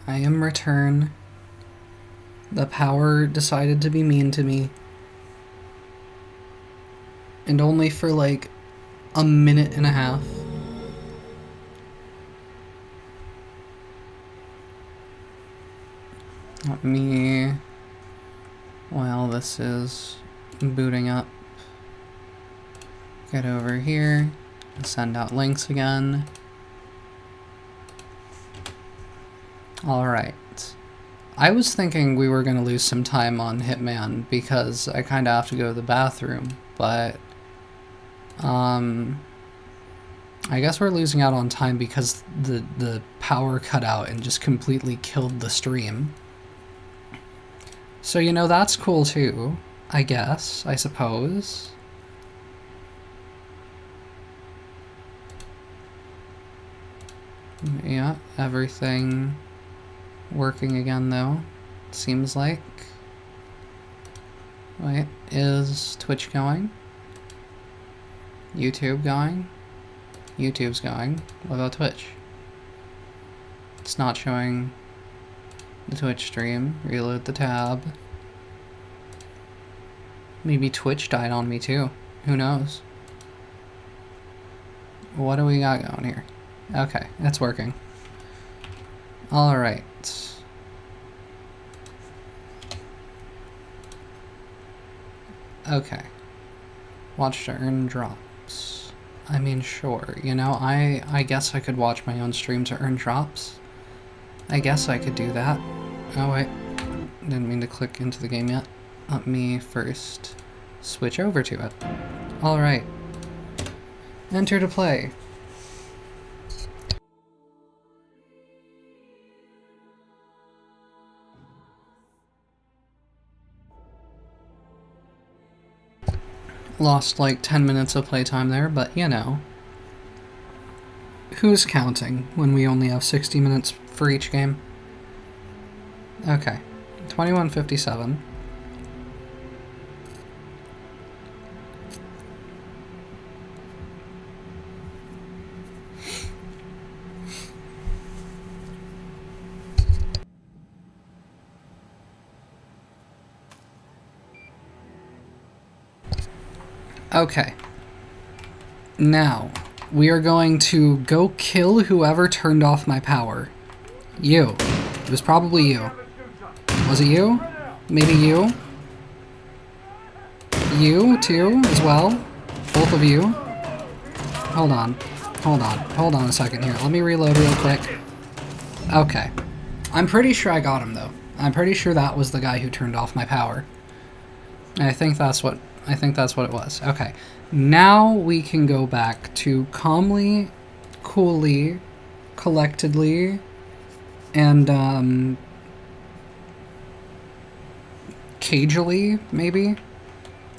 I am return. The power decided to be mean to me. And only for like a minute and a half. Let me, while this is booting up, get over here and send out links again. Alright. I was thinking we were going to lose some time on Hitman because I kind of have to go to the bathroom, but I guess we're losing out on time because the power cut out and just completely killed the stream. So, you know, that's cool too, I guess, I suppose. Yeah, everything working again though, seems like. Wait, is Twitch going? YouTube going? YouTube's going. What about Twitch? It's not showing the Twitch stream. Reload the tab. Maybe Twitch died on me too. Who knows? What do we got going here? Okay, it's working. Alright. Okay. Watch to earn drops. I mean, sure. You know, I guess I could watch my own stream to earn drops. I guess I could do that. Oh wait, didn't mean to click into the game yet. Let me first switch over to it. Alright. Enter to play. Lost like 10 minutes of playtime there, but you know. Who's counting when we only have 60 minutes for each game? Okay, 21:57. Okay. Now, we are going to go kill whoever turned off my power. You. It was probably you. Was it you? Maybe you? You, too, as well? Both of you? Hold on. Hold on. Hold on a second here. Let me reload real quick. Okay. I'm pretty sure I got him, though. I'm pretty sure that was the guy who turned off my power. I think that's what it was. Okay. Now we can go back to calmly, coolly, collectedly, and cagily, maybe,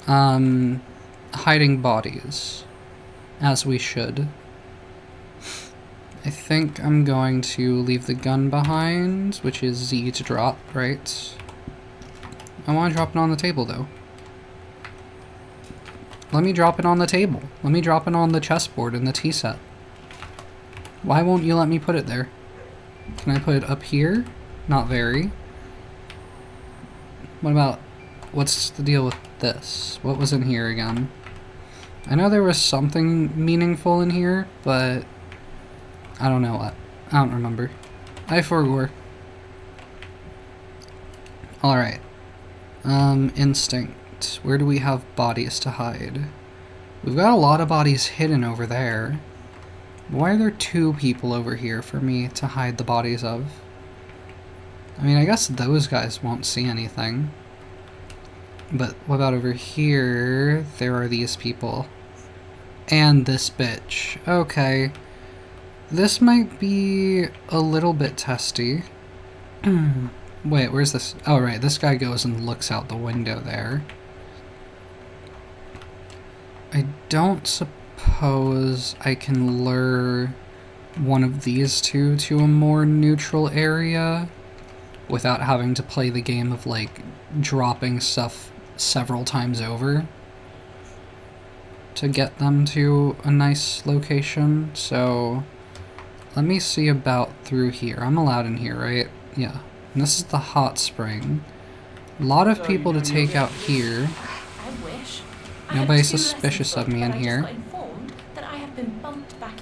hiding bodies, as we should. I think I'm going to leave the gun behind, which is Z to drop, right? I want to drop it on the table, though. Let me drop it on the table. Let me drop it on the chessboard in the tea set. Why won't you let me put it there? Can I put it up here? Not very. What about... what's the deal with this? What was in here again? I know there was something meaningful in here, but... I don't know what. I don't remember. I forgot. Alright. Instinct. Where do we have bodies to hide? We've got a lot of bodies hidden over there. Why are there two people over here for me to hide the bodies of? I mean, I guess those guys won't see anything. But what about over here? There are these people. And this bitch. Okay. This might be a little bit testy. Wait, where's this? Oh, right, this guy goes and looks out the window there. I don't suppose I can lure one of these two to a more neutral area without having to play the game of, like, dropping stuff several times over to get them to a nice location. So let me see about through here. I'm allowed in here, right? Yeah. And this is the hot spring. A lot of people to take out here. Nobody suspicious of me in here.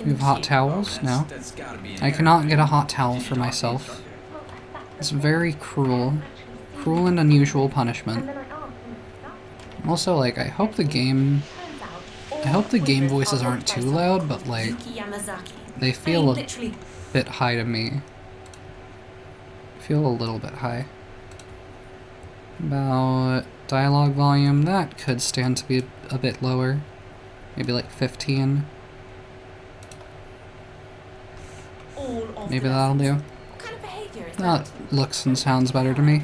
We have hot towels? No. I cannot get a hot towel for myself. It's very cruel. Cruel and unusual punishment. Also, like, I hope the game voices aren't too loud, but, like, they feel a bit high to me. Feel a little bit high. About dialogue volume, that could stand to be a bit lower. Maybe like 15. Maybe that'll do. That looks and sounds better to me.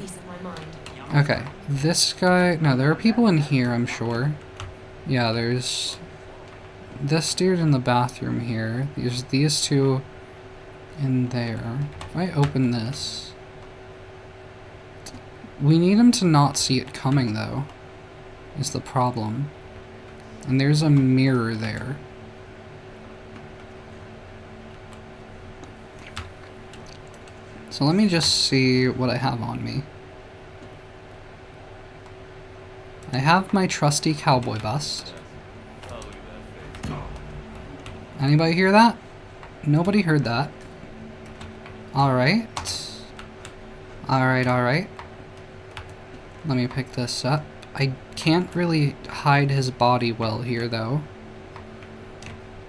Okay, this guy... No, there are people in here, I'm sure. Yeah, there's this dude in the bathroom here. There's these two in there. If I open this... We need him to not see it coming, though, is the problem. And there's a mirror there. So let me just see what I have on me. I have my trusty cowboy bust. Anybody hear that? Nobody heard that. Alright. Alright. Let me pick this up. I can't really hide his body well here, though.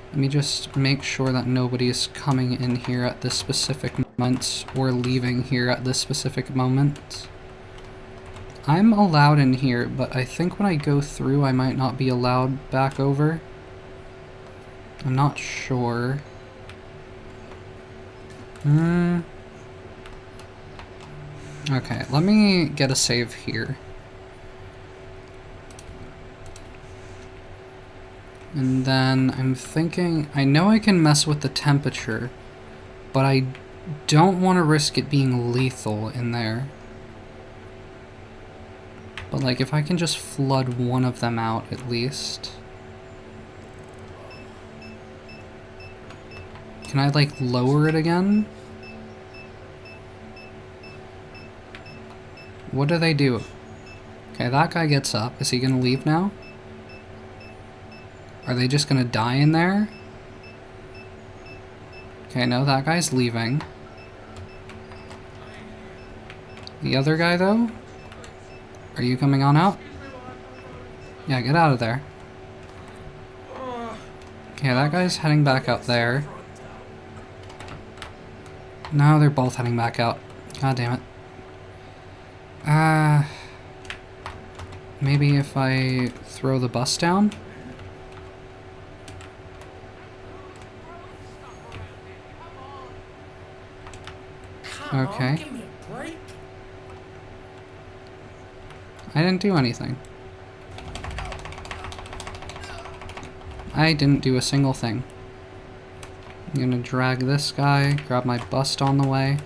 Let me just make sure that nobody's coming in here at this specific moment, or leaving here at this specific moment. I'm allowed in here, but I think when I go through, I might not be allowed back over. I'm not sure. Okay, let me get a save here. And then I'm thinking, I know I can mess with the temperature, but I don't want to risk it being lethal in there. But like, if I can just flood one of them out at least. Can I like lower it again? What do they do? Okay, that guy gets up. Is he gonna leave now? Are they just gonna die in there? Okay, no, that guy's leaving. The other guy, though? Are you coming on out? Yeah, get out of there. Okay, that guy's heading back out there. No, they're both heading back out. God damn it. Maybe if I throw the bus down? Okay. I didn't do anything. I didn't do a single thing. I'm gonna drag this guy, grab my bust on the way.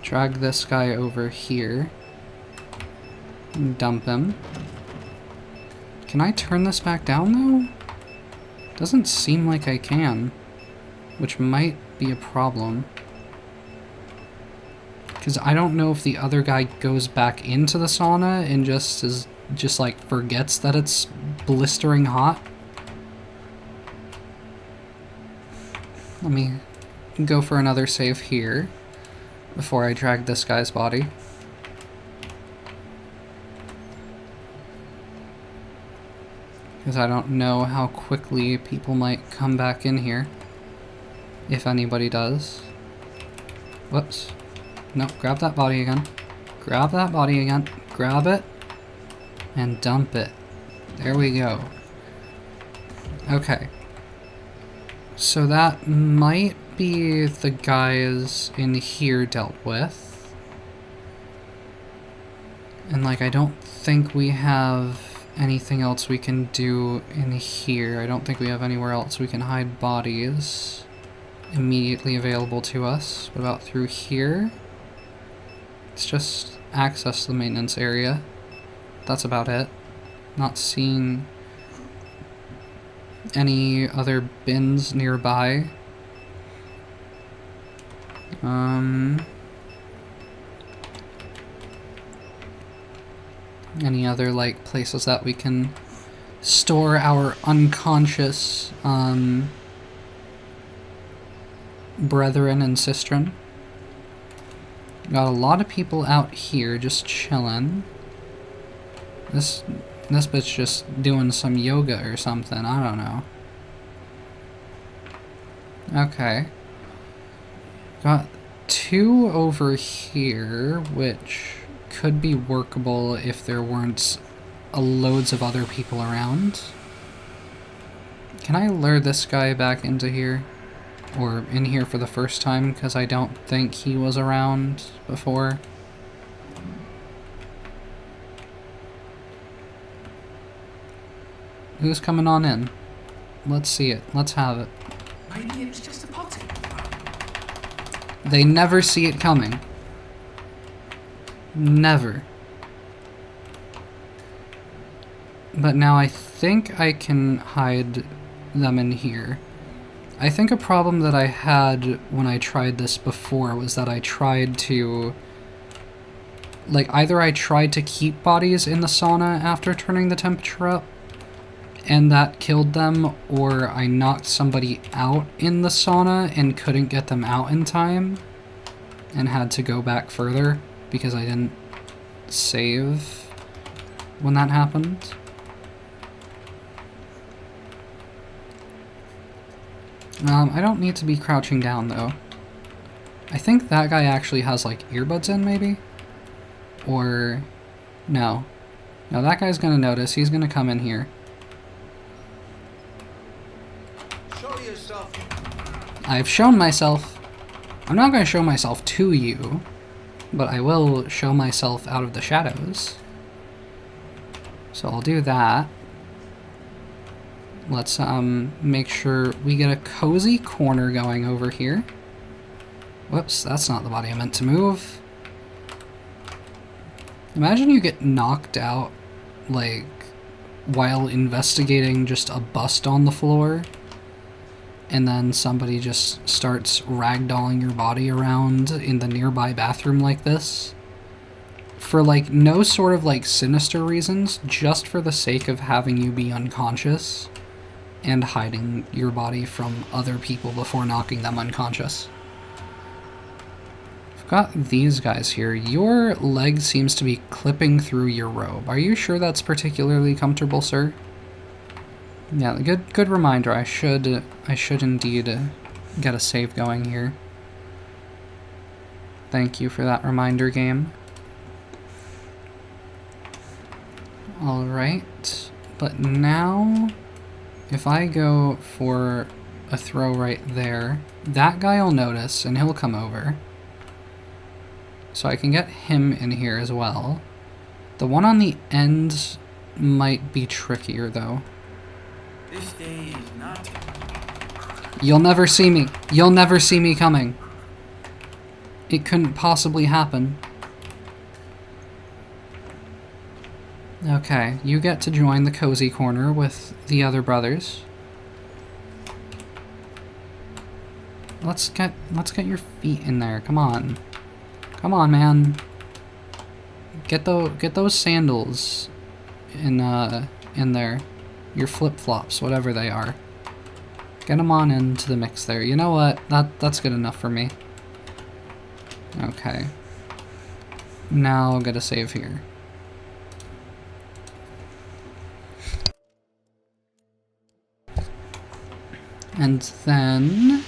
Drag this guy over here. And dump him. Can I turn this back down, though? Doesn't seem like I can. Which might be a problem. Because I don't know if the other guy goes back into the sauna and just like forgets that it's blistering hot. Let me go for another save here before I drag this guy's body. Because I don't know how quickly people might come back in here. If anybody does. Whoops. No, grab that body again. Grab that body again. Grab it. And dump it. There we go. Okay. So that might be the guys in here dealt with. And like, I don't think we have anything else we can do in here. I don't think we have anywhere else we can hide bodies immediately available to us. What about through here? It's just access the maintenance area. That's about it. Not seeing any other bins nearby. Any other, like, places that we can store our unconscious, brethren and sistren? Got a lot of people out here just chilling. This bitch just doing some yoga or something, I don't know. Okay. Got 2 over here, which could be workable if there weren't loads of other people around. Can I lure this guy back into here? Or in here for the first time, because I don't think he was around before. Who's coming on in? Let's see it. Let's have it. Maybe it was just a potty. They never see it coming. Never. But now I think I can hide them in here. I think a problem that I had when I tried this before was that I tried to... like, either I tried to keep bodies in the sauna after turning the temperature up, and that killed them, or I knocked somebody out in the sauna and couldn't get them out in time, and had to go back further because I didn't save when that happened. I don't need to be crouching down, though. I think that guy actually has, like, earbuds in, maybe? Or... no. No, that guy's gonna notice. He's gonna come in here. Show yourself. I've shown myself. I'm not gonna show myself to you, but I will show myself out of the shadows. So I'll do that. Let's make sure we get a cozy corner going over here. Whoops, that's not the body I meant to move. Imagine you get knocked out, like, while investigating just a bust on the floor, and then somebody just starts ragdolling your body around in the nearby bathroom like this. For, like, no sort of, like, sinister reasons, just for the sake of having you be unconscious and hiding your body from other people before knocking them unconscious. I've got these guys here. Your leg seems to be clipping through your robe. Are you sure that's particularly comfortable, sir? Yeah, good reminder. I should indeed get a save going here. Thank you for that reminder, game. Alright, but now... if I go for a throw right there, that guy will notice and he'll come over. So I can get him in here as well. The one on the end might be trickier though. This day is not. You'll never see me. You'll never see me coming. It couldn't possibly happen. Okay, you get to join the cozy corner with the other brothers. Let's get your feet in there. Come on. Come on, man. Get those sandals in there. Your flip-flops, whatever they are. Get them on into the mix there. You know what? That's good enough for me. Okay. Now I'll get a save here. And then...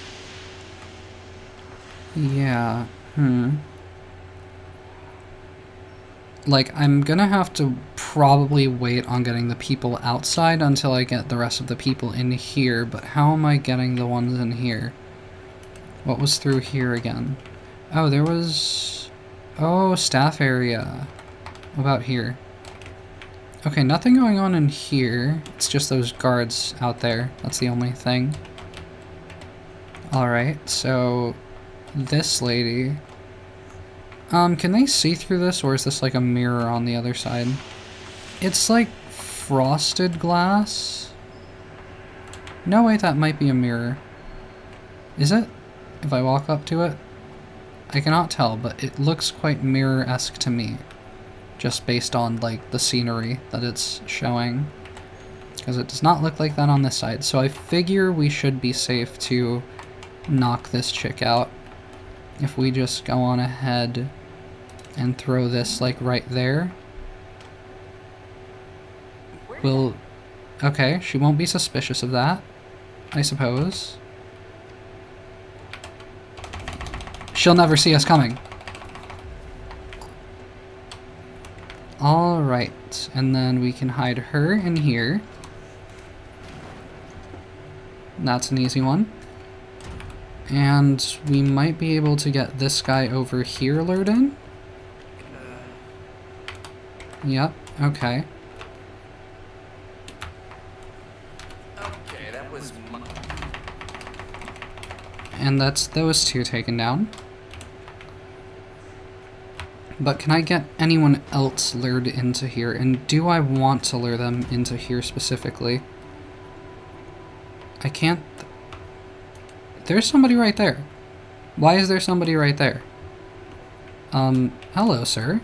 yeah, like, I'm gonna have to probably wait on getting the people outside until I get the rest of the people in here, but how am I getting the ones in here? What was through here again? Oh, there was... oh, staff area. What about here? Okay, nothing going on in here. It's just those guards out there. That's the only thing. Alright, so... this lady... can they see through this, or is this like a mirror on the other side? It's like frosted glass? No, wait, that might be a mirror. Is it? If I walk up to it? I cannot tell, but it looks quite mirror-esque to me. Just based on, like, the scenery that it's showing. Because it does not look like that on this side. So I figure we should be safe to knock this chick out. If we just go on ahead and throw this, like, right there. We'll... Okay, she won't be suspicious of that, I suppose. She'll never see us coming. Alright, and then we can hide her in here. That's an easy one. And we might be able to get this guy over here lured in. Yep, okay. Okay, that was And that's those two taken down. But can I get anyone else lured into here? And do I want to lure them into here specifically? I can't... There's somebody right there. Why is there somebody right there? Hello, sir.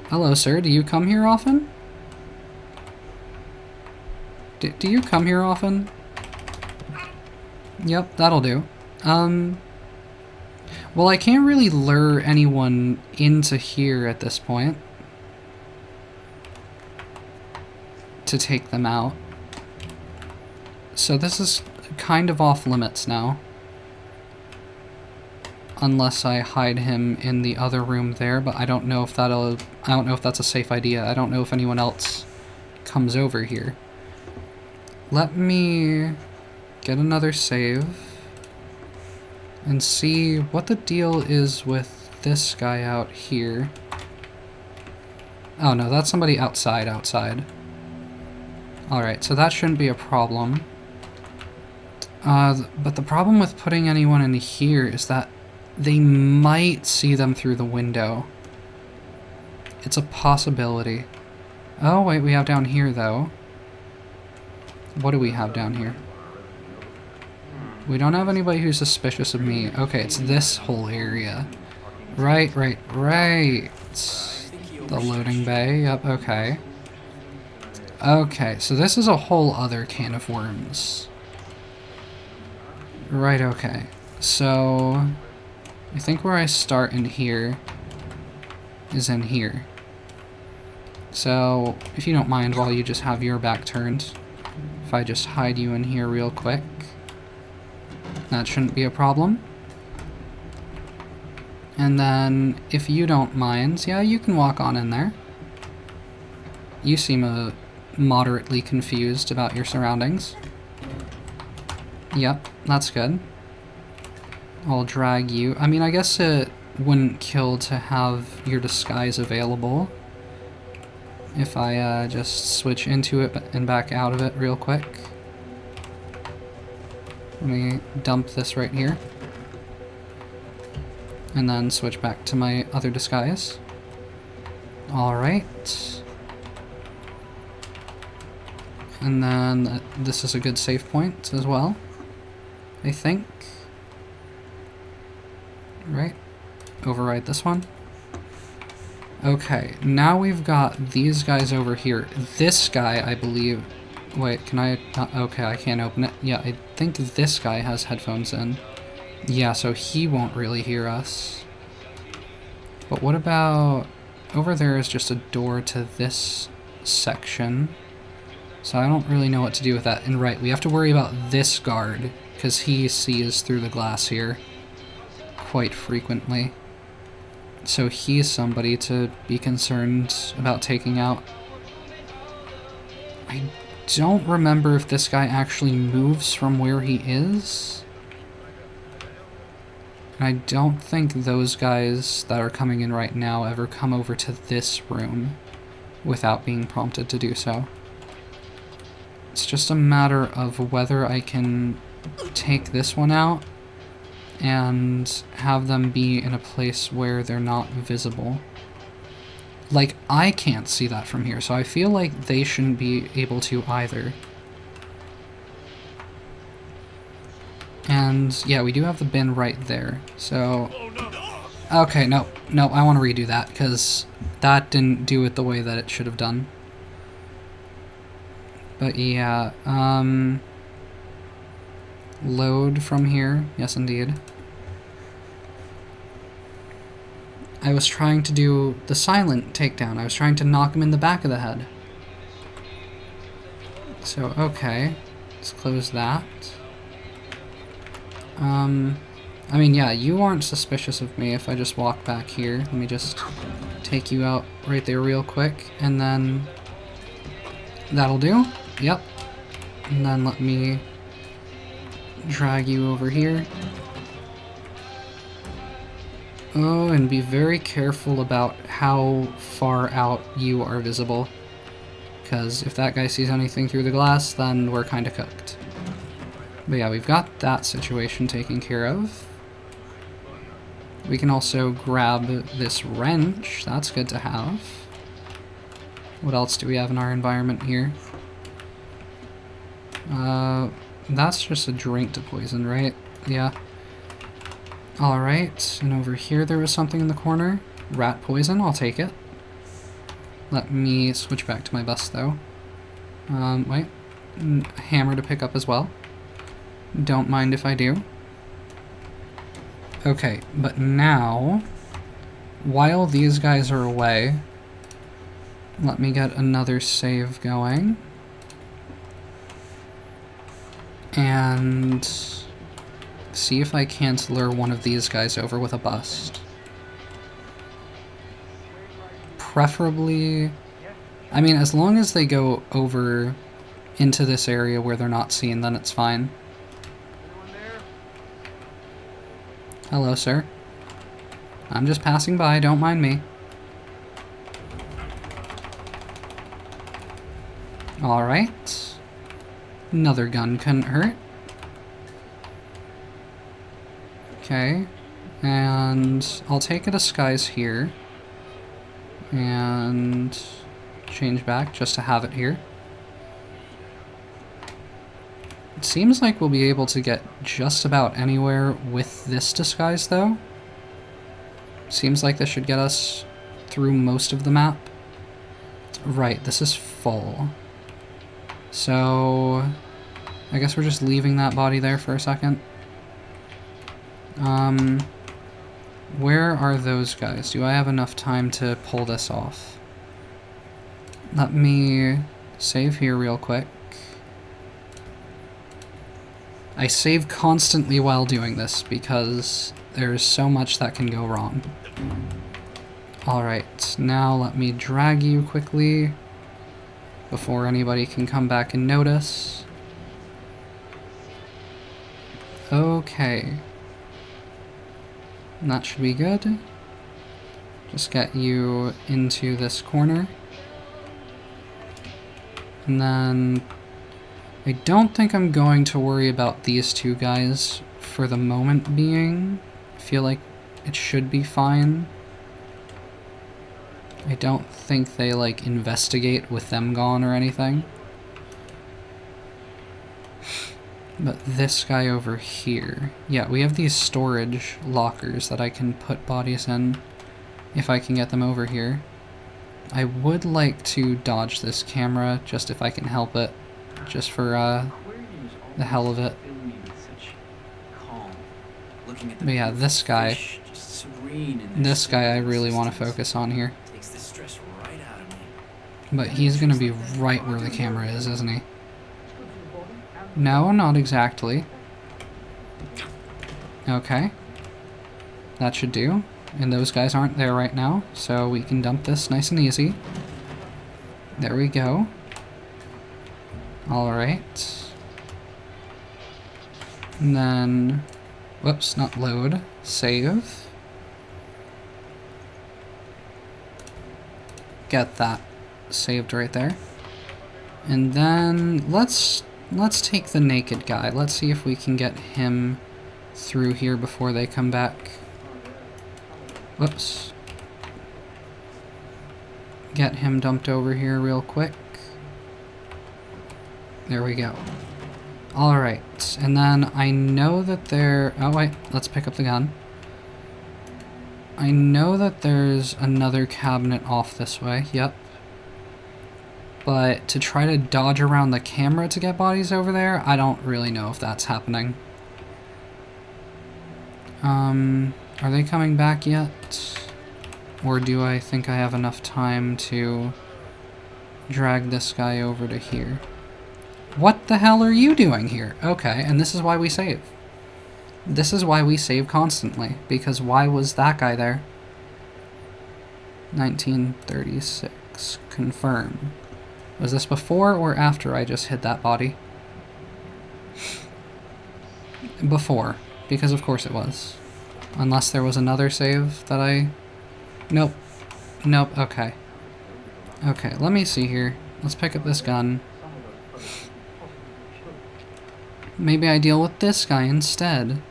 Hello, sir. Do you come here often? Do you come here often? Yep, that'll do. Well, I can't really lure anyone into here at this point to take them out. So this is kind of off limits now. Unless I hide him in the other room there, but I don't know if that's a safe idea. I don't know if anyone else comes over here. Let me get another save and see what the deal is with this guy out here. Oh no, that's somebody outside. Alright, so that shouldn't be a problem. But the problem with putting anyone in here is that they might see them through the window. It's a possibility. Oh wait, we have down here though. What do we have down here? We don't have anybody who's suspicious of me. Okay, it's this whole area. Right. The loading bay, yep, okay. Okay, so this is a whole other can of worms. Right, okay. So, I think where I start in here is in here. So, if you don't mind while you just have your back turned, if I just hide you in here real quick. That shouldn't be a problem. And then, if you don't mind, yeah, you can walk on in there. You seem moderately confused about your surroundings. Yep, that's good. I'll drag you. I mean, I guess it wouldn't kill to have your disguise available. If I just switch into it and back out of it real quick. Let me dump this right here. And then switch back to my other disguise. Alright. And then this is a good save point as well, I think. Right. Override this one. Okay, now we've got these guys over here. This guy, I believe... Wait, can I... okay, I can't open it. Yeah, I think this guy has headphones in. Yeah, so he won't really hear us. But what about... Over there is just a door to this section. So I don't really know what to do with that. And right, we have to worry about this guard, because he sees through the glass here quite frequently. So he's somebody to be concerned about taking out. I don't remember if this guy actually moves from where he is. And I don't think those guys that are coming in right now ever come over to this room without being prompted to do so. It's just a matter of whether I can take this one out and have them be in a place where they're not visible. Like, I can't see that from here, so I feel like they shouldn't be able to either. And, yeah, we do have the bin right there, so Okay, no, I want to redo that, because that didn't do it the way that it should have done. But yeah, load from here. Yes, indeed. I was trying to do the silent takedown. I was trying to knock him in the back of the head. So, okay. Let's close that. I mean, yeah, you aren't suspicious of me if I just walk back here. Let me just take you out right there real quick, and then that'll do. Yep. And then let me drag you over here. Oh, and be very careful about how far out you are visible. Because if that guy sees anything through the glass, then we're kind of cooked. But yeah, we've got that situation taken care of. We can also grab this wrench. That's good to have. What else do we have in our environment here? That's just a drink to poison, right? Yeah. Alright, and over here there was something in the corner. Rat poison, I'll take it. Let me switch back to my bus, though. Wait. Hammer to pick up as well. Don't mind if I do. Okay, but now, while these guys are away, let me get another save going. And see if I can't lure one of these guys over with a bust. Preferably, I mean, as long as they go over into this area where they're not seen, then it's fine. Hello, sir. I'm just passing by, don't mind me. Alright. Another gun couldn't hurt. Okay. And I'll take a disguise here. And change back just to have it here. It seems like we'll be able to get just about anywhere with this disguise, though. Seems like this should get us through most of the map. Right, this is full. So, I guess we're just leaving that body there for a second. Where are those guys? Do I have enough time to pull this off? Let me save here real quick. I save constantly while doing this because there's so much that can go wrong. Alright, now let me drag you quickly before anybody can come back and notice. Okay. That should be good. Just get you into this corner. And then I don't think I'm going to worry about these two guys for the moment being. I feel like it should be fine. I don't think they, like, investigate with them gone or anything. But this guy over here... Yeah, we have these storage lockers that I can put bodies in if I can get them over here. I would like to dodge this camera, just if I can help it. Just for, the hell of it. But yeah, this guy I really want to focus on here. But he's gonna be right where the camera is, isn't he? No, not exactly. Okay. That should do. And those guys aren't there right now, so we can dump this nice and easy. There we go. Alright. And then... Whoops, not load. Save. Get that saved right there. And then let's take the naked guy. Let's see if we can get him through here before they come back. Whoops. Get him dumped over here real quick. There we go. Alright, and then I know that they're... Oh wait, let's pick up the gun. I know that there's another cabinet off this way, yep. But to try to dodge around the camera to get bodies over there, I don't really know if that's happening. Are they coming back yet? Or do I think I have enough time to drag this guy over to here? What the hell are you doing here? Okay, and this is why we save. This is why we save constantly, because why was that guy there? 1936. Confirm. Was this before or after I just hit that body? Before, because of course it was. Unless there was another save that I... Nope. Nope, okay. Okay, let me see here. Let's pick up this gun. Maybe I deal with this guy instead.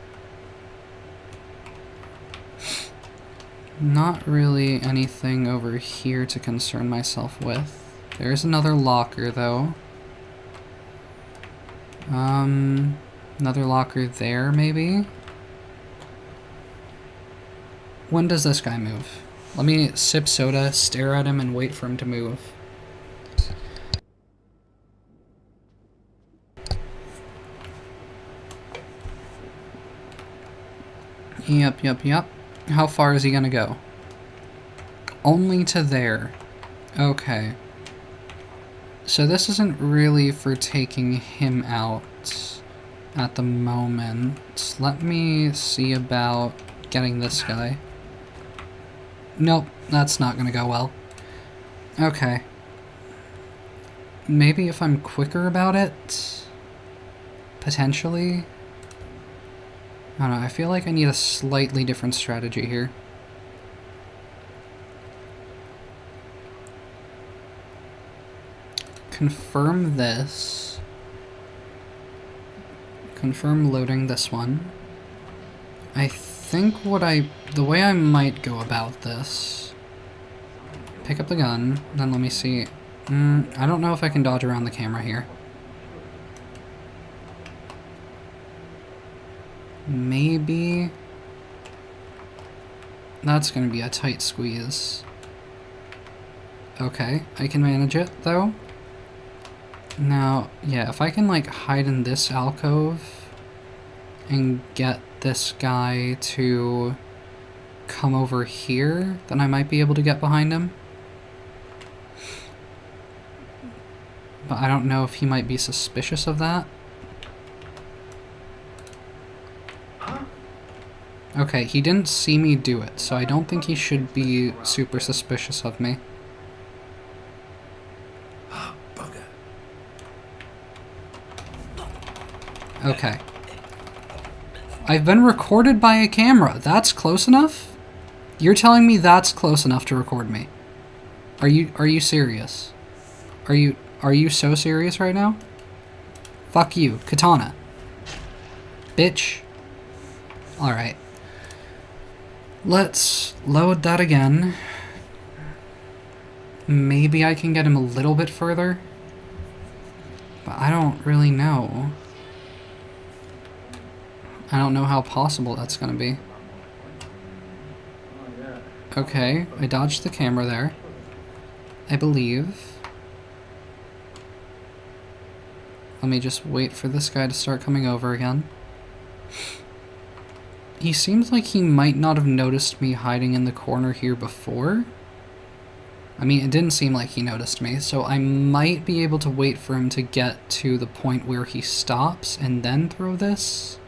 Not really anything over here to concern myself with. There's another locker, though. Another locker there, maybe? When does this guy move? Let me sip soda, stare at him, and wait for him to move. Yep. How far is he gonna go? Only to there. Okay. So this isn't really for taking him out at the moment. Let me see about getting this guy. Nope, that's not gonna go well. Okay. Maybe if I'm quicker about it? Potentially? I don't know, I feel like I need a slightly different strategy here. Confirm this. Confirm loading this one. I think the way I might go about this... Pick up the gun, then let me see. I don't know if I can dodge around the camera here. Maybe... That's gonna be a tight squeeze. Okay, I can manage it, though. Now, yeah, if I can, like, hide in this alcove and get this guy to come over here, then I might be able to get behind him. But I don't know if he might be suspicious of that. Okay, he didn't see me do it, so I don't think he should be super suspicious of me. Okay. I've been recorded by a camera. That's close enough? You're telling me that's close enough to record me? Are you serious? Are you so serious right now? Fuck you, katana. Bitch. Alright. Let's load that again. Maybe I can get him a little bit further. But I don't really know. I don't know how possible that's gonna be. Okay, I dodged the camera there. I believe. Let me just wait for this guy to start coming over again. He seems like he might not have noticed me hiding in the corner here before. I mean, it didn't seem like he noticed me, so I might be able to wait for him to get to the point where he stops and then throw this.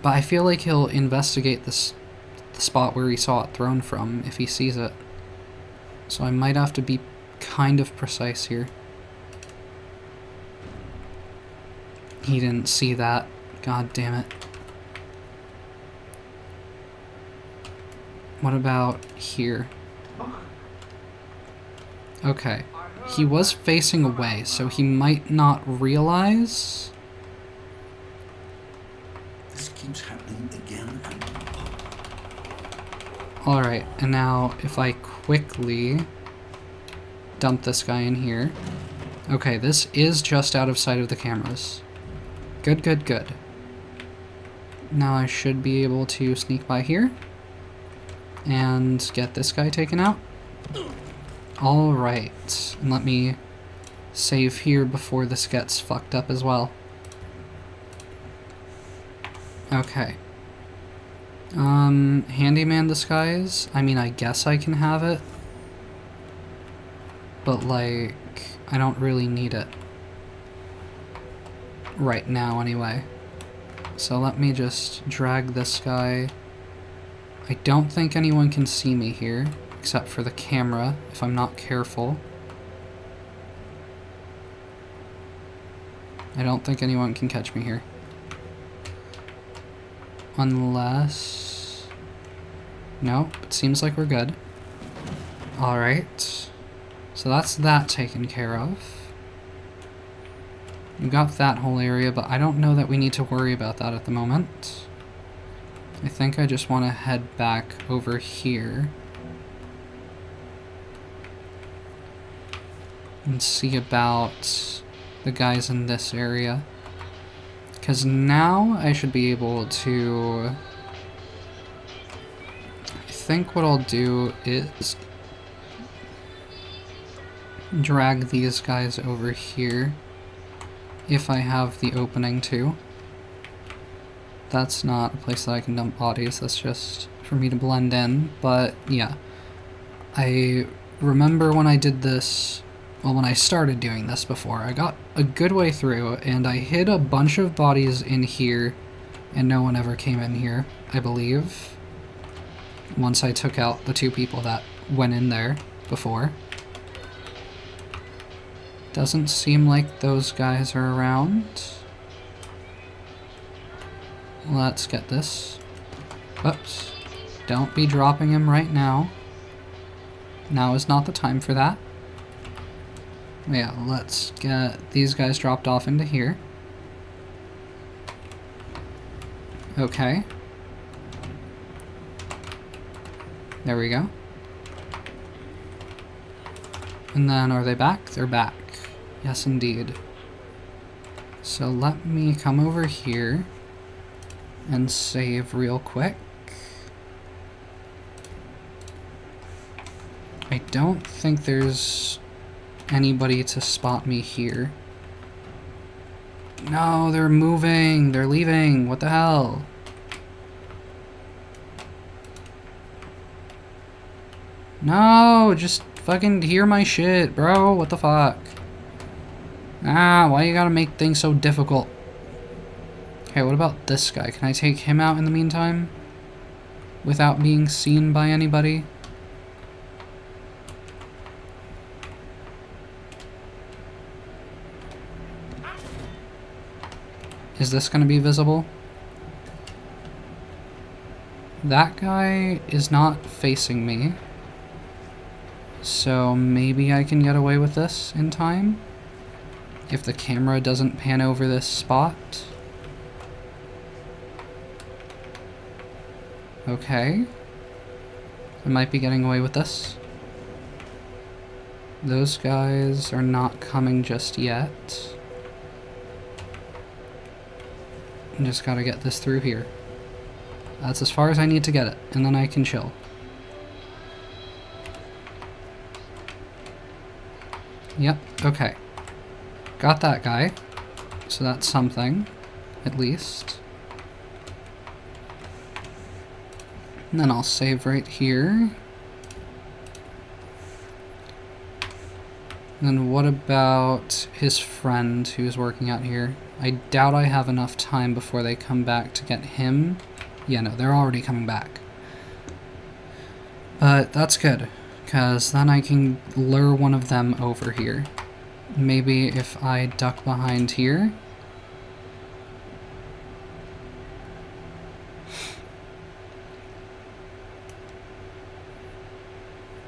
But I feel like he'll investigate the spot where he saw it thrown from if he sees it. So I might have to be kind of precise here. He didn't see that. God damn it. What about here? Okay. He was facing away, so he might not realize... This keeps happening again and Alright, and now if I quickly dump this guy in here. Okay, this is just out of sight of the cameras. Good. Now I should be able to sneak by here. and get this guy taken out. Alright, and let me save here before this gets fucked up as well. Okay. Handyman disguise? I mean, I guess I can have it. But, like, I don't really need it. Right now, anyway. So let me just drag this guy. I don't think anyone can see me here, except for the camera, if I'm not careful. I don't think anyone can catch me here. Unless... Nope, it seems like we're good. Alright. So that's that taken care of. We got that whole area, but I don't know that we need to worry about that at the moment. I think I just want to head back over here and see about the guys in this area. Because now I should be able to... I think what I'll do is drag these guys over here if I have the opening to. That's not a place that I can dump bodies, that's just for me to blend in, but yeah. I remember when I did this, well, when I started doing this before, I got a good way through, and I hid a bunch of bodies in here, and no one ever came in here, I believe. Once I took out the two people that went in there before. Doesn't seem like those guys are around. Let's get this. Whoops. Don't be dropping him right now. Now is not the time for that. Yeah, let's get these guys dropped off into here. Okay. There we go. And then, are they back? They're back. Yes, indeed. So let me come over here and save real quick. I don't think there's anybody to spot me here. No, they're moving. They're leaving. What the hell? No, just fucking hear my shit, bro. What the fuck? Ah, why you gotta make things so difficult? Okay, what about this guy? Can I take him out in the meantime? Without being seen by anybody? Is this gonna be visible? That guy is not facing me. So maybe I can get away with this in time? If the camera doesn't pan over this spot. Okay. I might be getting away with this. Those guys are not coming just yet. I just gotta get this through here. That's as far as I need to get it, and then I can chill. Yep, okay. Got that guy. So that's something, at least. And then I'll save right here. And then what about his friend who's working out here? I doubt I have enough time before they come back to get him. Yeah, no, they're already coming back. But that's good, because then I can lure one of them over here. Maybe if I duck behind here.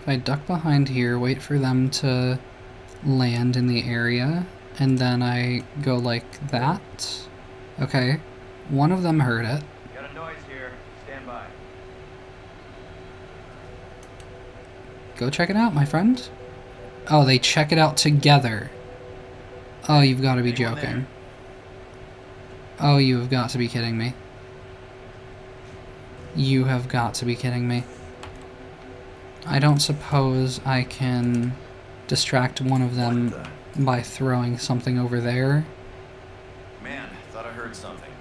If I duck behind here, wait for them to land in the area, and then I go like that. Okay, one of them heard it. Got a noise here. Stand by. Go check it out, my friend. Oh, they check it out together. Oh, you've got to be joking. Oh, you have got to be kidding me. You have got to be kidding me. I don't suppose I can distract one of them What by throwing something over there. Man, thought I heard something.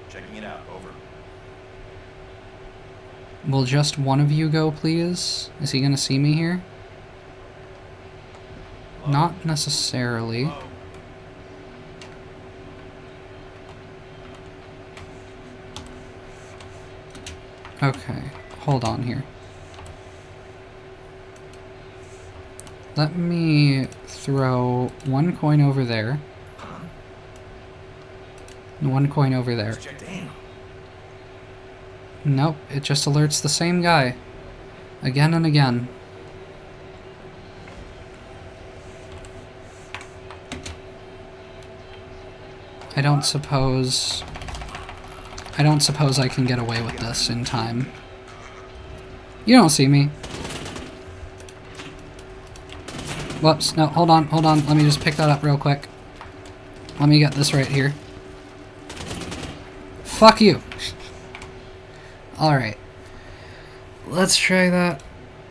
Checking it out. Over. Will just one of you go, please? Is he gonna see me here? Hello? Not necessarily. Hello? Okay, hold on here. Let me throw one coin over there. And one coin over there. Let's check the Nope, it just alerts the same guy. Again and again. I don't suppose I can get away with this in time. You don't see me. Whoops, no, hold on. Let me just pick that up real quick. Let me get this right here. Fuck you! Alright. Let's try that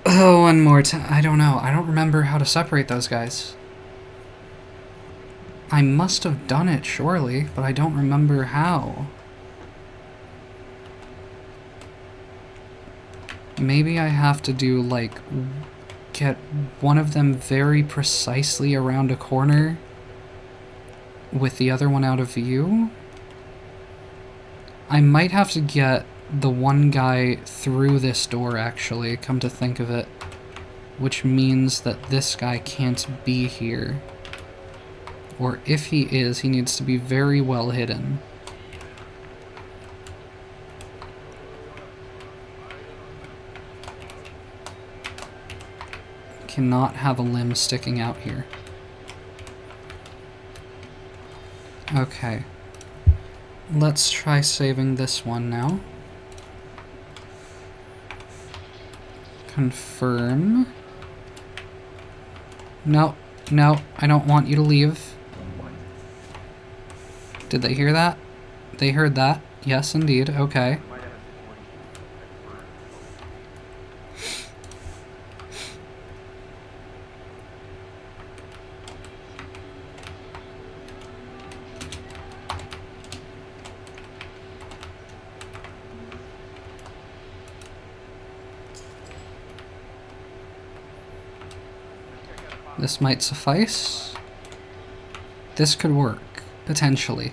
one more time. I don't know. I don't remember how to separate those guys. I must have done it, surely, but I don't remember how. Maybe I have to do, like, get one of them very precisely around a corner with the other one out of view? I might have to get the one guy through this door, actually, come to think of it. Which means that this guy can't be here. Or if he is, he needs to be very well hidden. Cannot have a limb sticking out here. Okay. Let's try saving this one now. Confirm. No, I don't want you to leave. Did they hear that? They heard that? Yes, indeed. Okay. This might suffice. This could work, potentially.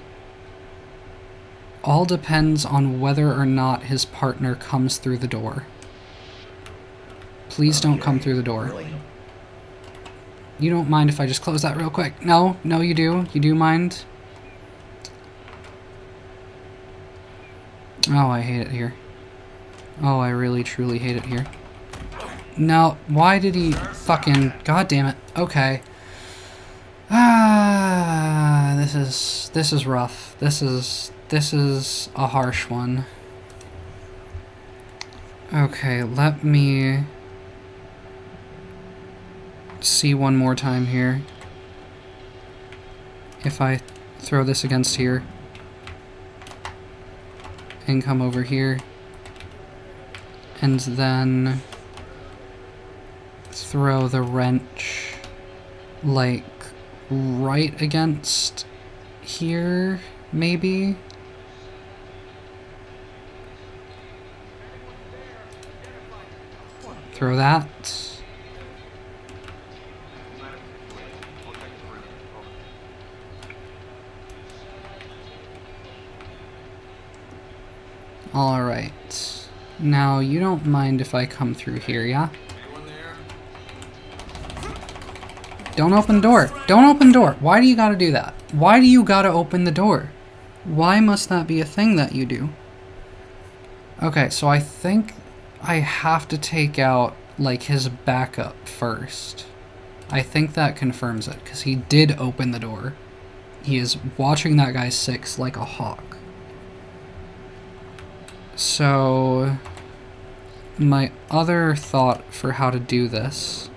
All depends on whether or not his partner comes through the door. Please don't come through the door. Really? You don't mind if I just close that real quick? No, you do. You do mind? Oh, I hate it here. Oh, I really, truly hate it here. No, why did he fucking... God damn it. Okay. Ah, this is rough. This is a harsh one. Okay, let me see one more time here. If I throw this against here and come over here and then throw the wrench like right against here, maybe? Throw that. Alright. Now, you don't mind if I come through here, yeah? Don't open the door. Don't open the door. Why do you gotta do that? Why do you gotta open the door? Why must that be a thing that you do? Okay, so I think I have to take out, like, his backup first. I think that confirms it, because he did open the door. He is watching that guy 6 like a hawk. So, my other thought for how to do this,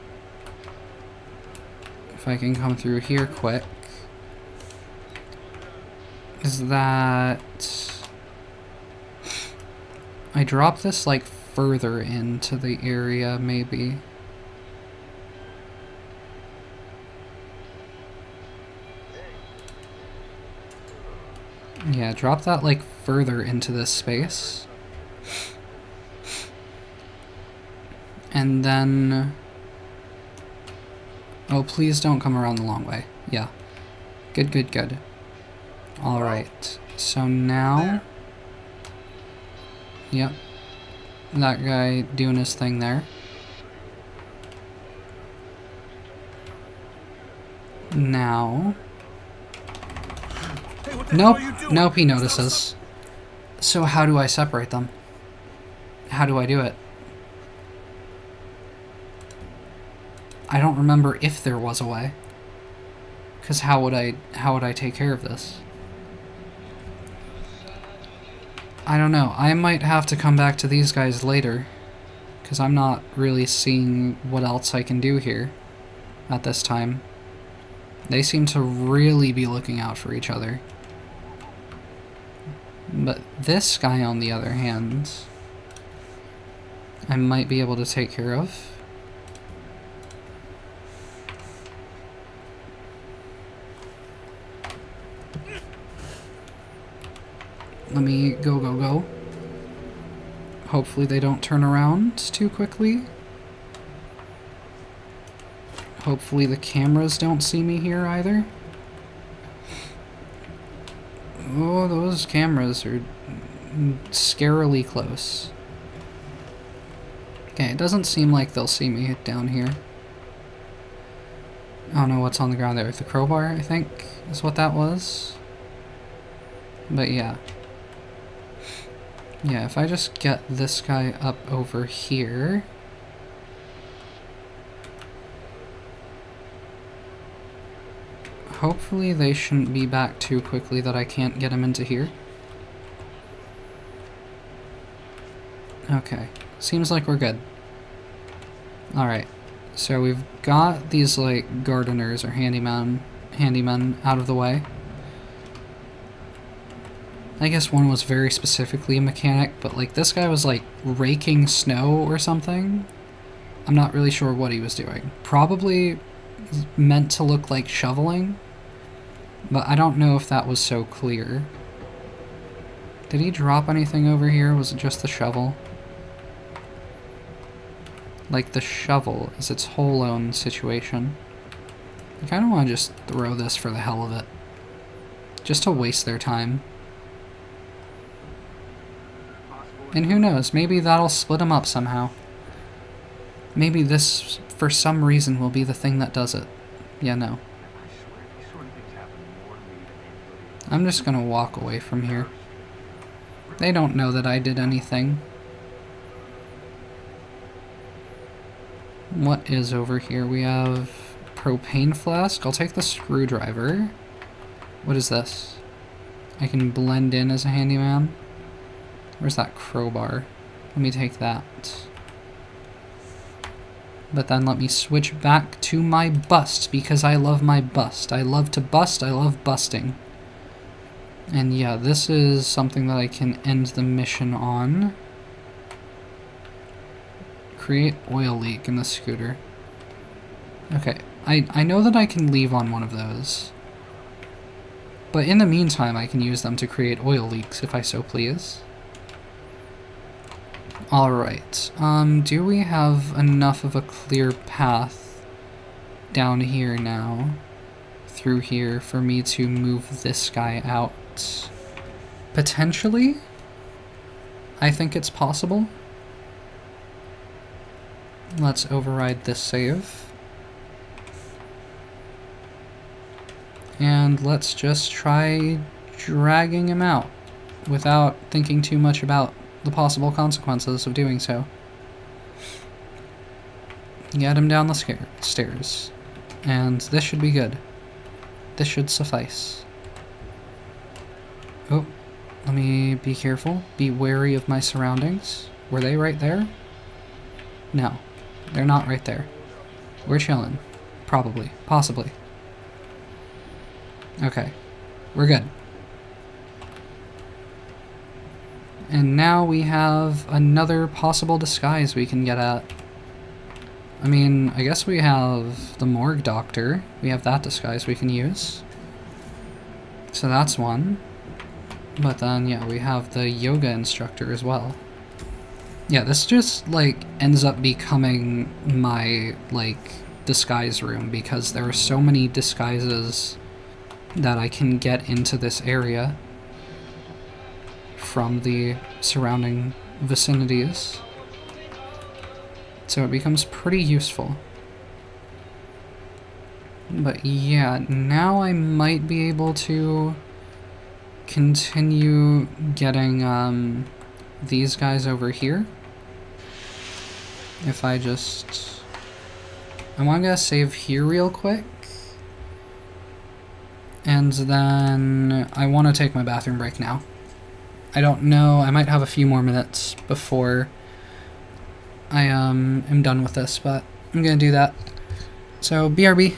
if I can come through here quick, is that I drop this like further into the area, maybe. Yeah, drop that, like, further into this space. And then... Oh, please don't come around the long way. Yeah. Good, good, good. Alright. So now... Yep. That guy doing his thing there. Now... Nope. Nope, he notices. So how do I separate them? How do I do it? I don't remember if there was a way. Because how would I take care of this? I don't know. I might have to come back to these guys later. Because I'm not really seeing what else I can do here at this time. They seem to really be looking out for each other. But this guy, on the other hand, I might be able to take care of. Let me go. Hopefully they don't turn around too quickly. Hopefully the cameras don't see me here either. Oh, those cameras are scarily close. Okay, it doesn't seem like they'll see me down here. I don't know what's on the ground there. The crowbar, I think, is what that was. But yeah. Yeah, if I just get this guy up over here... Hopefully they shouldn't be back too quickly that I can't get him into here. Okay, seems like we're good. Alright, so we've got these, like, gardeners or handymen out of the way. I guess one was very specifically a mechanic, but, like, this guy was, like, raking snow or something. I'm not really sure what he was doing. Probably meant to look like shoveling, but I don't know if that was so clear. Did he drop anything over here? Was it just the shovel? Like, the shovel is its whole own situation. I kind of want to just throw this for the hell of it. Just to waste their time. And who knows, maybe that'll split them up somehow. Maybe this, for some reason, will be the thing that does it. Yeah, no. I'm just gonna walk away from here. They don't know that I did anything. What is over here? We have propane flask. I'll take the screwdriver. What is this? I can blend in as a handyman. Where's that crowbar? Let me take that. But then let me switch back to my bust, because I love my bust. I love to bust, I love busting. And yeah, this is something that I can end the mission on. Create oil leak in the scooter. Okay, I know that I can leave on one of those. But in the meantime, I can use them to create oil leaks if I so please. Alright, do we have enough of a clear path down here now, through here, for me to move this guy out? Potentially? I think it's possible. Let's override this save. And let's just try dragging him out without thinking too much about the possible consequences of doing so. Get him down the stairs. And this should be good. This should suffice. Oh, let me be careful. Be wary of my surroundings. Were they right there? No, they're not right there. We're chilling. Probably. Possibly. Okay. We're good. And now we have another possible disguise we can get at. I mean, I guess we have the morgue doctor. We have that disguise we can use. So that's one. But then, yeah, we have the yoga instructor as well. Yeah, this just, like, ends up becoming my, like, disguise room because there are so many disguises that I can get into this area from the surrounding vicinities. So it becomes pretty useful. But yeah, now I might be able to continue getting these guys over here. If I just... I want to save here real quick. And then I want to take my bathroom break now. I don't know, I might have a few more minutes before I am done with this, but I'm gonna do that. So, BRB.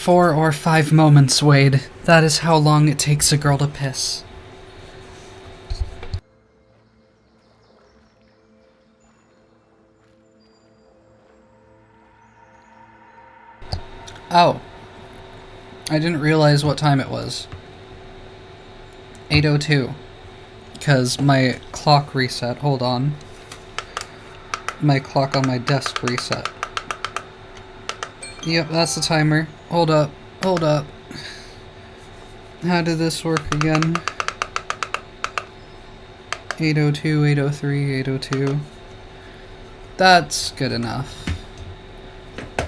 4 or 5 moments, Wade. That is how long it takes a girl to piss. Oh. I didn't realize what time it was. 8:02. Because my clock reset. Hold on. My clock on my desk reset. Yep, that's the timer. Hold up. Hold up. How did this work again? 8:02, 8:03, 8:02. That's good enough.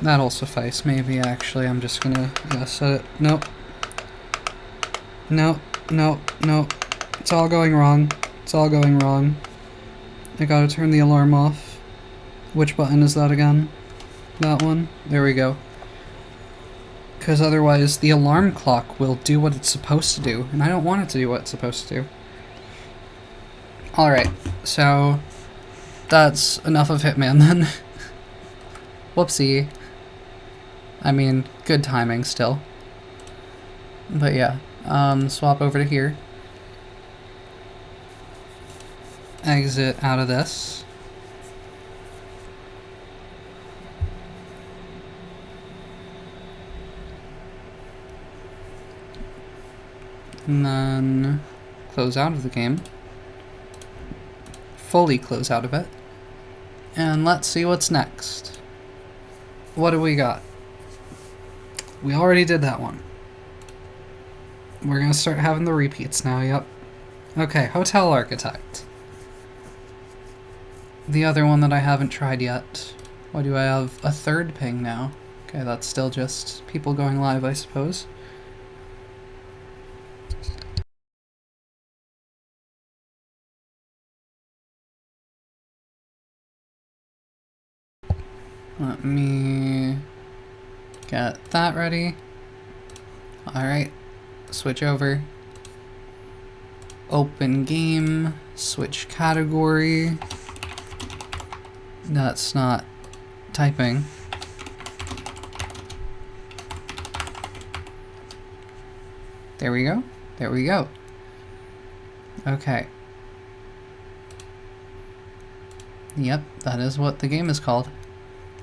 That'll suffice, maybe, actually. I'm just gonna set it. Nope. Nope, nope, nope. It's all going wrong. It's all going wrong. I gotta turn the alarm off. Which button is that again? That one? There we go. Because otherwise the alarm clock will do what it's supposed to do, and I don't want it to do what it's supposed to do. Alright, so that's enough of Hitman then. Whoopsie. I mean, good timing still. But yeah, swap over to here. Exit out of this. And then close out of the game. Fully close out of it. And let's see what's next. What do we got? We already did that one. We're gonna start having the repeats now, yep. Okay, Hotel Architect. The other one that I haven't tried yet. Why do I have a third ping now? Okay, that's still just people going live, I suppose. Let me get that ready. Alright, switch over. Open game, switch category. That's not typing. There we go. There we go. Okay. Yep, that is what the game is called.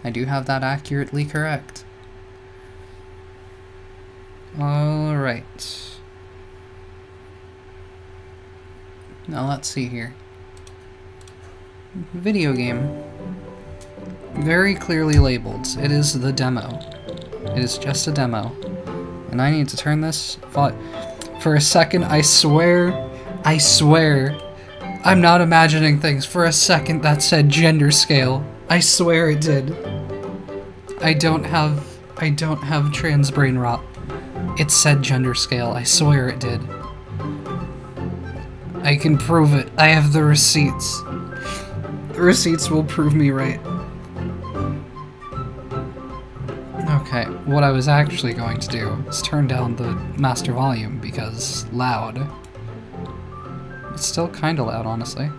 I do have that accurately correct. Alright. Now let's see here. Video game. Very clearly labeled. It is the demo. It is just a demo. And I need to turn this for a second. I swear, I'm not imagining things. For a second that said gender scale. I swear it did. I don't have trans brain rot. It said gender scale. I swear it did. I can prove it. I have the receipts. The receipts will prove me right. Okay, what I was actually going to do is turn down the master volume because loud. It's still kind of loud, honestly.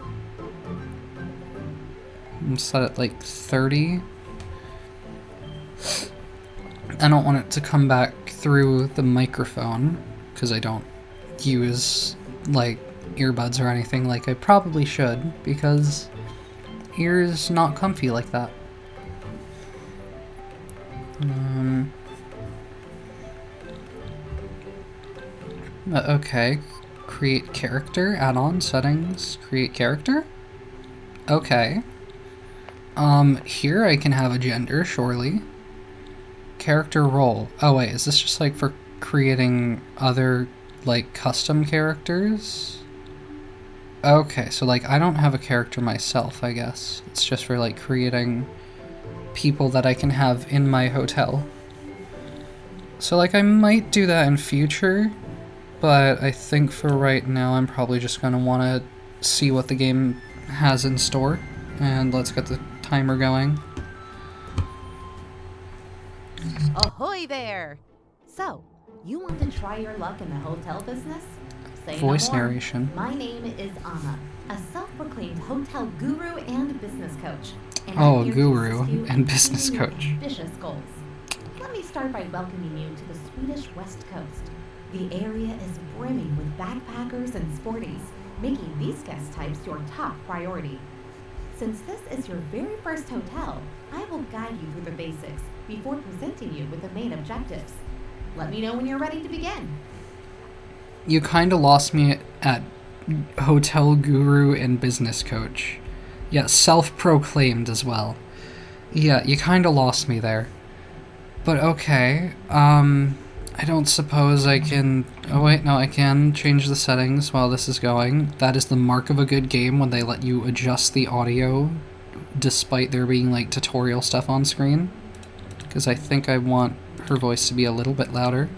I'm set at like 30. I don't want it to come back through the microphone because I don't use like earbuds or anything like I probably should because ears not comfy like that. Okay, create character, add-on, settings, create character? Okay. Here I can have a gender, surely. Character role. Oh wait, is this just like for creating other, like, custom characters? Okay, so like I don't have a character myself, I guess. It's just for like creating people that I can have in my hotel. So like I might do that in future, but I think for right now I'm probably just gonna want to see what the game has in store. And let's get the timer going. Ahoy there! So, you want to try your luck in the hotel business? Say Voice no more. narration. My name is Anna, a self-proclaimed hotel guru and business coach. And Oh, I'm here to guru assist you and in business achieving your coach. ambitious goals. Let me start by welcoming you to the Swedish West Coast. The area is brimming with backpackers and sporties, making these guest types your top priority. Since this is your very first hotel, I will guide you through the basics before presenting you with the main objectives. Let me know when you're ready to begin. You kind of lost me at hotel guru and business coach. Yeah, self-proclaimed as well. Yeah, you kind of lost me there. But okay, I don't suppose I can... Oh wait, no, I can change the settings while this is going. That is the mark of a good game, when they let you adjust the audio despite there being, like, tutorial stuff on screen. Because I think I want her voice to be a little bit louder.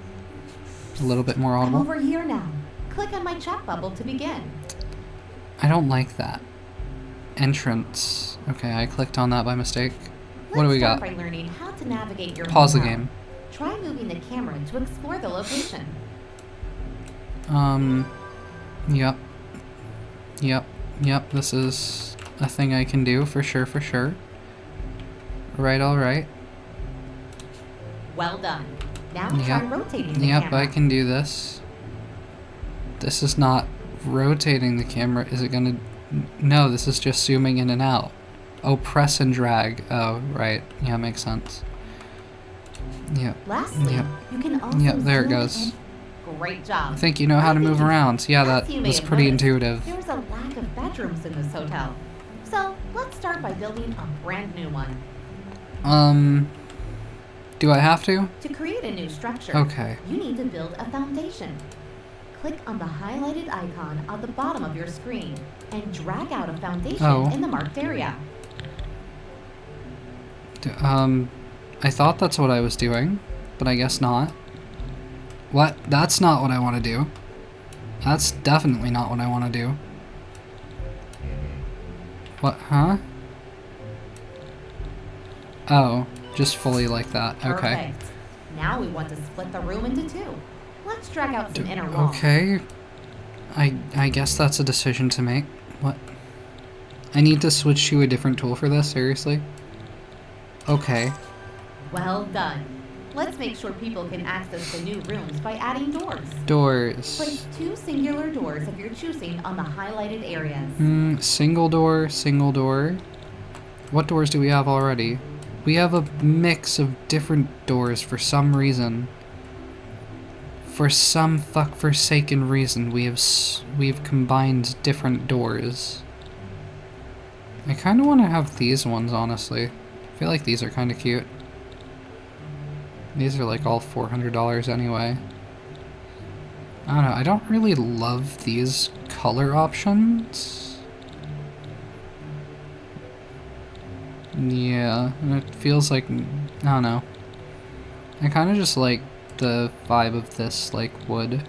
A little bit more I'm audible. over here now. Click on my chat bubble to begin. I don't like that. Entrance. Okay, I clicked on that by mistake. What do we got? Let's start by learning how to navigate your Pause the hotel. game. Try moving the camera to explore the location. Yep. Yep, this is a thing I can do, for sure. Right, alright. Well done. Now try rotating the Yep, camera. I can do this. This is not rotating the camera. Is it gonna... No, this is just zooming in and out. Oh, press and drag. Oh, right. Yeah, makes sense. Yep. Lastly, Yep. you can also Yep, there it zoom goes. in. Great job. I think you know how to move around. Yeah, As that you may was have pretty noticed, intuitive. There's a lack of bedrooms in this hotel. So let's start by building a brand new one. Do I have to? To create a new structure, Okay. you need to build a foundation. Click on the highlighted icon at the bottom of your screen and drag out a foundation in the marked area. I thought that's what I was doing, but I guess not. What? That's not what I want to do. That's definitely not what I want to do. What? Huh? Oh, just fully like that. Okay. Perfect. Now we want to split the room into two. Let's drag out some inner walls. Okay. I guess that's a decision to make. What? I need to switch to a different tool for this? Seriously? Okay. Well done. Let's make sure people can access the new rooms by adding doors. Doors. Place 2 singular doors of your choosing on the highlighted areas. Single door, single door. What doors do we have already? We have a mix of different doors for some reason. For some fuck-forsaken reason, we've combined different doors. I kind of want to have these ones, honestly. I feel like these are kind of cute. These are like all $400 anyway. I don't know, I don't really love these color options. Yeah, and it feels like, I don't know. I kind of just like the vibe of this, like, wood.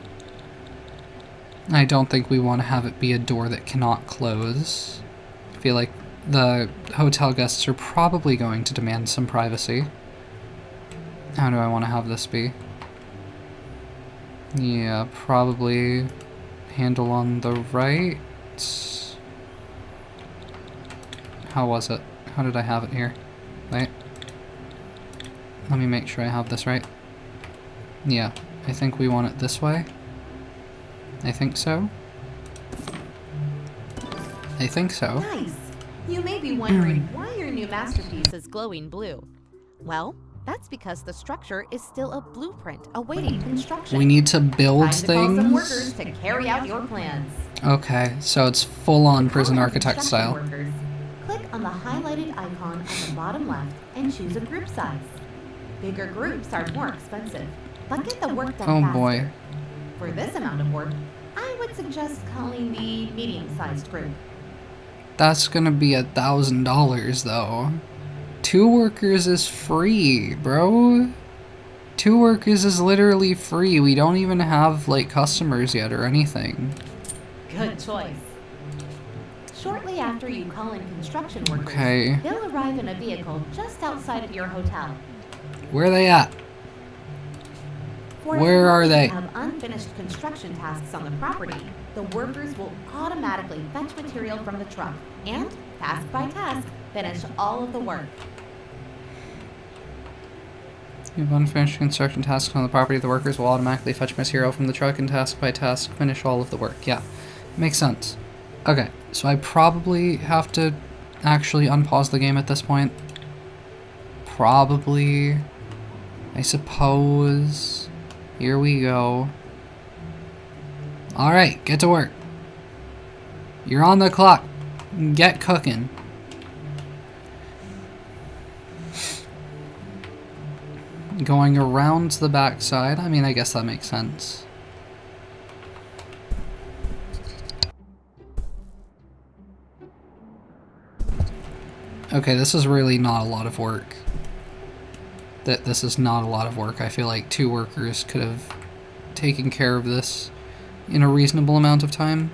I don't think we want to have it be a door that cannot close. I feel like the hotel guests are probably going to demand some privacy. How do I want to have this be? Yeah, probably handle on the right. How was it? How did I have it here? Wait. Let me make sure I have this right. Yeah, I think we want it this way. I think so. I think so. Nice. You may be wondering why your new masterpiece is glowing blue. Well, that's because the structure is still a blueprint awaiting construction. We need to build Time to call some workers things. to carry out your plans. Okay, so it's full-on prison Call out architect construction style. Workers. Click on the highlighted icon at the bottom left and choose a group size. Bigger groups are more expensive, but get the work done Oh faster. boy. For this amount of work, I would suggest calling the medium-sized group. That's gonna be $1,000 though. 2 workers is free, bro. 2 workers is literally free. We don't even have, like, customers yet or anything. Good choice. Shortly after you call in construction workers, Okay. they'll arrive in a vehicle just outside of your hotel. Where are they at? For Where as long are as they? you have unfinished construction tasks on the property, the workers will automatically fetch material from the truck and, task by task, finish all of the work. You have unfinished construction tasks on the property. The workers will automatically fetch material from the truck and task by task finish all of the work. Yeah, makes sense. Okay, so I probably have to actually unpause the game at this point. Probably. I suppose. Here we go. Alright, get to work. You're on the clock. Get cooking. Going around the backside. I mean, I guess that makes sense. Okay, this is really not a lot of work. This is not a lot of work. I feel like 2 workers could have taken care of this in a reasonable amount of time.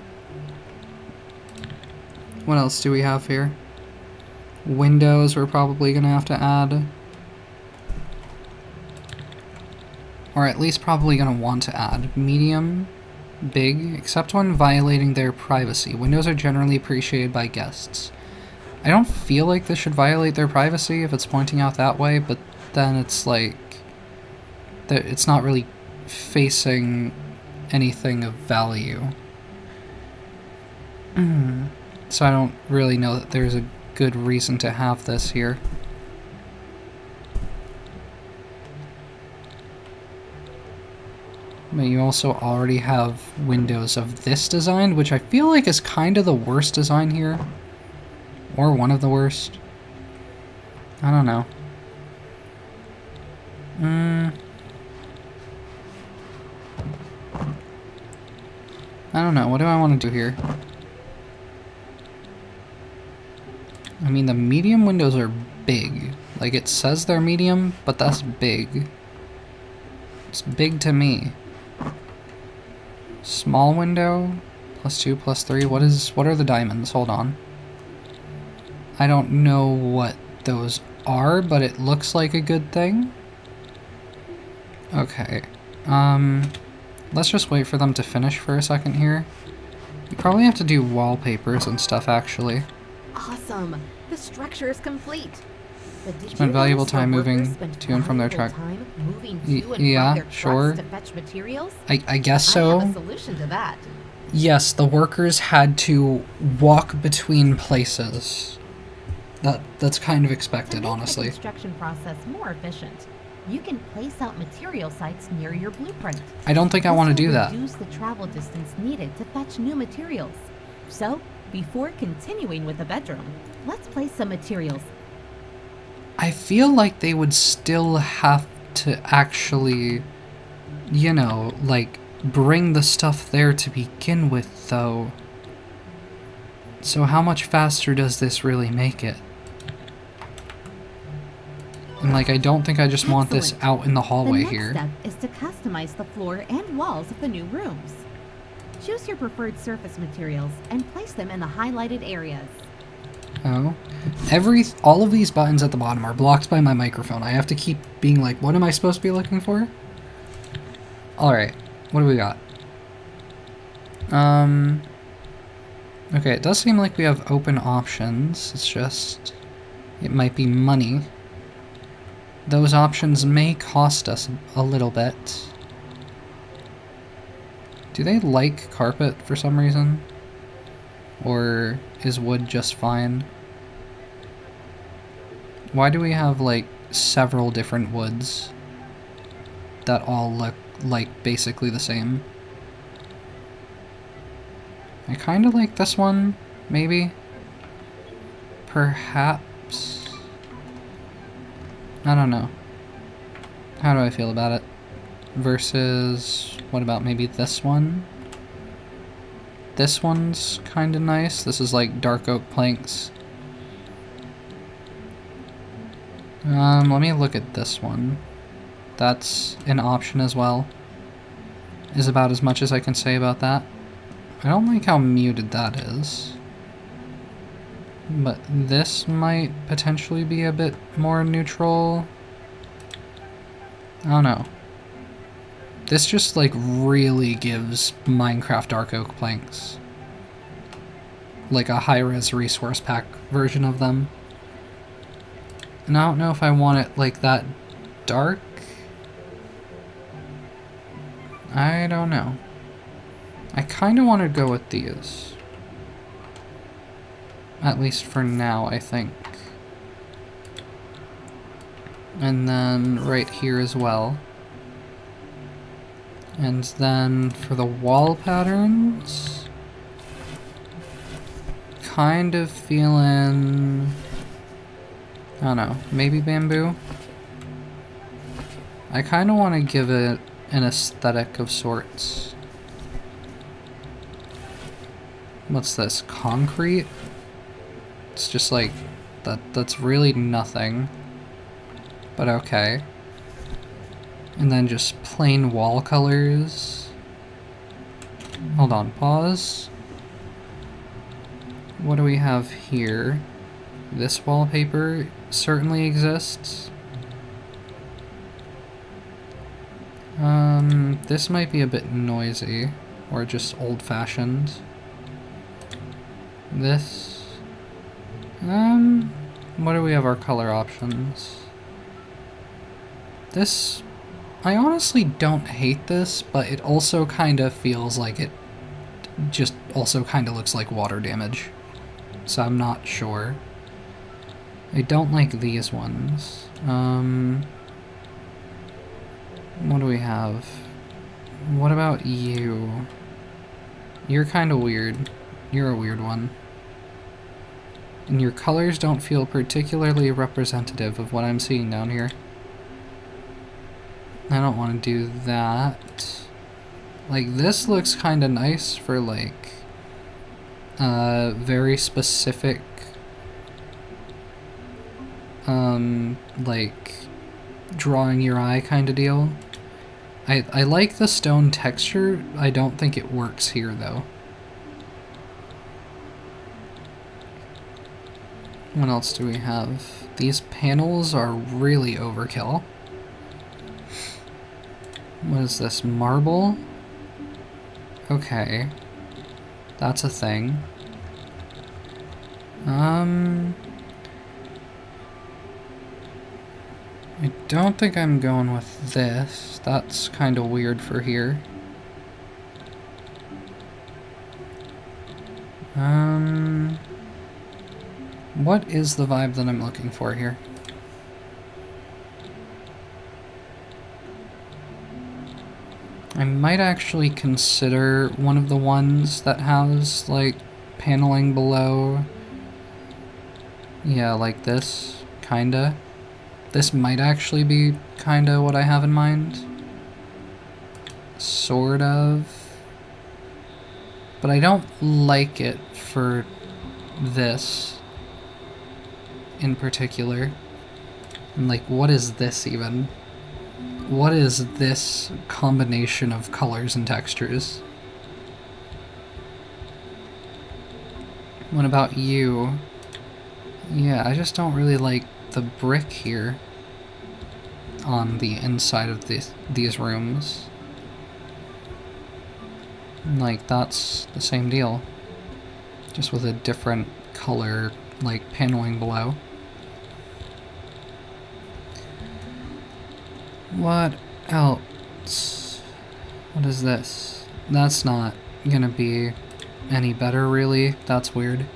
What else do we have here? Windows we're probably gonna have to add. Or at least probably gonna want to add. Medium, big, except when violating their privacy. Windows are generally appreciated by guests. I don't feel like this should violate their privacy if it's pointing out that way, but then it's like it's not really facing anything of value. So I don't really know that there's a good reason to have this here. But you also already have windows of this design, which I feel like is kind of the worst design here. Or one of the worst. I don't know. I don't know. What do I want to do here? I mean, the medium windows are big. Like, it says they're medium, but that's big. It's big to me. Small window, +2, +3. What are the diamonds? Hold on. I don't know what those are, but it looks like a good thing. Okay. Let's just wait for them to finish for a second here. You probably have to do wallpapers and stuff, actually. Awesome! The structure is complete. But did Spend you valuable notice time your moving workers spent to and from their valuable truck. time moving to and Yeah, from their trucks sure. to fetch materials? I guess I have so. a solution to that. Yes, the workers had to walk between places. That's kind of expected, To make honestly. the construction process more efficient, you can place out material sites near your blueprint. I don't think I want to do that. Reduce the travel distance needed to fetch new materials. So, before continuing with the bedroom, let's place some materials. I feel like they would still have to actually, you know, like, bring the stuff there to begin with, though. So how much faster does this really make it? And, like, I don't think I just want this Excellent. out in the hallway The next here. step is to customize the floor and walls of the new rooms. Choose your preferred surface materials and place them in the highlighted areas. Oh. All of these buttons at the bottom are blocked by my microphone. I have to keep being like, what am I supposed to be looking for? Alright, what do we got? Okay, it does seem like we have open options. It's just, it might be money. Those options may cost us a little bit. Do they like carpet for some reason? Or is wood just fine? Why do we have, like, several different woods that all look like basically the same? I kind of like this one, maybe? Perhaps? I don't know. How do I feel about it? Versus, what about maybe this one? This one's kind of nice. This is like dark oak planks. Let me look at this one. That's an option as well. Is about as much as I can say about that. I don't like how muted that is. But this might potentially be a bit more neutral. I don't know. This just, like, really gives Minecraft Dark Oak planks. Like a high-res resource pack version of them. And I don't know if I want it, like, that dark. I don't know. I kind of want to go with these. At least for now, I think. And then right here as well. And then for the wall patterns, kind of feeling, I don't know, maybe bamboo? I kind of want to give it an aesthetic of sorts. What's this? Concrete? It's just like, that's really nothing. But okay. And then just plain wall colors. Hold on, pause. What do we have here? This wallpaper certainly exists. This might be a bit noisy, or just old-fashioned. This. What do we have our color options? This, I honestly don't hate this, but it also kind of feels like it just also kind of looks like water damage. So I'm not sure. I don't like these ones. What do we have? What about you? You're kind of weird. You're a weird one. And your colors don't feel particularly representative of what I'm seeing down here. I don't want to do that. Like, this looks kind of nice for, like, very specific, like, drawing your eye kind of deal. I like the stone texture. I don't think it works here, though. What else do we have? These panels are really overkill. What is this? Marble? Okay. That's a thing. I don't think I'm going with this. That's kind of weird for here. What is the vibe that I'm looking for here? I might actually consider one of the ones that has, like, paneling below. Yeah, like this, kinda. This might actually be kinda what I have in mind. Sort of. But I don't like it for this in particular. And, like, what is this even? What is this combination of colors and textures? What about you? Yeah, I just don't really like the brick here on the inside of these rooms. Like, that's the same deal. Just with a different color, like, paneling below. What else? What is this? That's not gonna be any better, really. That's weird.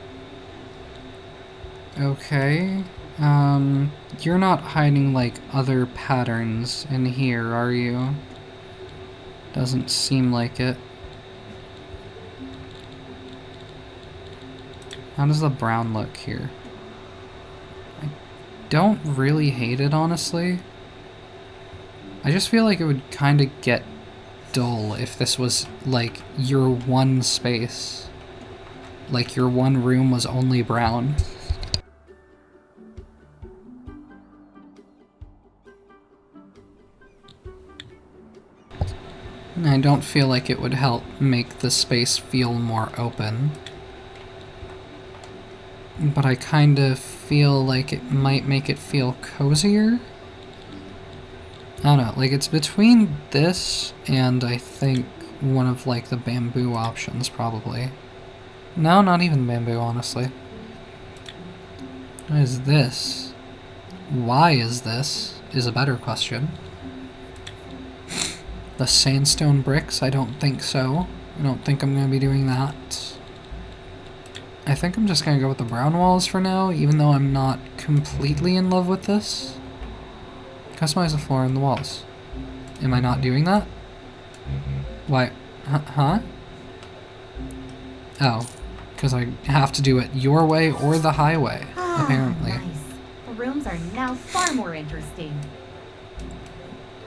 Okay. You're not hiding, like, other patterns in here, are you? Doesn't seem like it. How does the brown look here? I don't really hate it, honestly. I just feel like it would kind of get dull if this was, like, your one space. Like, your one room was only brown. I don't feel like it would help make the space feel more open. But I kind of feel like it might make it feel cozier. I don't know, like, it's between this and I think one of, like, the bamboo options, probably. No, not even bamboo, honestly. What is this? Why is this? Is a better question. The sandstone bricks? I don't think so. I don't think I'm going to be doing that. I think I'm just going to go with the brown walls for now, even though I'm not completely in love with this. Customize the floor and the walls. Am I not doing that? Why? Huh? Oh. Because I have to do it your way or the highway, apparently. Nice. The rooms are now far more interesting.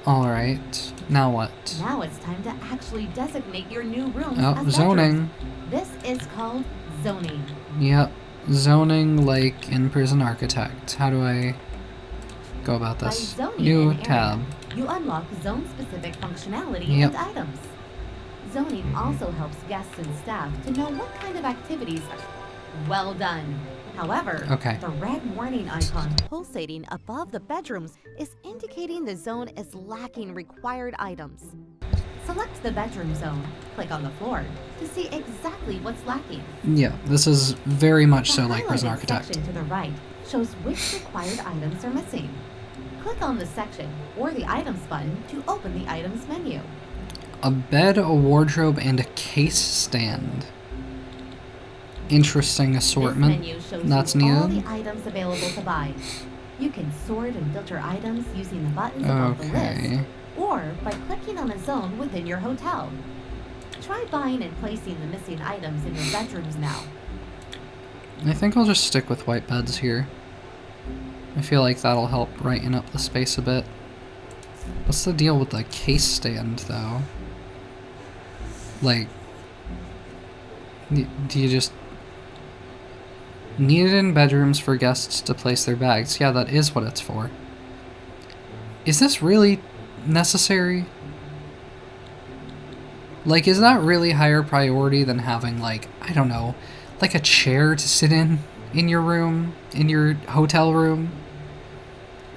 Alright. Now what? Now it's time to actually designate your new rooms Oh, as zoning. bedrooms. This is called zoning. Yep. Zoning like in Prison Architect. How do I go about By this? zoning New an area, tab. you unlock zone-specific functionality Yep. and items. Zoning also helps guests and staff to know what kind of activities are well done. However, Okay. the red warning icon pulsating above the bedrooms is indicating the zone is lacking required items. Select the bedroom zone, click on the floor to see exactly what's lacking. Yeah, this is very much The so like Prison highlighted Architect. section to the right shows which required items are missing. Click on the section or the items button to open the items menu. A bed, a wardrobe, and a case stand. Interesting assortment. This menu shows That's you all needed. the items available to buy. You can sort and filter items using the buttons above the list, Okay. or by clicking on a zone within your hotel. Try buying and placing the missing items in your bedrooms now. I think I'll just stick with white beds here. I feel like that'll help brighten up the space a bit. What's the deal with the case stand, though? Like, do you just need it in bedrooms for guests to place their bags? Yeah, that is what it's for. Is this really necessary? Like, is that really higher priority than having, like, I don't know, like a chair to sit in your room, in your hotel room?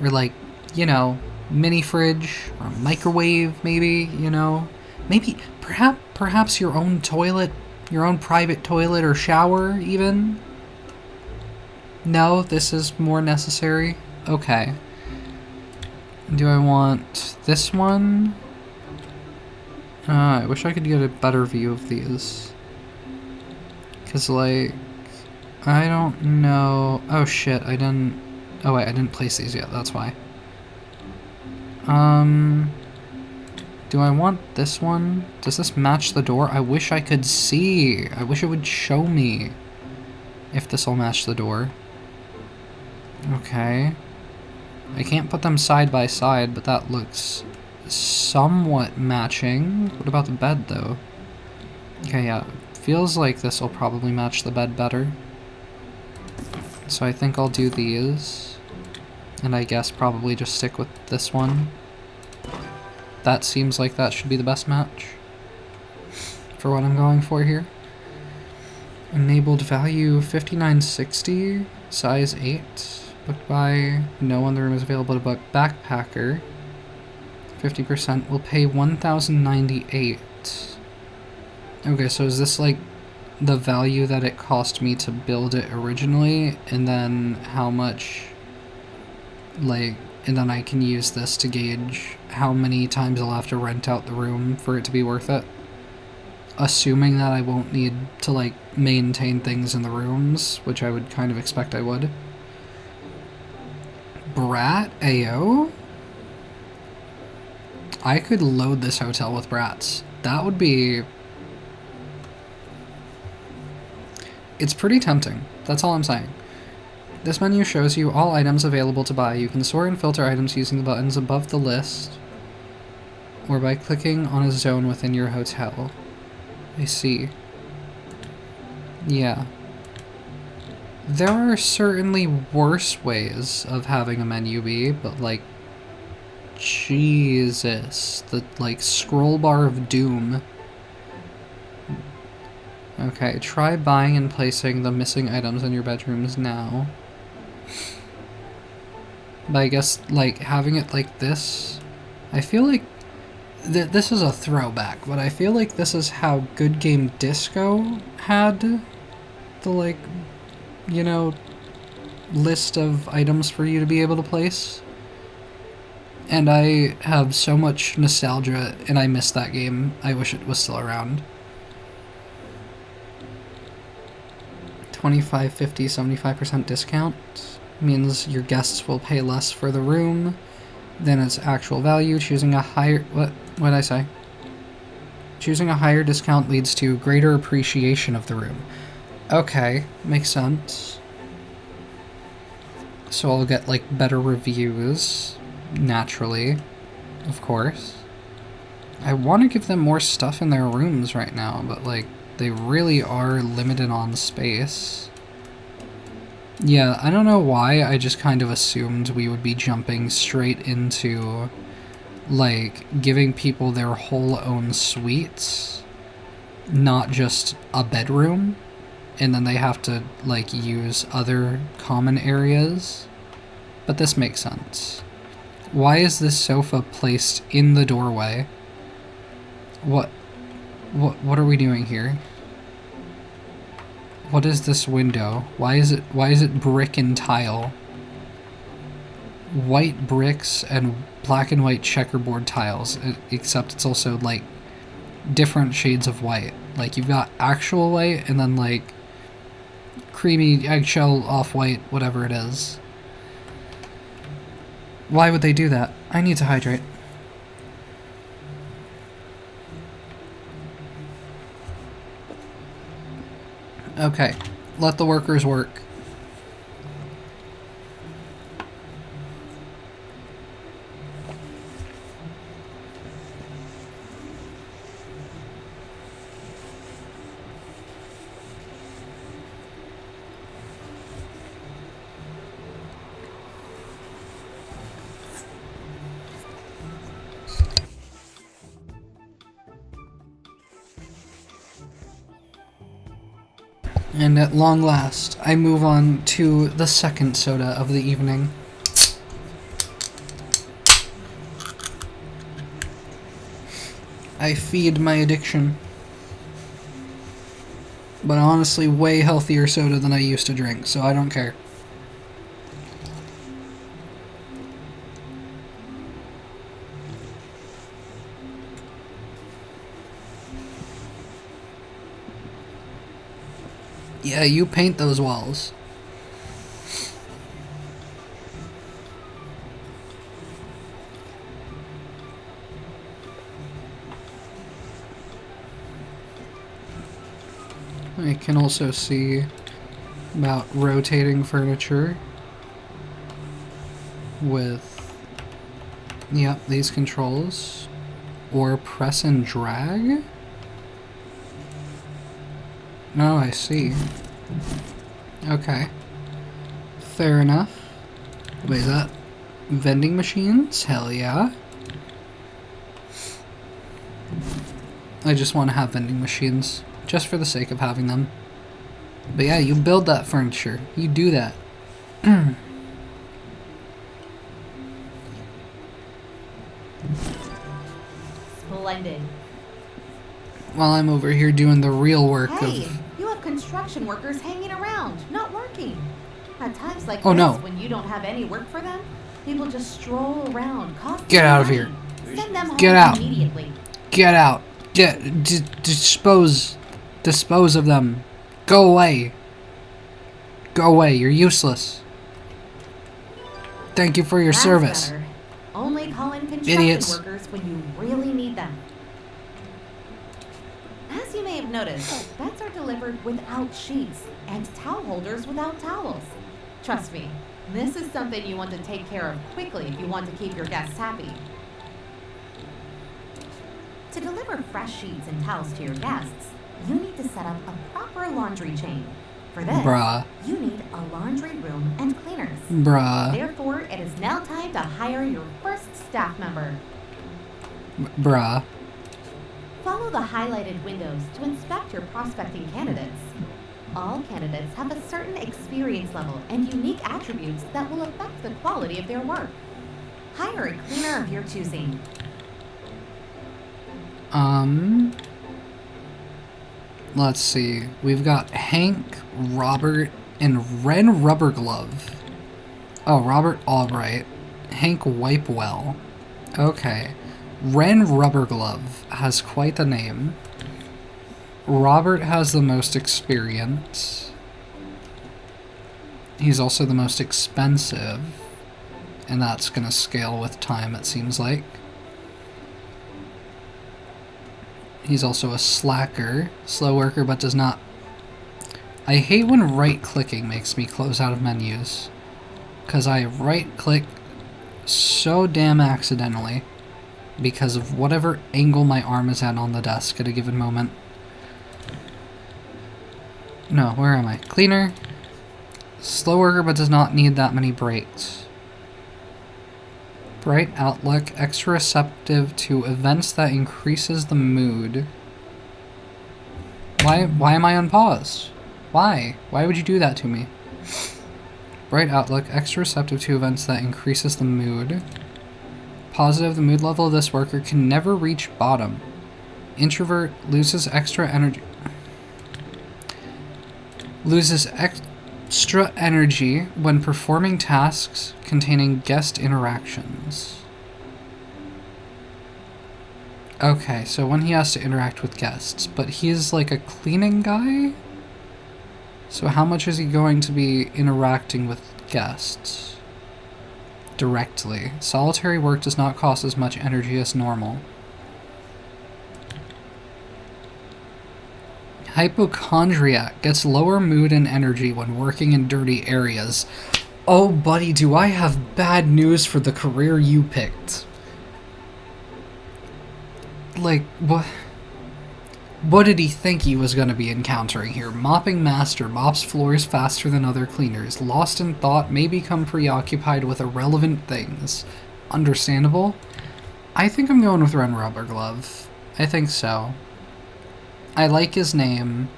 Or like, you know, mini fridge or a microwave, maybe, you know? Maybe, perhaps your own toilet, your own private toilet or shower, even? No, this is more necessary? Okay. Do I want this one? I wish I could get a better view of these. Because, like, I don't know. Oh, shit, I didn't... Oh, wait, I didn't place these yet, that's why. Do I want this one? Does this match the door? I wish I could see. I wish it would show me if this will match the door. Okay. I can't put them side by side, but that looks somewhat matching. What about the bed, though? Okay, yeah. Feels like this will probably match the bed better. So I think I'll do these. And I guess probably just stick with this one. That seems like that should be the best match for what I'm going for here. Enabled value 5960, size 8. Booked by no one. The room is available to book. Backpacker 50% will pay 1,098. Okay, so is this like the value that it cost me to build it originally, and then how much, like, and then I can use this to gauge how many times I'll have to rent out the room for it to be worth it? Assuming that I won't need to, like, maintain things in the rooms, which I would kind of expect I would. Brat AO? I could load this hotel with brats. That would be... It's pretty tempting. That's all I'm saying. This menu shows you all items available to buy. You can sort and filter items using the buttons above the list, or by clicking on a zone within your hotel. I see. Yeah. There are certainly worse ways of having a menu be, but, like, Jesus. The, like, scroll bar of doom. Okay, try buying and placing the missing items in your bedrooms now. But I guess, like, having it like this, I feel like this is a throwback, but I feel like this is how Good Game Disco had the, like, you know, list of items for you to be able to place. And I have so much nostalgia, and I miss that game. I wish it was still around. 25, 50, 75% discount means your guests will pay less for the room than its actual value. Choosing a higher... What did I say? Choosing a higher discount leads to greater appreciation of the room. Okay, makes sense. So I'll get, like, better reviews, naturally, of course. I want to give them more stuff in their rooms right now, but, like, they really are limited on space. Yeah, I don't know why, I just kind of assumed we would be jumping straight into, like, giving people their whole own suites, not just a bedroom, and then they have to, like, use other common areas. But this makes sense. Why is this sofa placed in the doorway? What are we doing here? What is this window? Why is it brick and tile? White bricks and black and white checkerboard tiles, except it's also, like, different shades of white. Like, you've got actual white and then, like, creamy eggshell off-white, whatever it is. Why would they do that? I need to hydrate. Okay, let the workers work. And at long last, I move on to the second soda of the evening. I feed my addiction. But honestly, way healthier soda than I used to drink, so I don't care. Yeah, you paint those walls. I can also see about rotating furniture with, yep, these controls. Or press and drag? Oh, I see. Okay. Fair enough. Wait, is that vending machines? Hell yeah. I just want to have vending machines, just for the sake of having them. But yeah, you build that furniture. You do that. Splendid. While I'm over here doing the real work Hey, of... you have construction workers hanging around, not working. At times like Oh, this, no. when you don't have any work for them, people just stroll around, costing Get out of money. here. Send them home Get out. immediately. Get out. Dispose of them. Go away. Go away. You're useless. Thank you for your That's service. better. Only call in construction Idiots. workers when you really need them. As you may have noticed, beds are delivered without sheets and towel holders without towels. Trust me, this is something you want to take care of quickly if you want to keep your guests happy. To deliver fresh sheets and towels to your guests, you need to set up a proper laundry chain. For this, Bruh. you need a laundry room and cleaners. Bruh. Therefore, it is now time to hire your first staff member. Bruh. Follow the highlighted windows to inspect your prospecting candidates. All candidates have a certain experience level and unique attributes that will affect the quality of their work. Hire a cleaner of your choosing. Let's see. We've got Hank, Robert, and Ren Rubberglove. Oh, Robert Albright. Hank Wipewell. Okay. Ren Rubber Glove has quite the name. Robert has the most experience. He's also the most expensive. And that's gonna scale with time, it seems like. He's also a slacker. Slow worker, but does not... I hate when right-clicking makes me close out of menus. Because I right-click so damn accidentally. Because of whatever angle my arm is at on the desk at a given moment. No, where am I? Cleaner. Slow worker, but does not need that many breaks. Bright outlook, extra receptive to events that increases the mood. Why am I unpaused? Why? Why would you do that to me? Bright outlook, extra receptive to events that increases the mood. Positive, the mood level of this worker can never reach bottom. Introvert, loses extra energy. Loses extra energy when performing tasks containing guest interactions. Okay, so when he has to interact with guests, but he's like a cleaning guy? So how much is he going to be interacting with guests? Directly. Solitary work does not cost as much energy as normal. Hypochondriac gets lower mood and energy when working in dirty areas. Oh, buddy, do I have bad news for the career you picked. Like, what? What did he think he was going to be encountering here? Mopping master mops floors faster than other cleaners. Lost in thought, may become preoccupied with irrelevant things. Understandable? I think I'm going with Ren Rubber Glove. I think so. I like his name.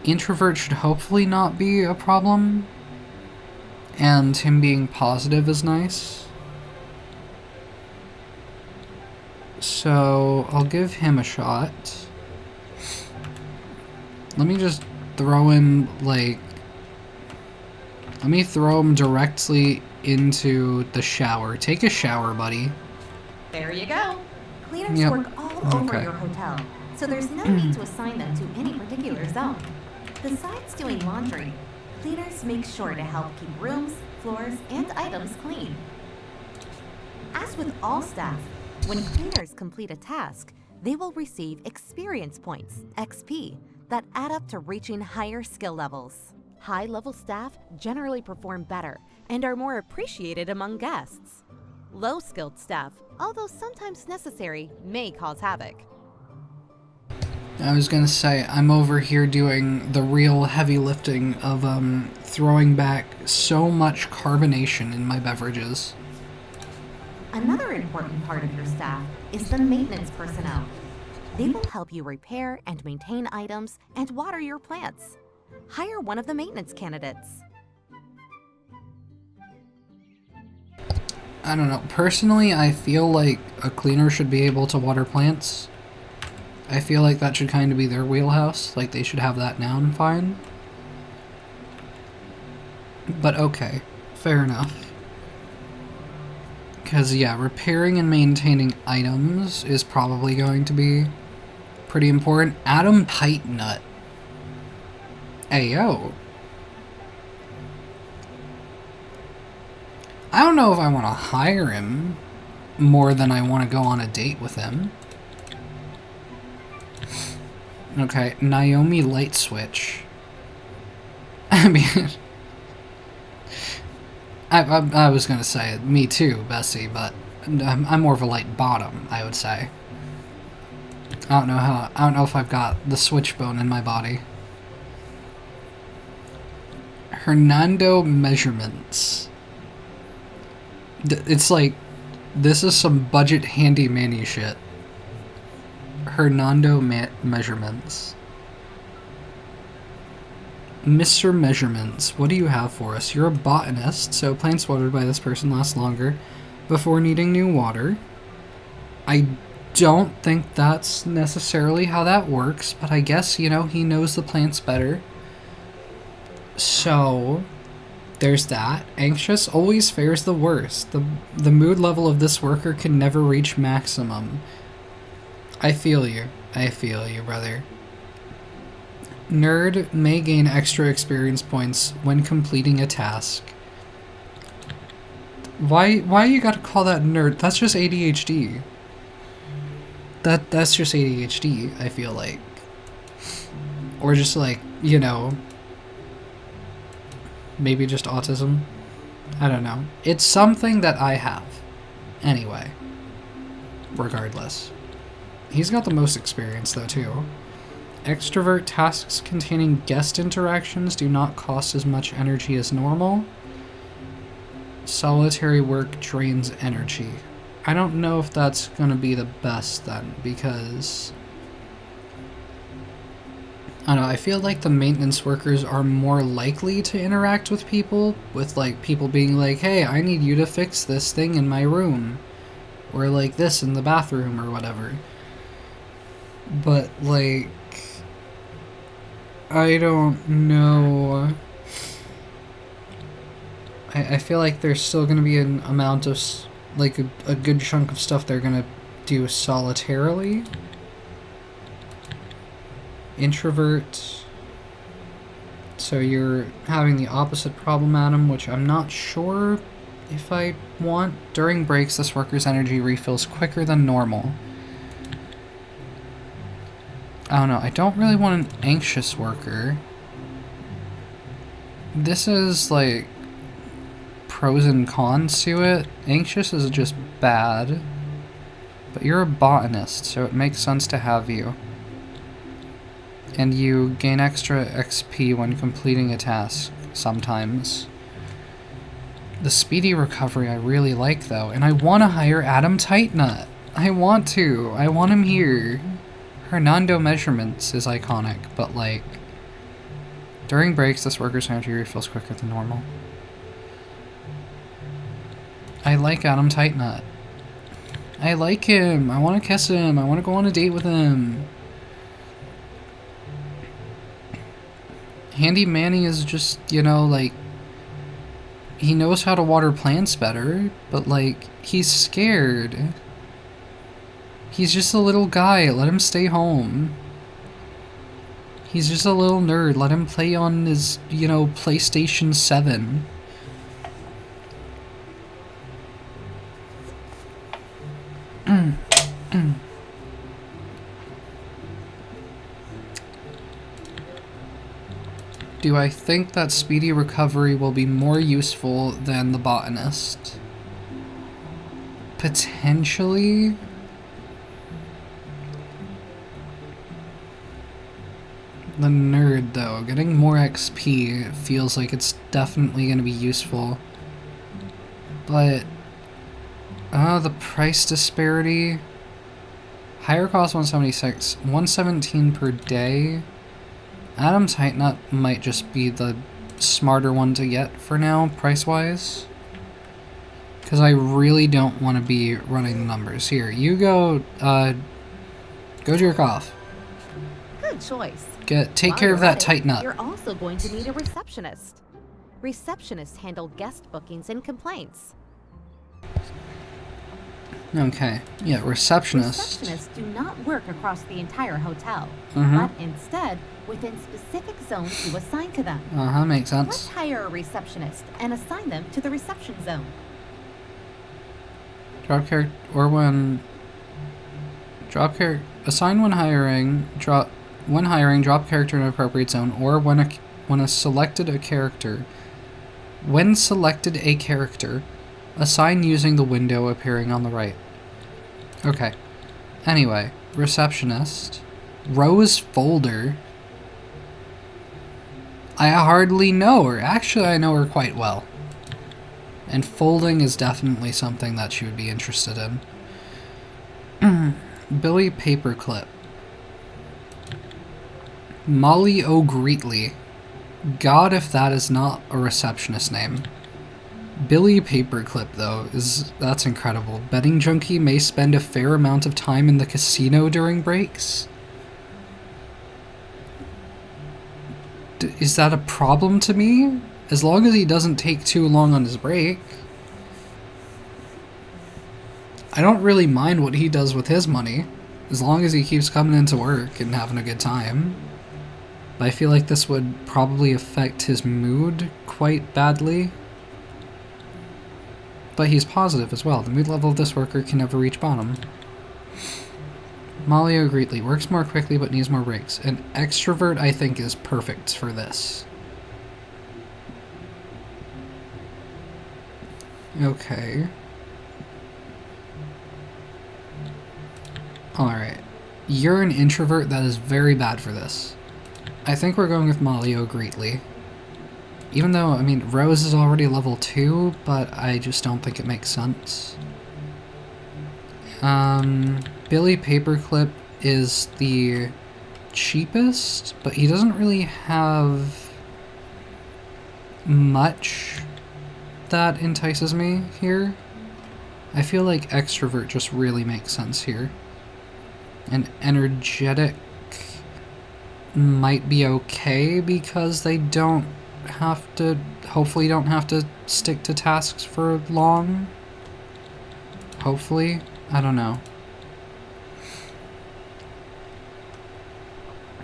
Introvert should hopefully not be a problem. And him being positive is nice. So, I'll give him a shot. Let me just throw him, like... Let me throw him directly into the shower. Take a shower, buddy. There you go. Cleaners Yep. work all over Okay. your hotel, so there's no need to assign them to any particular zone. Besides doing laundry, cleaners make sure to help keep rooms, floors, and items clean. As with all staff, when cleaners complete a task, they will receive experience points, XP, that add up to reaching higher skill levels. High-level staff generally perform better and are more appreciated among guests. Low-skilled staff, although sometimes necessary, may cause havoc. I was gonna say, I'm over here doing the real heavy lifting of, throwing back so much carbonation in my beverages. Another important part of your staff is the maintenance personnel. They will help you repair and maintain items and water your plants. Hire one of the maintenance candidates. I don't know. Personally, I feel like a cleaner should be able to water plants. I feel like that should kind of be their wheelhouse. Like, they should have that now and fine. But okay. Fair enough. Because, yeah, repairing and maintaining items is probably going to be pretty important. Adam Tight Nut. Ayo. I don't know if I want to hire him more than I want to go on a date with him. Okay, Naomi Light Switch. I mean... I was gonna say, me too, Bessie, but I'm more of a light bottom, I would say. I don't know if I've got the switch bone in my body. Hernando Measurements. It's like, this is some budget handy-manny shit. Hernando Measurements. Mr. Measurements, what do you have for us? You're a botanist, so plants watered by this person last longer before needing new water. I don't think that's necessarily how that works, but I guess, you know, he knows the plants better. So, There's that. Anxious always fares the worst. The mood level of this worker can never reach maximum. I feel you. I feel you, brother. Nerd may gain extra experience points when completing a task. Why you gotta call that nerd? That's just ADHD. That's just ADHD, I feel like. Or just like, you know, maybe just autism. I don't know. It's something that I have. Anyway. Regardless. He's got the most experience though too. Extrovert tasks containing guest interactions do not cost as much energy as normal. Solitary work drains energy. I don't know if that's gonna be the best then, because I don't know, I feel like the maintenance workers are more likely to interact with people, with like people being like, hey, I need you to fix this thing in my room, or like this in the bathroom or whatever. But like, I don't know. I feel like there's still going to be an amount of, like, a good chunk of stuff they're going to do solitarily. Introvert. So you're having the opposite problem, Adam, which I'm not sure if I want. During breaks, this worker's energy refills quicker than normal. I don't know. I don't really want an anxious worker. This is, like, pros and cons to it. Anxious is just bad. But you're a botanist, so it makes sense to have you. And you gain extra XP when completing a task, sometimes. The speedy recovery I really like, though, and I want to hire Adam Tightnut. I want to. I want him here. Hernando Measurements is iconic, but like, during breaks, this worker's energy refills quicker than normal. I like Adam Tightnut. I like him. I want to kiss him. I want to go on a date with him. Handy Manny is just, you know, like, he knows how to water plants better, but like, he's scared. He's just a little guy. Let him stay home. He's just a little nerd. Let him play on his, you know, PlayStation 7. Do I think that speedy recovery will be more useful than the botanist? Potentially. The nerd, though, getting more XP feels like it's definitely going to be useful. But the price disparity. Higher cost 176, 117 per day. Adam Tightnut might just be the smarter one to get for now, price-wise. Because I really don't want to be running the numbers. Here, you go jerk off. Good choice. Take While care you're of that at it, tight nut. You're also going to need a receptionist. Receptionists handle guest bookings and complaints. Okay, yeah, receptionist. Receptionists do not work across the entire hotel, Mhm. but instead within specific zones you assign to them. Makes Let's sense. hire a receptionist and assign them to the reception zone. Assign when hiring, drop character in an appropriate zone, or when selected a character, assign using the window appearing on the right. Okay. Anyway, receptionist. Rose Folder. I hardly know her. Actually, I know her quite well. And folding is definitely something that she would be interested in. Billy Paperclip. Molly O'Greetley. God, if that is not a receptionist name. Billy Paperclip, though, that's incredible. Betting junkie may spend a fair amount of time in the casino during breaks. Is that a problem to me? As long as he doesn't take too long on his break. I don't really mind what he does with his money, as long as he keeps coming into work and having a good time. But I feel like this would probably affect his mood quite badly. But he's positive as well. The mood level of this worker can never reach bottom. Malio Greetly works more quickly but needs more breaks. An extrovert, I think, is perfect for this. Okay. Alright. You're an introvert, that is very bad for this. I think we're going with Malio Greetly. Even though, I mean, Rose is already level 2, but I just don't think it makes sense. Billy Paperclip is the cheapest, but he doesn't really have much that entices me here. I feel like extrovert just really makes sense here. And energetic might be okay because they don't have to, hopefully don't have to stick to tasks for long. Hopefully. I don't know.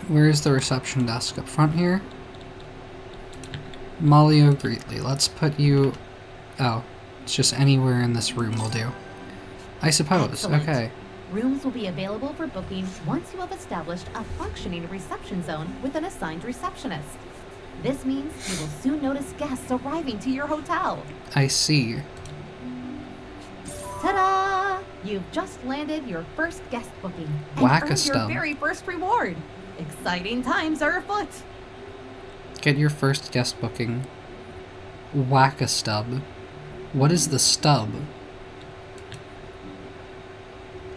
Where's the reception desk? Up front here? Malio Greetly. Let's put you... Oh, it's just anywhere in this room will do. I suppose. Excellent. Okay. Rooms will be available for booking once you have established a functioning reception zone with an assigned receptionist. This means you will soon notice guests arriving to your hotel. I see. Ta-da! You've just landed your first guest booking and Whack a earned your stub. very first reward. Exciting times are afoot. Get your first guest booking. Whack a stub. What is the stub?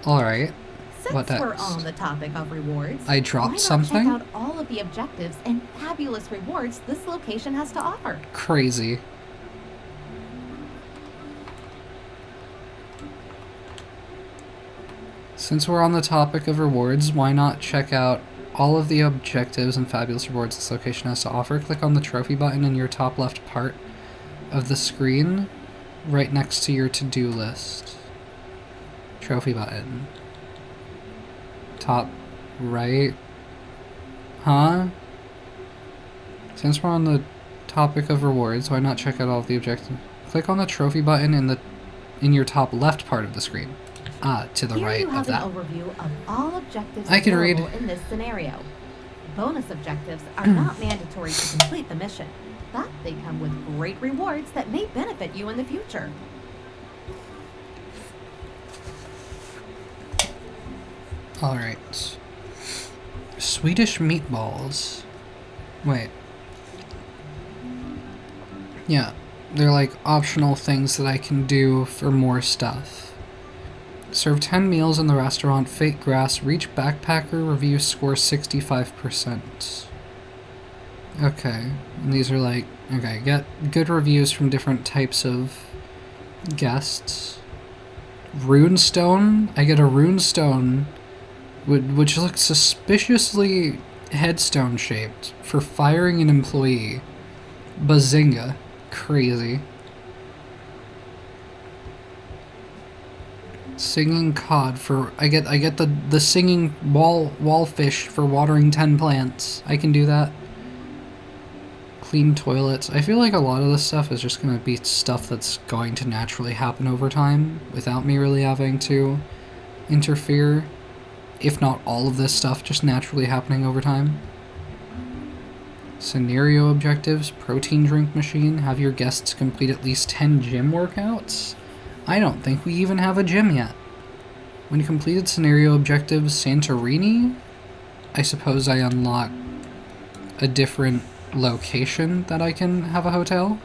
Alright. Since What we're next? on the topic of rewards, I dropped why not something? check out all of the objectives and fabulous rewards this location has to offer? Crazy. Since we're on the topic of rewards, why not check out all of the objectives and fabulous rewards this location has to offer? Click on the trophy button in your top left part of the screen, right next to your to-do list. Trophy button. Top right. Huh? Since we're on the topic of rewards, why not check out all of the objectives? Click on the trophy button in your top left part of the screen. To the Here right you of have that. an overview of all objectives I can read. available in this scenario. Bonus objectives are not mandatory to complete the mission, but they come with great rewards that may benefit you in the future. Alright. Swedish meatballs. Wait. Yeah, they're like optional things that I can do for more stuff. Serve 10 meals in the restaurant, fake grass, reach backpacker, review score 65%. Okay, and these are like, okay, get good reviews from different types of guests. Runestone, I get a runestone, which looks suspiciously headstone shaped, for firing an employee. Bazinga. Crazy. Singing cod for I get the singing wallfish for watering 10 plants. I can do that. Clean toilets. I feel like a lot of this stuff is just gonna be stuff that's going to naturally happen over time without me really having to interfere. If not all of this stuff just naturally happening over time. Scenario objectives, protein drink machine, have your guests complete at least 10 gym workouts. I don't think we even have a gym yet. When completed scenario objectives, Santorini, I suppose I unlock a different location that I can have a hotel.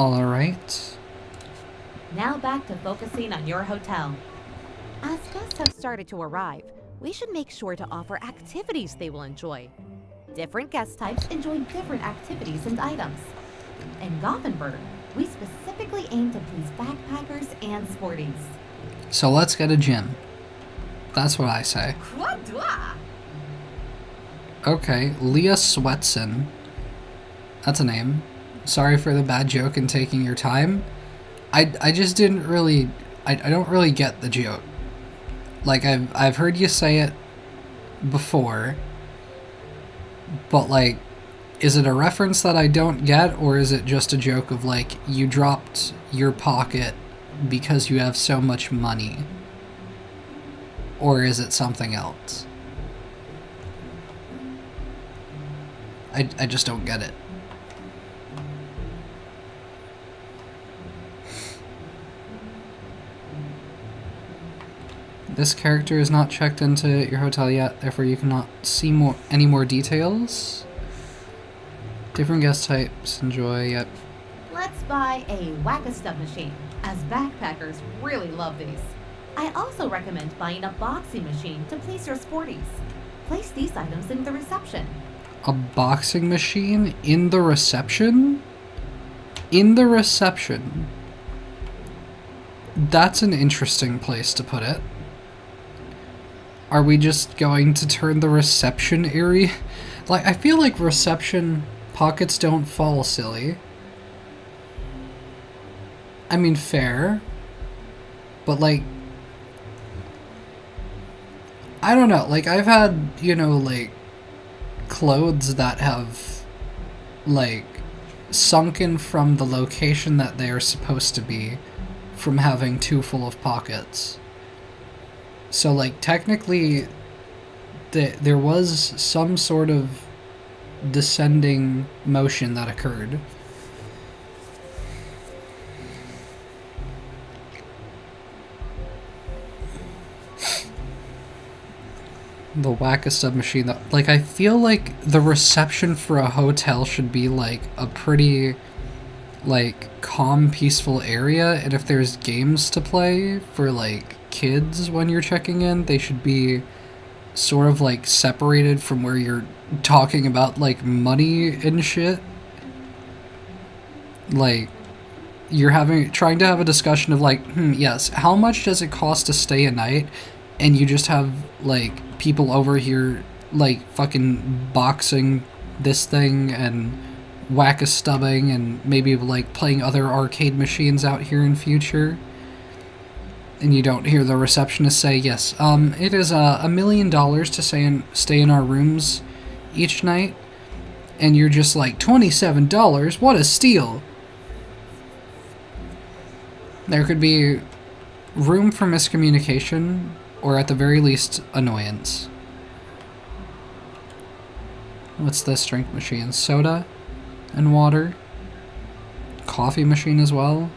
Alright. Now back to focusing on your hotel. As guests have started to arrive, we should make sure to offer activities they will enjoy. Different guest types enjoy different activities and items. In Gothenburg, we specifically aim to please backpackers and sporties. So let's get a gym. That's what I say. Quoi? Okay, Leah Swetson. That's a name. Sorry for the bad joke and taking your time. I just didn't really... I don't really get the joke. Like, I've heard you say it before, but, like, is it a reference that I don't get, or is it just a joke of, like, you dropped your pocket because you have so much money? Or is it something else? I just don't get it. This character is not checked into your hotel yet, therefore you cannot see any more details. Different guest types, enjoy, yep. Let's buy a whack-a-stub machine, as backpackers really love these. I also recommend buying a boxing machine to place your sporties. Place these items in the reception. A boxing machine in the reception? In the reception. That's an interesting place to put it. Are we just going to turn the reception area? Like, I feel like reception pockets don't fall, silly. I mean, fair. But, like, I don't know. Like, I've had, you know, like, clothes that have, like, sunken from the location that they are supposed to be from having too full of pockets. So, like, technically, there was some sort of descending motion that occurred. The whack-a-stub machine, that, like, I feel like the reception for a hotel should be, like, a pretty, like, calm, peaceful area, and if there's games to play for, like, kids when you're checking in, they should be sort of, like, separated from where you're talking about, like, money and shit. Like, you're trying to have a discussion of, like, yes, how much does it cost to stay a night? And you just have, like, people over here, like, fucking boxing this thing and whack-a-stubbing and maybe, like, playing other arcade machines out here in future. And you don't hear the receptionist say, yes, it is $1 million to stay in our rooms each night. And you're just like, $27? What a steal! There could be room for miscommunication, or at the very least, annoyance. What's this drink machine? Soda and water. Coffee machine as well.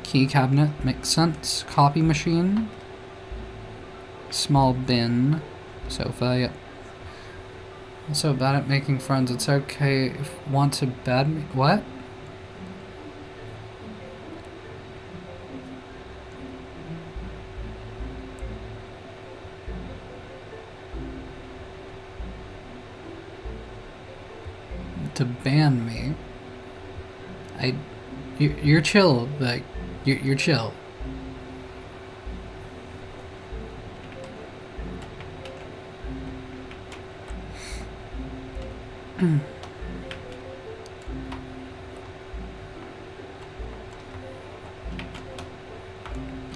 Key cabinet, makes sense. Copy machine. Small bin. Sofa, yep. I'm so bad at making friends. It's okay if want to bad me. What? To ban me. You're chill, like, you're chill.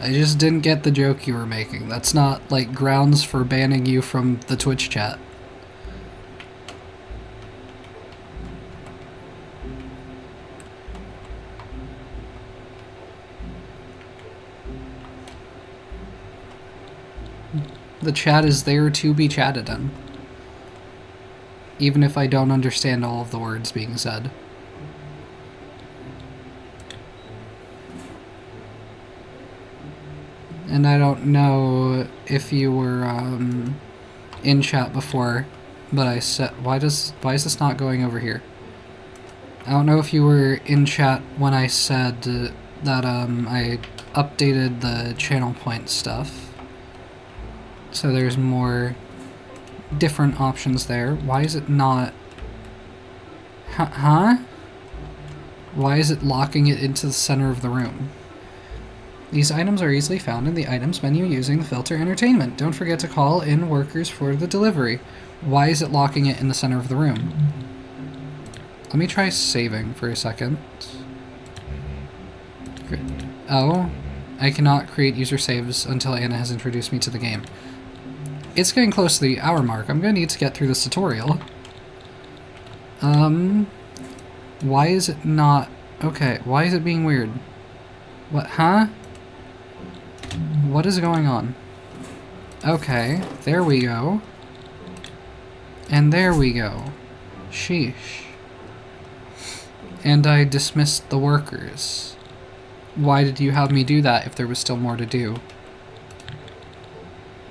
I just didn't get the joke you were making. That's not, like, grounds for banning you from the Twitch chat. The chat is there to be chatted in. Even if I don't understand all of the words being said. And I don't know if you were in chat before, but I said, why is this not going over here? I don't know if you were in chat when I said that I updated the channel point stuff. So there's more different options there. Why is it not... Huh? Why is it locking it into the center of the room? These items are easily found in the items menu using the filter entertainment. Don't forget to call in workers for the delivery. Why is it locking it in the center of the room? Let me try saving for a second. Great. Oh, I cannot create user saves until Anna has introduced me to the game. It's getting close to the hour mark. I'm gonna need to get through this tutorial. Why is it not... Okay, why is it being weird? What, huh? What is going on? Okay, there we go. And there we go. Sheesh. And I dismissed the workers. Why did you have me do that if there was still more to do?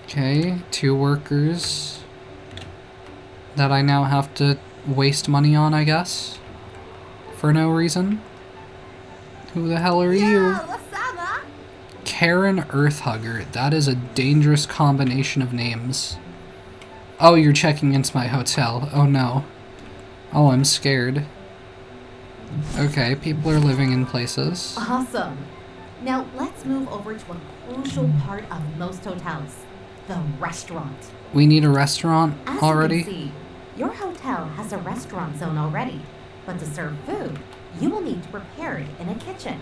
Okay, 2 workers that I now have to waste money on, I guess? For no reason? Who the hell are you? Karen Earthhugger. That is a dangerous combination of names. Oh, you're checking into my hotel. Oh no. Oh, I'm scared. Okay, people are living in places. Awesome. Now let's move over to a crucial part of most hotels, the restaurant. We need a restaurant already? As you can see, your hotel has a restaurant zone already, but to serve food, you will need to prepare it in a kitchen.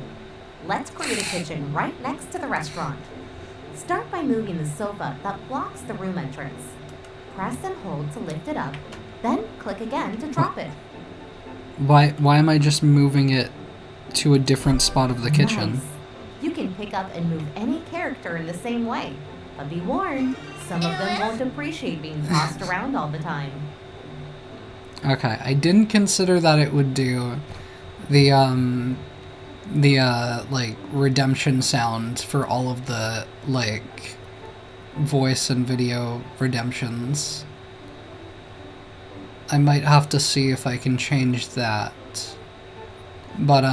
Let's create a kitchen right next to the restaurant. Start by moving the sofa that blocks the room entrance. Press and hold to lift it up, then click again to drop it. Why am I just moving it to a different spot of the kitchen? Nice. You can pick up and move any character in the same way, but be warned, some of them won't appreciate being tossed around all the time. Okay, I didn't consider that it would do the like, redemption sound for all of the, like, voice and video redemptions. I might have to see if I can change that. But,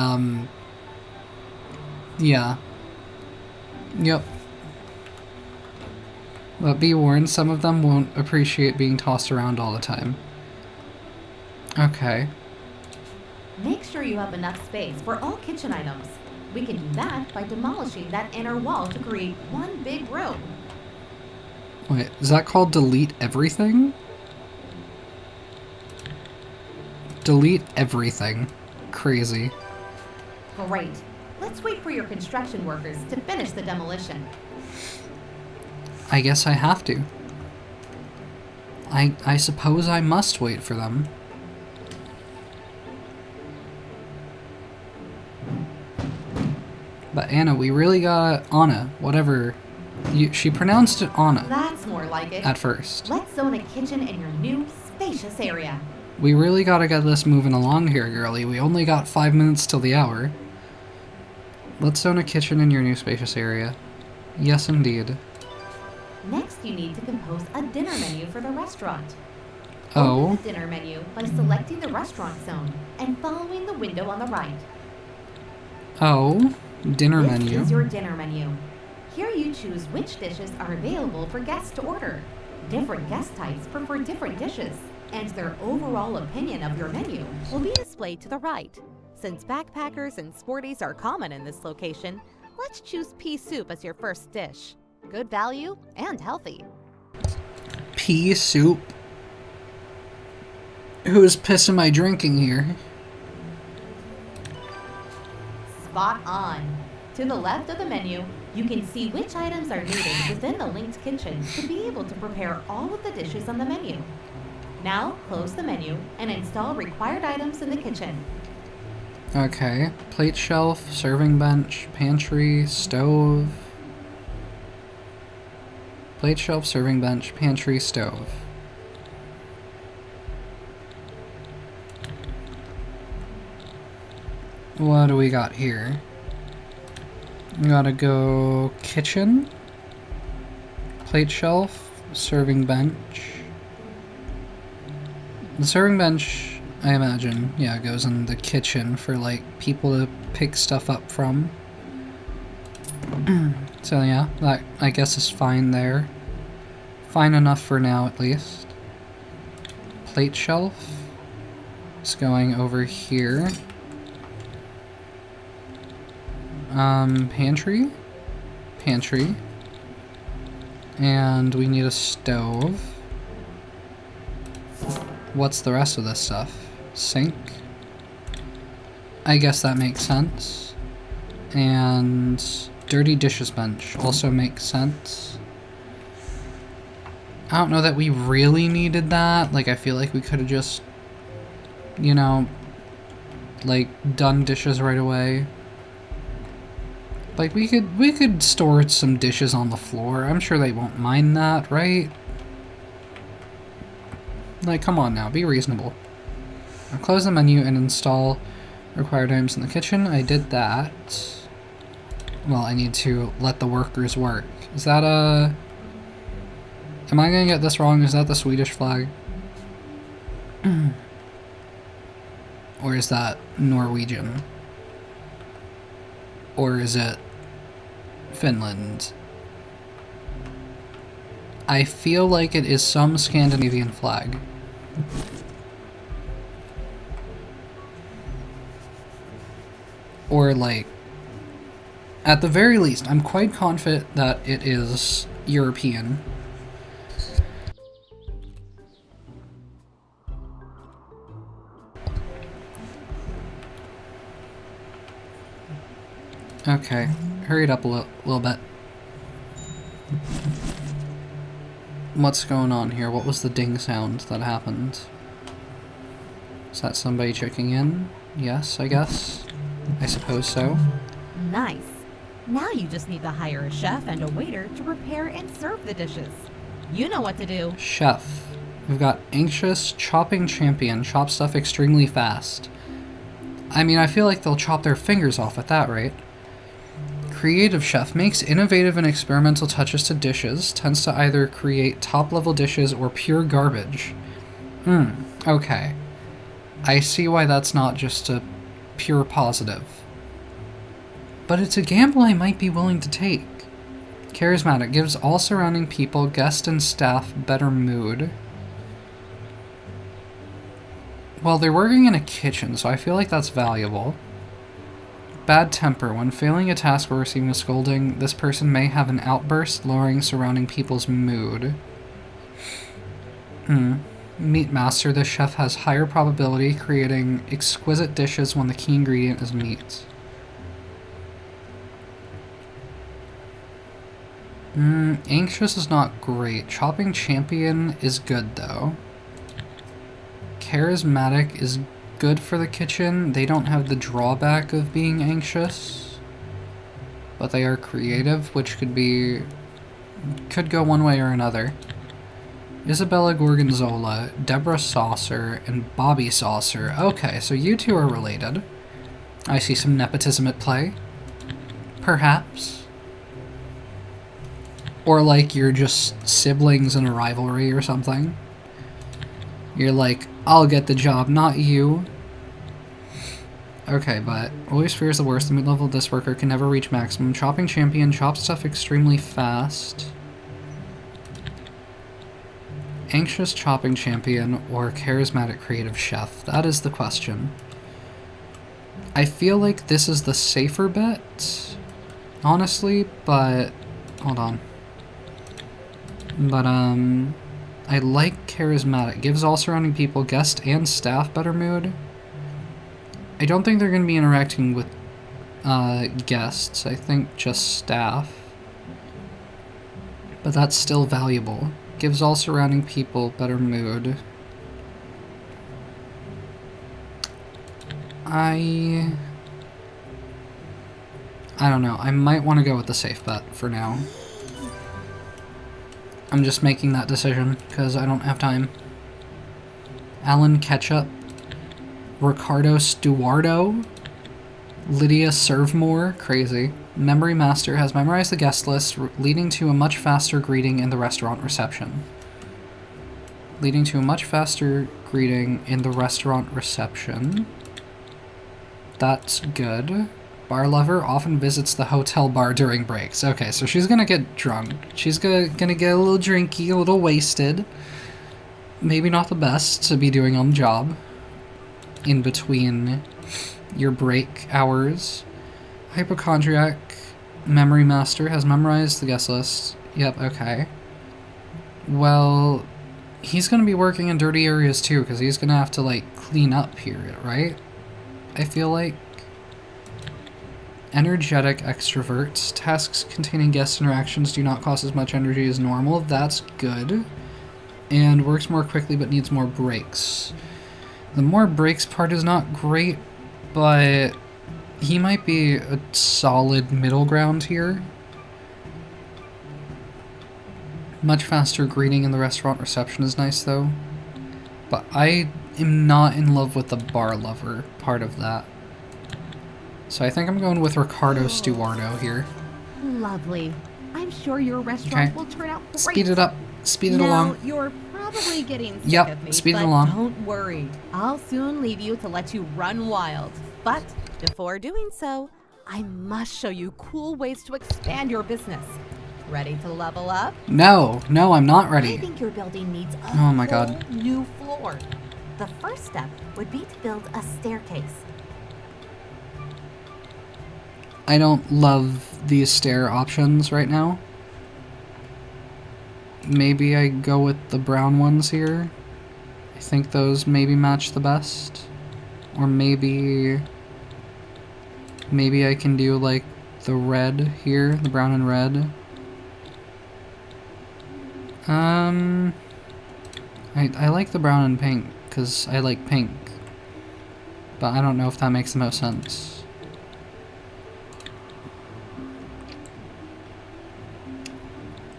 yeah. Yep. But be warned, some of them won't appreciate being tossed around all the time. Okay. Make sure you have enough space for all kitchen items. We can do that by demolishing that inner wall to create one big room. Wait, is that called delete everything? Delete everything. Crazy. Great. Let's wait for your construction workers to finish the demolition. I guess I have to. I suppose I must wait for them. But Anna, we really got Anna, whatever. She pronounced it Anna That's more like it. at first. Let's zone a kitchen in your new spacious area. We really gotta get this moving along here, girlie. We only got 5 minutes till the hour. Let's zone a kitchen in your new spacious area. Yes, indeed. Next, you need to compose a dinner menu for the restaurant. Oh. Open the dinner menu by selecting the restaurant zone and following the window on the right. Oh. Dinner This menu. is your dinner menu. Here you choose which dishes are available for guests to order. Different guest types prefer different dishes, and their overall opinion of your menu will be displayed to the right. Since backpackers and sporties are common in this location, let's choose pea soup as your first dish. Good value and healthy. Pea soup. Who's pissing my drinking here? Spot on. To the left of the menu, you can see which items are needed within the linked kitchen to be able to prepare all of the dishes on the menu. Now, close the menu and install required items in the kitchen. Okay. Plate shelf, serving bench, pantry, stove. Plate shelf, serving bench, pantry, stove. What do we got here? We gotta go kitchen, plate shelf, serving bench. The serving bench, I imagine, yeah, goes in the kitchen for, like, people to pick stuff up from. So yeah, that, I guess, is fine there. Fine enough for now, at least. Plate shelf is going over here. Pantry? Pantry. And we need a stove. What's the rest of this stuff? Sink? I guess that makes sense. And dirty dishes bench also makes sense. I don't know that we really needed that. Like, I feel like we could have just, you know, like, done dishes right away. Like, we could store some dishes on the floor. I'm sure they won't mind that, right? Like, come on now, be reasonable. I'll close the menu and install required items in the kitchen. I did that. Well, I need to let the workers work. Is that a... Am I gonna get this wrong? Is that the Swedish flag? Or is that Norwegian? Or is it Finland? I feel like it is some Scandinavian flag. Or like, at the very least, I'm quite confident that it is European. Okay, hurry it up a little bit. What's going on here? What was the ding sound that happened? Is that somebody checking in? Yes, I guess. I suppose so. Nice. Now you just need to hire a chef and a waiter to prepare and serve the dishes. You know what to do. Chef. We've got anxious, chopping champion, chop stuff extremely fast. I mean, I feel like they'll chop their fingers off at that rate. Creative chef makes innovative and experimental touches to dishes, tends to either create top-level dishes or pure garbage. Okay. I see why that's not just a pure positive. But it's a gamble I might be willing to take. Charismatic gives all surrounding people, guests and staff, better mood. Well, they're working in a kitchen, so I feel like that's valuable. Bad temper. When failing a task or receiving a scolding, this person may have an outburst, lowering surrounding people's mood. Meat master. The chef has higher probability creating exquisite dishes when the key ingredient is meat. Anxious is not great. Chopping champion is good, though. Charismatic is good for the kitchen. They don't have the drawback of being anxious, but they are creative, which could go one way or another. Isabella Gorgonzola, Deborah Saucer, and Bobby Saucer. Okay, so you two are related. I see some nepotism at play. Perhaps. Or like you're just siblings in a rivalry or something. You're like, I'll get the job, not you. Okay, but always fears the worst. The mid-level of this worker can never reach maximum. Chopping champion chops stuff extremely fast. Anxious chopping champion or charismatic creative chef? That is the question. I feel like this is the safer bet, honestly, but hold on. But I like charismatic. Gives all surrounding people, guests and staff, better mood. I don't think they're going to be interacting with guests. I think just staff. But that's still valuable. Gives all surrounding people better mood. I don't know. I might want to go with the safe bet for now. I'm just making that decision because I don't have time. Alan Ketchup. Ricardo Stuardo. Lydia Servemore. Crazy. Memory Master has memorized the guest list, leading to a much faster greeting in the restaurant reception. Leading to a much faster greeting in the restaurant reception. That's good. Bar lover often visits the hotel bar during breaks. Okay, so she's gonna get drunk. She's gonna get a little drinky, a little wasted. Maybe not the best to be doing on the job. In between your break hours. Hypochondriac Memory Master has memorized the guest list. Yep, okay. Well, he's gonna be working in dirty areas too, because he's gonna have to, like, clean up here, right? I feel like. Energetic extroverts. Tasks containing guest interactions do not cost as much energy as normal. That's good. And works more quickly but needs more breaks. The more breaks part is not great, but he might be a solid middle ground here. Much faster greeting in the restaurant reception is nice though. But I am not in love with the bar lover part of that. So I think I'm going with Ricardo Stuardo here. Lovely. I'm sure your restaurant will turn out great. Speed it up. Speed it along. You're probably getting sick Yep, of me, speed it but along. don't worry. I'll soon leave you to let you run wild. But before doing so, I must show you cool ways to expand your business. Ready to level up? No, I'm not I ready. think your building needs a Oh my whole God. new floor. The first step would be to build a staircase. I don't love these stair options right now. Maybe I go with the brown ones here. I think those maybe match the best. Or maybe I can do like the red here, the brown and red. I like the brown and pink because I like pink. But I don't know if that makes the most sense.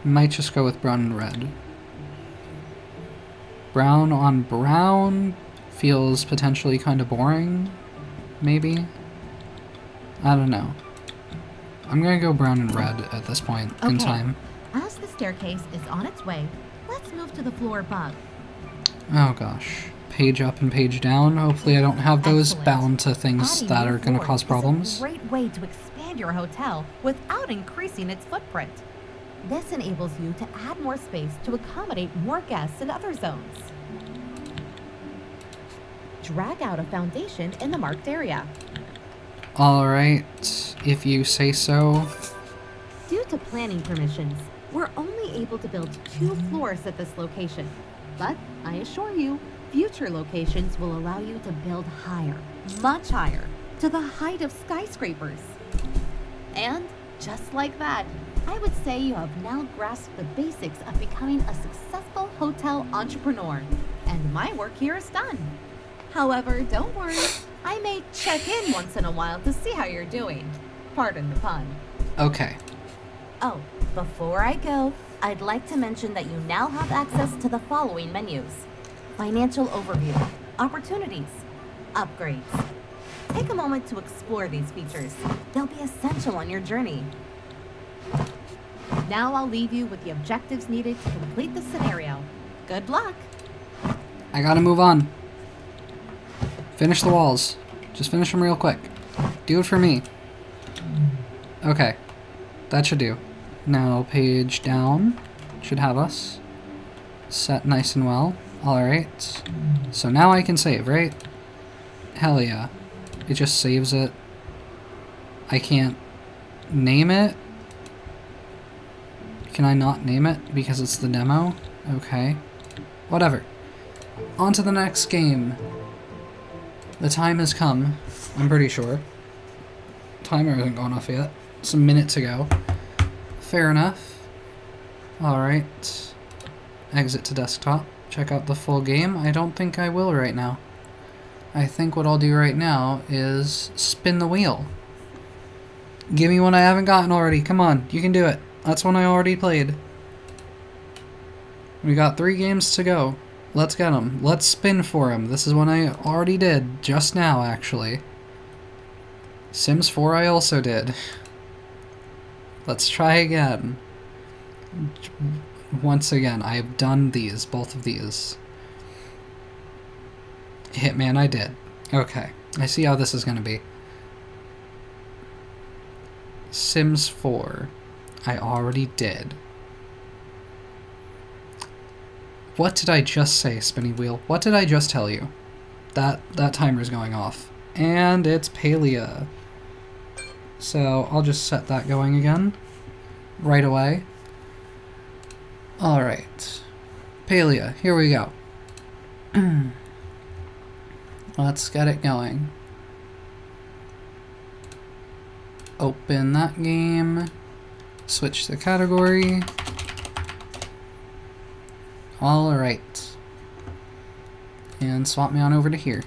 Might just go with brown and red. Brown on brown feels potentially kind of boring, maybe? I don't know. I'm gonna go brown and red at this point in time. As the staircase is on its way, let's move to the floor above. Oh gosh. Page up and page down. Hopefully I don't have those Excellent. bound to things Adding that new are gonna floors cause is problems. a great way to expand your hotel without increasing its footprint. This enables you to add more space to accommodate more guests in other zones. Drag out a foundation in the marked area. Alright, if you say so. Due to planning permissions, we're only able to build 2 floors at this location. But I assure you, future locations will allow you to build higher, much higher, to the height of skyscrapers. And just like that, I would say you have now grasped the basics of becoming a successful hotel entrepreneur, and my work here is done. However, don't worry, I may check in once in a while to see how you're doing. Pardon the pun. Okay. Oh, before I go, I'd like to mention that you now have access to the following menus: financial overview, opportunities, upgrades. Take a moment to explore these features. They'll be essential on your journey. Now I'll leave you with the objectives needed to complete the scenario. Good luck! I gotta move on. Finish the walls. Just finish them real quick. Do it for me. Okay. That should do. Now page down should have us set nice and well. Alright. So now I can save, right? Hell yeah. It just saves it. I can't name it. Can I not name it because it's the demo? Okay. Whatever. On to the next game. The time has come. I'm pretty sure. Timer hasn't gone off yet. It's a minute to go. Fair enough. Alright. Exit to desktop. Check out the full game. I don't think I will right now. I think what I'll do right now is spin the wheel. Give me one I haven't gotten already. Come on, you can do it. That's one I already played. We got 3 games to go. Let's get them. Let's spin for him. This is one I already did just now, actually. Sims 4 I also did. Let's try again. Once again, I've done these, both of these. Hitman I did. Okay, I see how this is going to be. Sims 4 I already did. What did I just say, Spinny Wheel? What did I just tell you? That timer's going off. And it's Palea. So I'll just set that going again. Right away. Alright. Palea, here we go. Let's get it going. open that game. Switch the category. Alright. And swap me on over to here.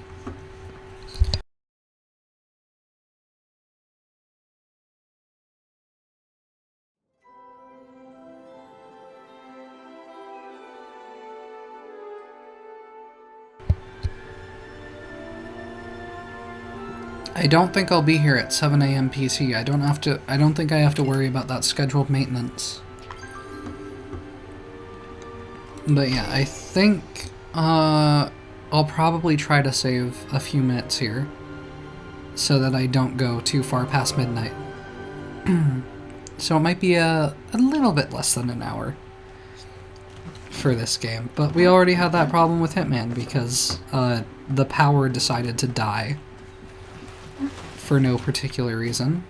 I don't think I'll be here at 7 a.m. PC. I don't think I have to worry about that scheduled maintenance. But yeah, I think I'll probably try to save a few minutes here so that I don't go too far past midnight. So it might be a little bit less than an hour for this game, but we already had that problem with Hitman because the power decided to die for no particular reason.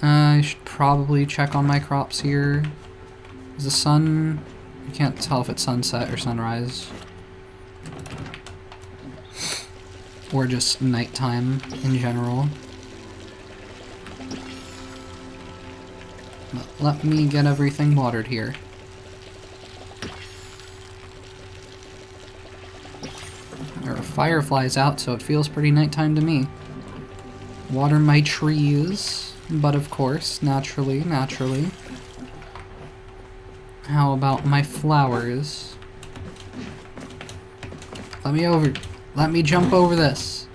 I should probably check on my crops here. Is the sun... I can't tell if it's sunset or sunrise. Or just nighttime in general. But let me get everything watered here. There are fireflies out, so it feels pretty nighttime to me. Water my trees, but of course, naturally. How about my flowers? Let me jump over this.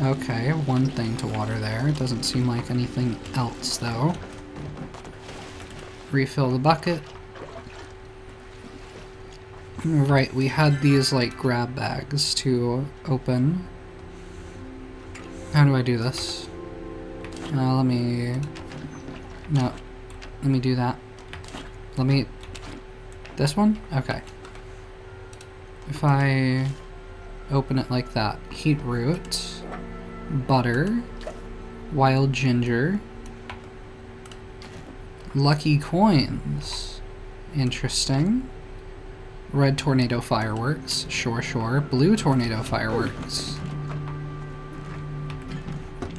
Okay, one thing to water there. It doesn't seem like anything else, though. Refill the bucket. Right, we had these, like, grab bags to open. How do I do this? Let me do that. This one? Okay. If I open it like that. Heat root, butter, wild ginger, lucky coins. Interesting. Red tornado fireworks. Sure. Blue tornado fireworks.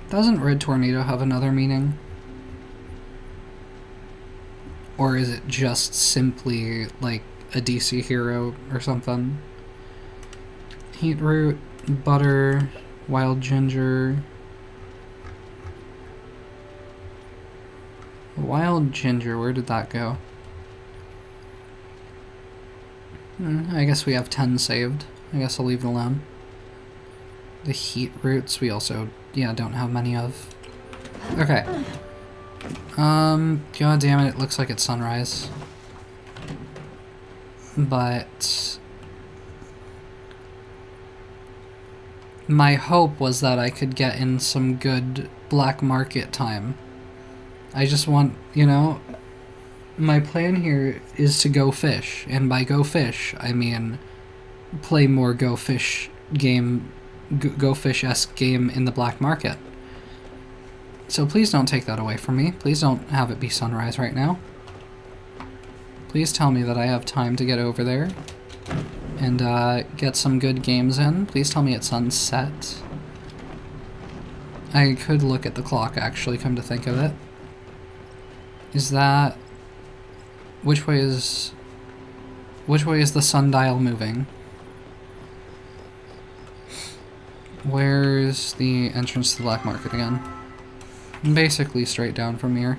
Doesn't red tornado have another meaning? Or is it just simply like a DC hero or something? Heat root, butter, wild ginger. Wild ginger, where did that go? I guess we have 10 saved. I guess I'll leave it alone. The heat roots we also, don't have many of. Okay. God damn it looks like it's sunrise. But my hope was that I could get in some good black market time. I just want, my plan here is to go fish, and by go fish, I mean play more go fish-esque game in the black market. So please don't take that away from me. Please don't have it be sunrise right now. Please tell me that I have time to get over there and get some good games in. Please tell me it's sunset. I could look at the clock, actually, come to think of it. Is that... Which way is the sundial moving? Where's the entrance to the black market again? Basically straight down from here.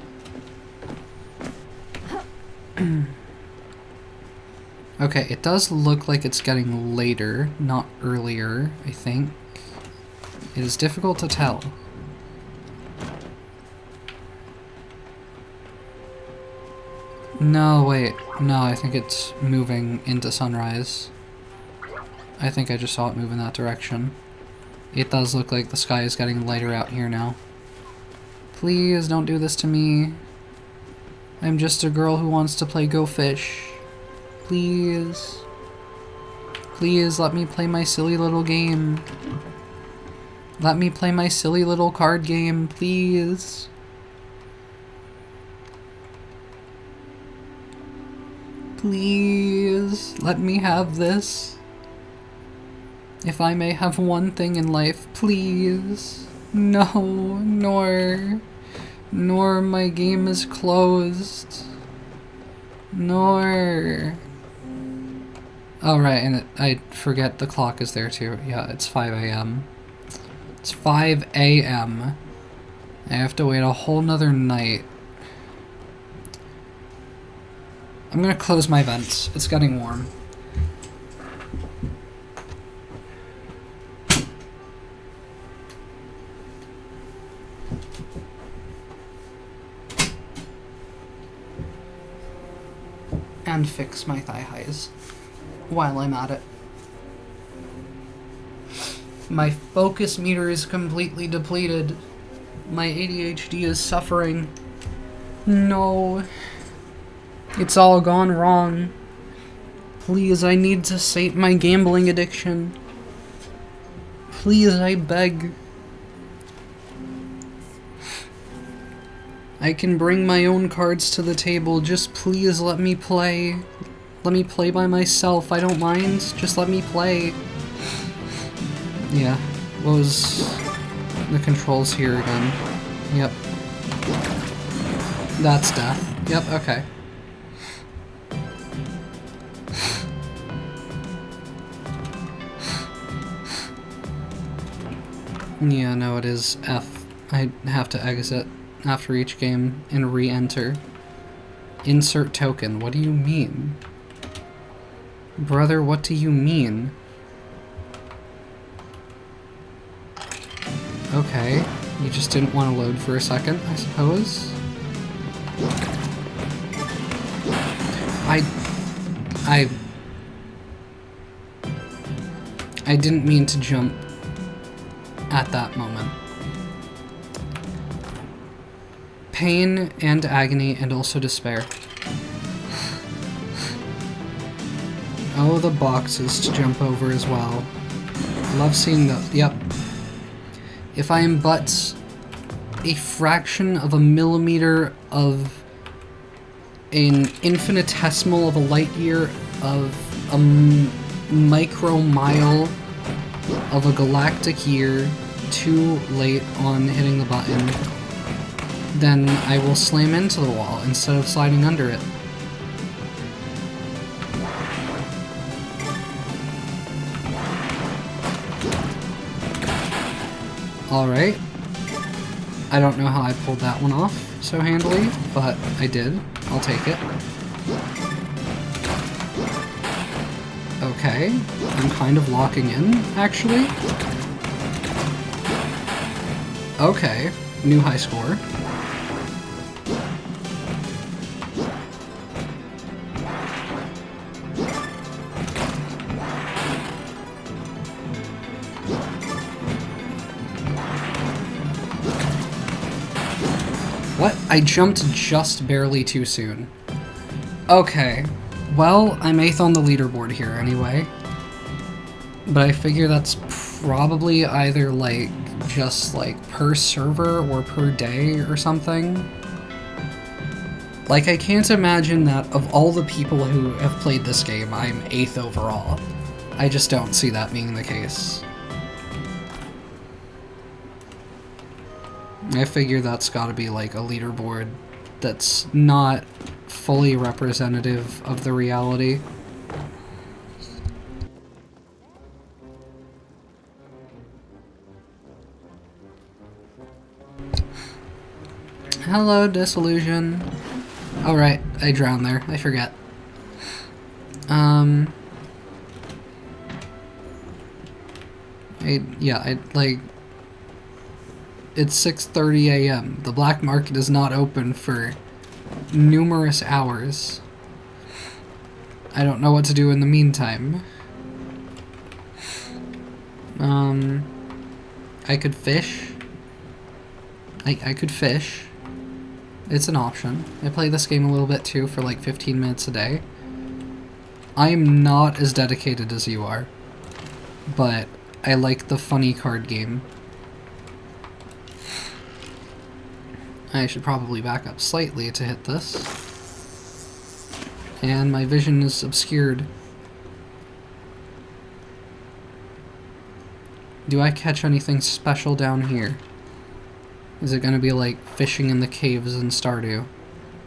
Okay, it does look like it's getting later, not earlier, I think. It is difficult to tell. No, wait. No, I think it's moving into sunrise. I think I just saw it move in that direction. It does look like the sky is getting lighter out here now. Please don't do this to me. I'm just a girl who wants to play Go Fish. Please. Please let me play my silly little game. Let me play my silly little card game, please. Please, let me have this. If I may have one thing in life, please. No, Nor my game is closed. Nor. Oh, right, and I forget the clock is there too. Yeah, it's 5 a.m. It's 5 a.m. I have to wait a whole nother night. I'm gonna close my vents. It's getting warm. And fix my thigh highs while I'm at it. My focus meter is completely depleted. My ADHD is suffering. No. It's all gone wrong. Please, I need to sate my gambling addiction. Please, I beg. I can bring my own cards to the table. Just please let me play. Let me play by myself. I don't mind. Just let me play. Yeah. What was the controls here again? Yep. That's death. Yep, okay. Yeah, no, it is F. I have to exit after each game and re-enter. Insert token. What do you mean? Brother, what do you mean? Okay, you just didn't want to load for a second, I suppose? I didn't mean to jump at that moment. Pain and agony and also despair. Oh, the boxes to jump over as well. Love seeing those. Yep. If I am but a fraction of a millimeter of an infinitesimal of a light year of a micromile of a galactic year too late on hitting the button, then I will slam into the wall instead of sliding under it. Alright. I don't know how I pulled that one off so handily, but I did. I'll take it. Okay. I'm kind of locking in, actually. Okay. New high score. What? I jumped just barely too soon. Okay. Well, I'm 8th on the leaderboard here anyway. But I figure that's probably either, like, just, like, per server or per day or something. Like, I can't imagine that of all the people who have played this game, I'm 8th overall. I just don't see that being the case. I figure that's gotta be like a leaderboard that's not fully representative of the reality. Hello, Disillusion. Oh right, I drowned there. I forget. It's 6:30 a.m. The black market is not open for numerous hours. I don't know what to do in the meantime. I could fish. I could fish. It's an option. I play this game a little bit too for like 15 minutes a day. I am not as dedicated as you are, but I like the funny card game. I should probably back up slightly to hit this. And my vision is obscured. Do I catch anything special down here? Is it gonna be like fishing in the caves in Stardew,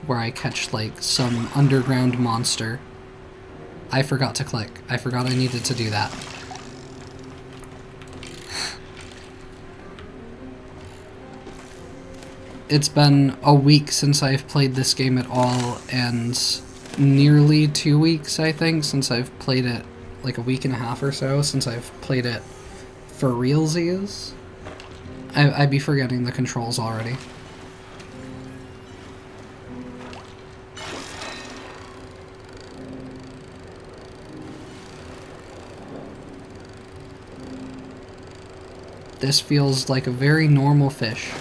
where I catch like some underground monster? I forgot to click. I forgot I needed to do that. It's been a week since I've played this game at all, and nearly 2 weeks, I think, since I've played it, like a week and a half or so, since I've played it for realsies. I'd be forgetting the controls already. This feels like a very normal fish.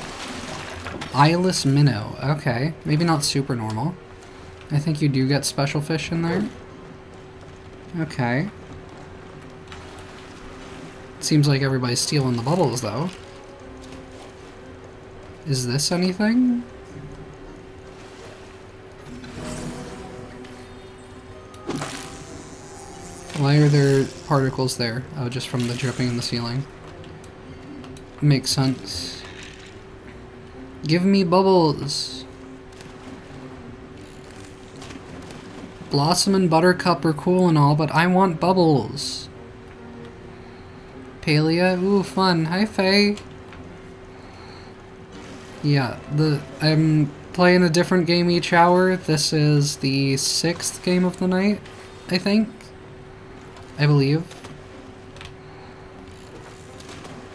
Eyeless minnow. Okay, maybe not super normal. I think you do get special fish in there. Okay. Seems like everybody's stealing the bubbles, though. Is this anything? Why are there particles there? Oh, just from the dripping in the ceiling. Makes sense. Give me bubbles. Blossom and Buttercup are cool and all, but I want bubbles. Palia, ooh, fun. Hi, Faye. Yeah, I'm playing a different game each hour. This is the 6th game of the night, I think. I believe.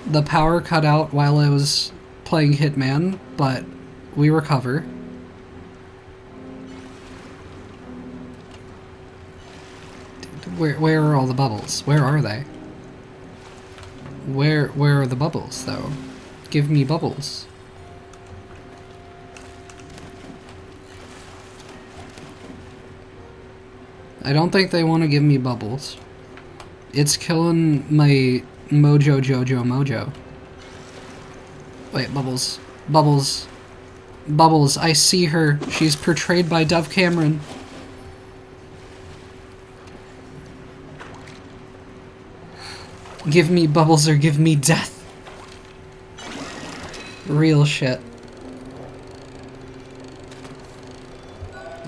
The power cut out while I was playing Hitman, but we recover. Where are all the bubbles? Where are they? Where are the bubbles, though? Give me bubbles. I don't think they want to give me bubbles. It's killing my mojo jojo mojo. Wait, bubbles. Bubbles. Bubbles, I see her. She's portrayed by Dove Cameron. Give me bubbles or give me death. Real shit.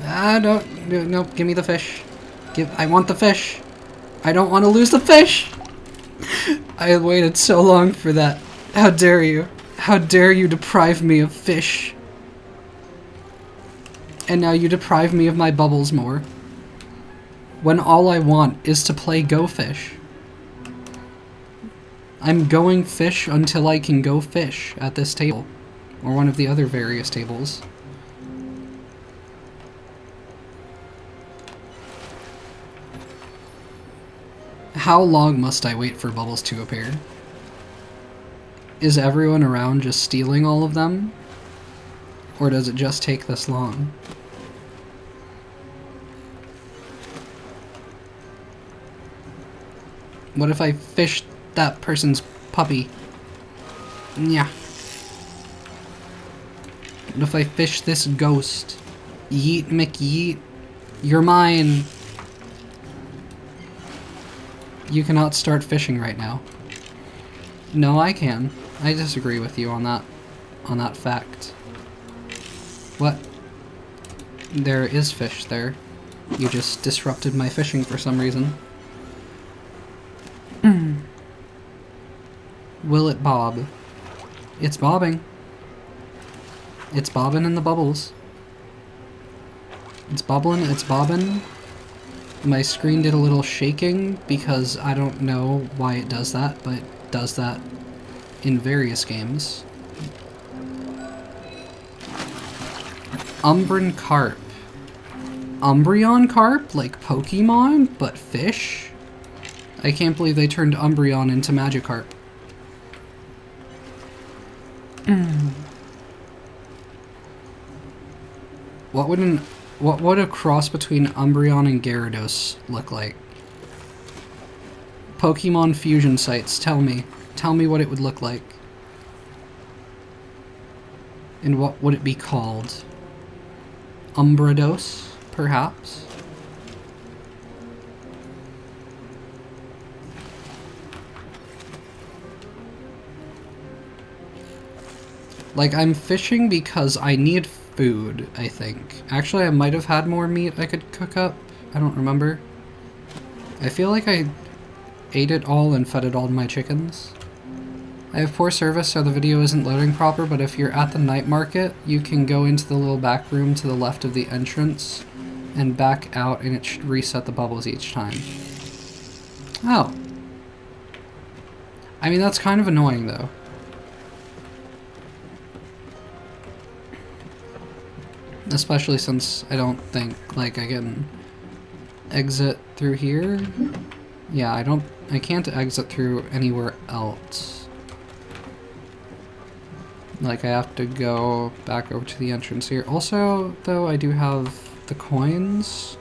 Ah, no, give me the fish. I want the fish. I don't want to lose the fish. I waited so long for that. How dare you? How dare you deprive me of fish? And now you deprive me of my bubbles more. When all I want is to play Go Fish. I'm going fish until I can go fish at this table. Or one of the other various tables. How long must I wait for bubbles to appear? Is everyone around just stealing all of them? Or does it just take this long? What if I fish that person's puppy? Yeah. What if I fish this ghost? Yeet McYeet, you're mine. You cannot start fishing right now. No, I can. I disagree with you on that fact. What? There is fish there. You just disrupted my fishing for some reason. Will it bob? It's bobbing. It's bobbing in the bubbles. It's bubbling, it's bobbing. My screen did a little shaking because I don't know why it does that, but it does that in various games. Umbran carp. Umbreon carp? Like Pokemon, but fish? I can't believe they turned Umbreon into Magikarp. What would a cross between Umbreon and Gyarados look like? Pokemon fusion sites, tell me. Tell me what it would look like. And what would it be called? Umbrados, perhaps? Like, I'm fishing because I need food, I think. Actually, I might have had more meat I could cook up. I don't remember. I feel like I ate it all and fed it all to my chickens. I have poor service, so the video isn't loading proper, but if you're at the night market, you can go into the little back room to the left of the entrance and back out, and it should reset the bubbles each time. Oh. I mean, that's kind of annoying, though. Especially since I don't think, like, I can exit through here. Yeah, I can't exit through anywhere else. Like, I have to go back over to the entrance here. Also, though, I do have the coins.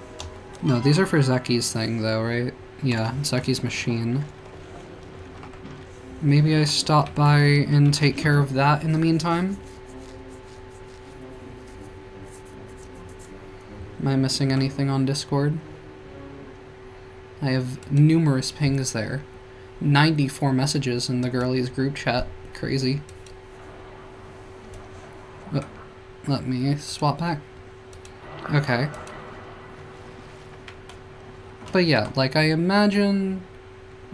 No, these are for Zeki's thing, though, right? Yeah, Zeki's machine. Maybe I stop by and take care of that in the meantime? Am I missing anything on Discord? I have numerous pings there. 94 messages in the girlies group chat. Crazy. Let me swap back. Okay. But yeah, like, I imagine...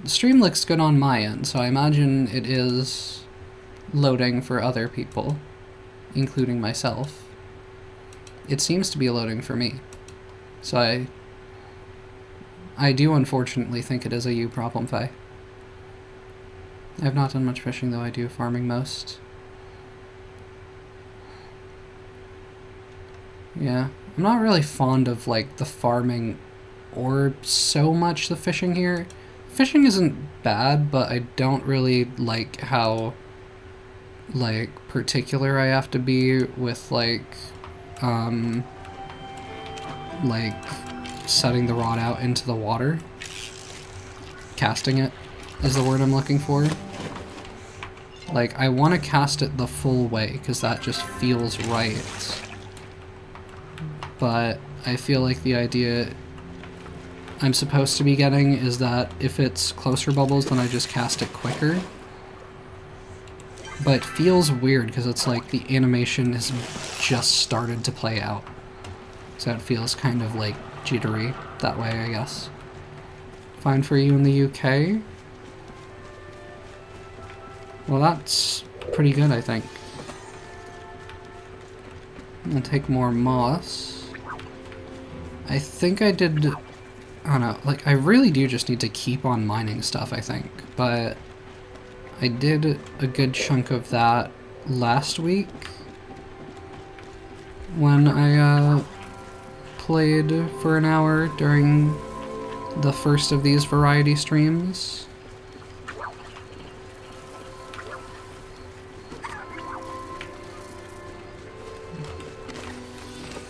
The stream looks good on my end, so I imagine it is loading for other people, including myself. It seems to be loading for me. So I do unfortunately think it is a you problem, Faye. I have not done much fishing, though I do farming most. Yeah, I'm not really fond of, like, the farming or so much the fishing here. Fishing isn't bad, but I don't really like how, like, particular I have to be with, like, setting the rod out into the water. Casting it is the word I'm looking for. Like, I want to cast it the full way, because that just feels right. But I feel like the idea I'm supposed to be getting is that if it's closer bubbles, then I just cast it quicker. But it feels weird because it's like the animation has just started to play out. So it feels kind of like jittery that way, I guess. Fine for you in the UK? Well, that's pretty good, I think. I'll take more moss. I think I did... I don't know, like, I really do just need to keep on mining stuff, I think. But I did a good chunk of that last week when I played for an hour during the first of these variety streams.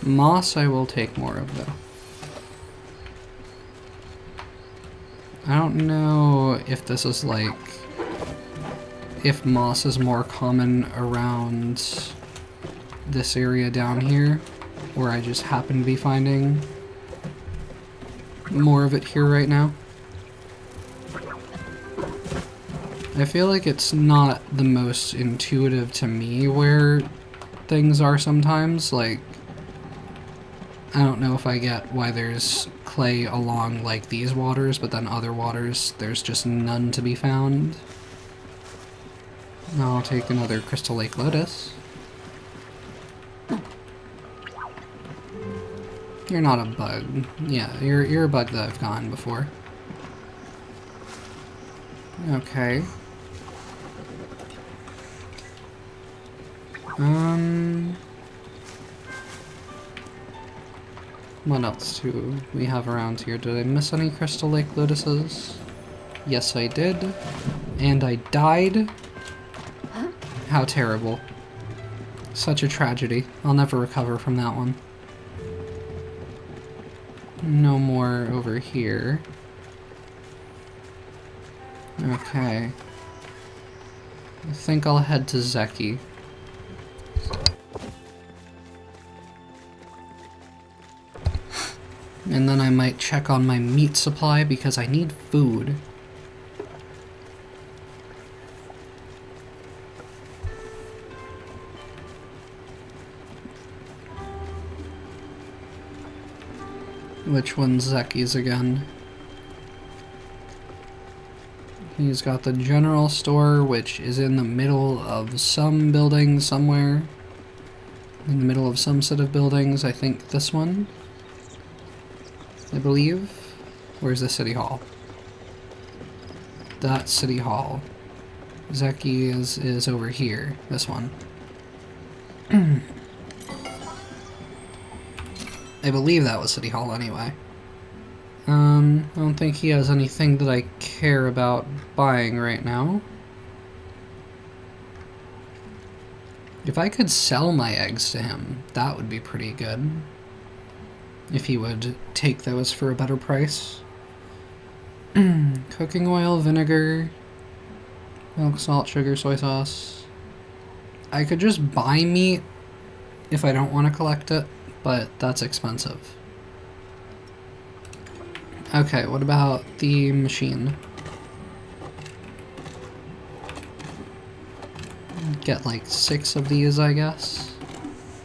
Moss I will take more of, though. I don't know if this is like... if moss is more common around this area down here, or I just happen to be finding more of it here right now. I feel like it's not the most intuitive to me where things are sometimes, like... I don't know if I get why there's clay along, like, these waters, but then other waters, there's just none to be found. I'll take another Crystal Lake Lotus. You're not a bug. Yeah, you're a bug that I've gotten before. Okay. What else do we have around here? Did I miss any Crystal Lake Lotuses? Yes, I did. And I died. Huh? How terrible. Such a tragedy. I'll never recover from that one. No more over here. Okay. I think I'll head to Zeki. And then I might check on my meat supply because I need food. Which one's Zeki's again? He's got the general store, which is in the middle of some building somewhere. In the middle of some set of buildings. I think this one, I believe. Where's the city hall? That's city hall. Zeki is over here. This one. I believe that was city hall anyway. I don't think he has anything that I care about buying right now. If I could sell my eggs to him, that would be pretty good. If he would take those for a better price. Cooking oil, vinegar, milk, salt, sugar, soy sauce. I could just buy meat if I don't want to collect it, but that's expensive. Okay, what about the machine? Get like 6 of these, I guess.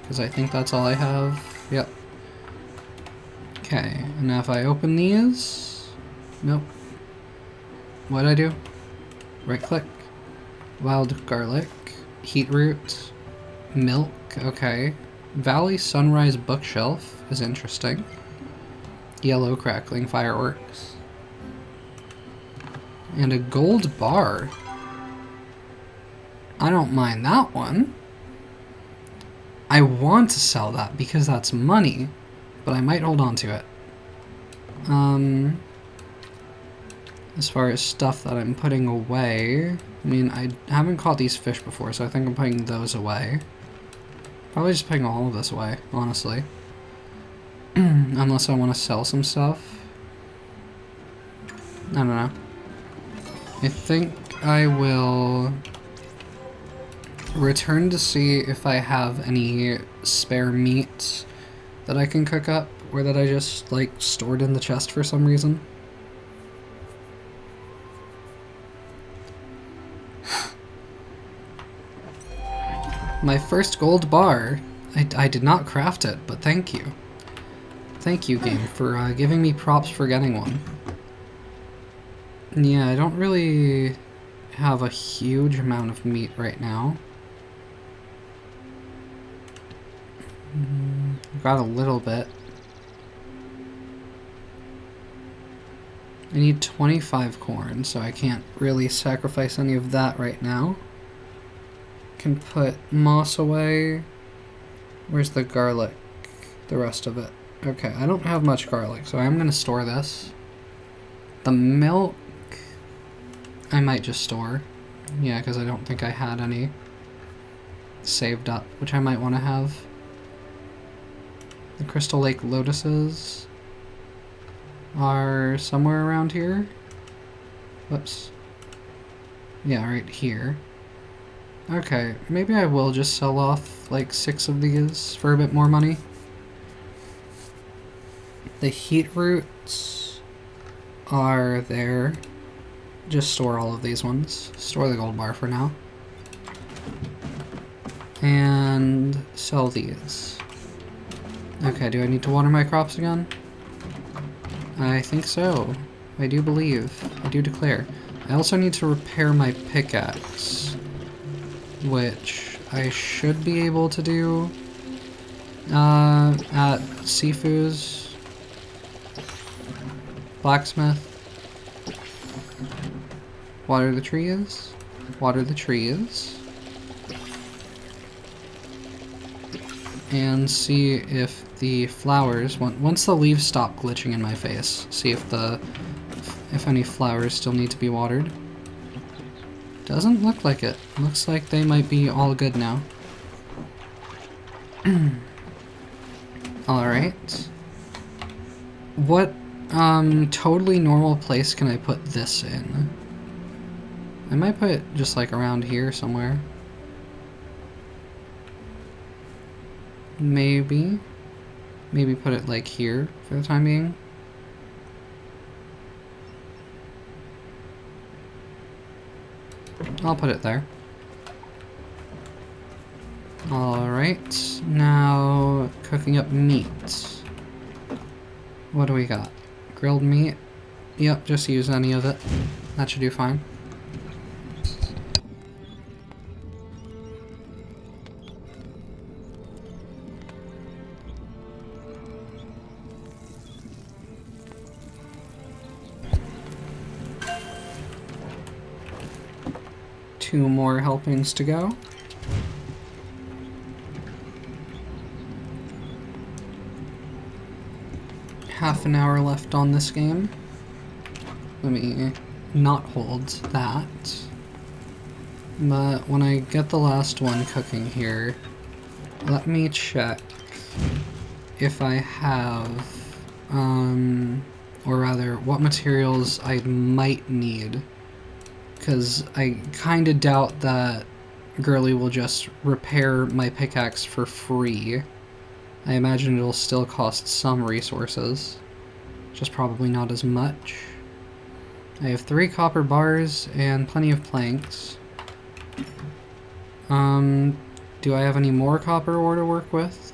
Because I think that's all I have. Yep. Okay, and now if I open these... Nope. What'd I do? Right click. Wild garlic. Heat root. Milk. Okay. Valley Sunrise bookshelf is interesting. Yellow crackling fireworks. And a gold bar. I don't mind that one. I want to sell that because that's money, but I might hold on to it. As far as stuff that I'm putting away, I mean, I haven't caught these fish before, so I think I'm putting those away. Probably just putting all of this away, honestly. Unless I want to sell some stuff. I don't know. I think I will return to see if I have any spare meat that I can cook up, or that I just, like, stored in the chest for some reason. My first gold bar. I did not craft it, but thank you. Thank you, game, for giving me props for getting one. Yeah, I don't really have a huge amount of meat right now. I've got a little bit. I need 25 corn, so I can't really sacrifice any of that right now. Can put moss away. Where's the garlic? The rest of it. Okay, I don't have much garlic, so I'm gonna store this. The milk, I might just store. Yeah, because I don't think I had any saved up, which I might want to have. The Crystal Lake lotuses are somewhere around here. Whoops. Yeah, right here. Okay, maybe I will just sell off like 6 of these for a bit more money. The heat roots are there. Just store all of these ones. Store the gold bar for now. And sell these. Okay, do I need to water my crops again? I think so. I do believe. I do declare. I also need to repair my pickaxe, which I should be able to do at Sifu's blacksmith. Water the trees. Water the trees. And see if the flowers, once the leaves stop glitching in my face, see if any flowers still need to be watered. Doesn't look like it. Looks like they might be all good now. Alright. What totally normal place can I put this in? I might put it just like around here somewhere. Maybe put it like here for the time being. I'll put it there. Alright, now cooking up meat. What do we got? Grilled meat? Yep, just use any of it. That should do fine. Two more helpings to go. Half an hour left on this game. Let me not hold that. But when I get the last one cooking here, let me check if I have, or rather, what materials I might need. Because I kinda doubt that Girly will just repair my pickaxe for free. I imagine it'll still cost some resources, just probably not as much. I have 3 copper bars and plenty of planks. Do I have any more copper ore to work with?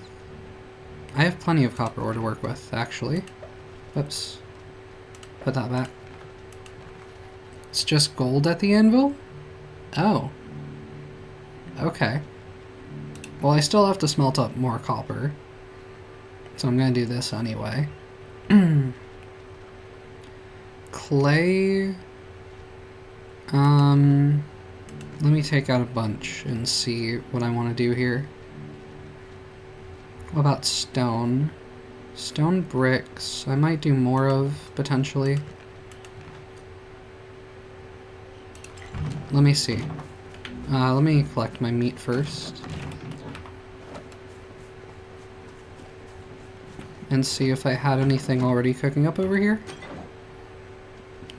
I have plenty of copper ore to work with, actually. Oops. Put that back. It's just gold at the anvil? Oh. Okay. Well, I still have to smelt up more copper. So I'm gonna do this anyway. Clay... let me take out a bunch and see what I want to do here. What about stone? Stone bricks, I might do more of, potentially. Let me see. Let me collect my meat first. And see if I had anything already cooking up over here.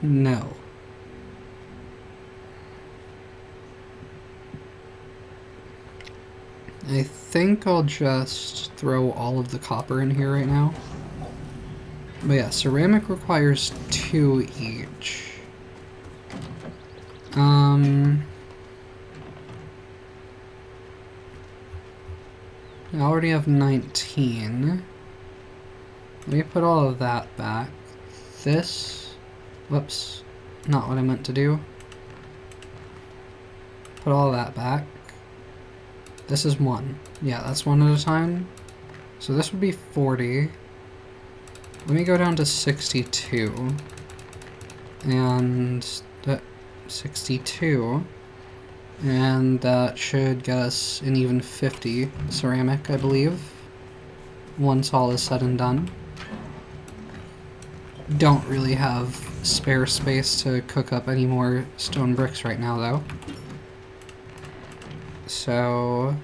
No. I think I'll just throw all of the copper in here right now. But yeah, ceramic requires 2 each. I already have 19. Let me put all of that back. This, whoops, not what I meant to do. Put all that back. This is 1. Yeah, that's 1 at a time. So this would be 40. Let me go down to 62. And that 62. And that should get us an even 50 ceramic, I believe. Once all is said and done. Don't really have spare space to cook up any more stone bricks right now, though. So,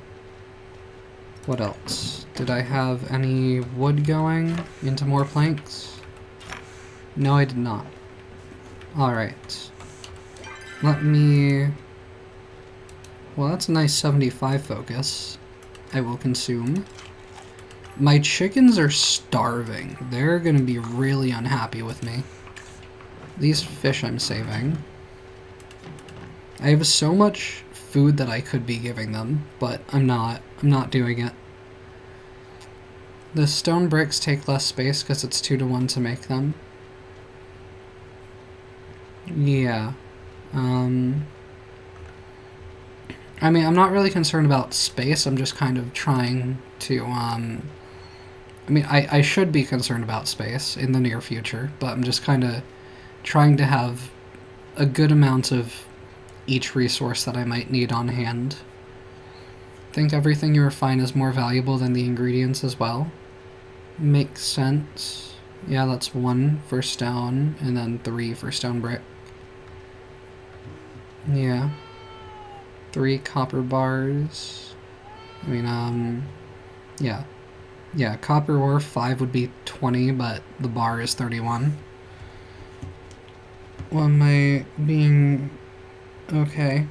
what else? Did I have any wood going into more planks? No, I did not. Alright. Let me... Well, that's a nice 75 focus. I will consume. My chickens are starving. They're gonna be really unhappy with me. These fish I'm saving. I have so much food that I could be giving them, but I'm not. I'm not doing it. The stone bricks take less space because it's 2 to 1 to make them. Yeah. I mean, I'm not really concerned about space, I'm just kind of trying to, I mean, I should be concerned about space in the near future, but I'm just kind of trying to have a good amount of each resource that I might need on hand. Think everything you refine is more valuable than the ingredients as well. Makes sense. Yeah, that's 1 for stone, and then 3 for stone brick. Yeah. 3 copper bars. I mean, yeah. Yeah, copper ore 5 would be 20, but the bar is 31. Well, am I being... okay.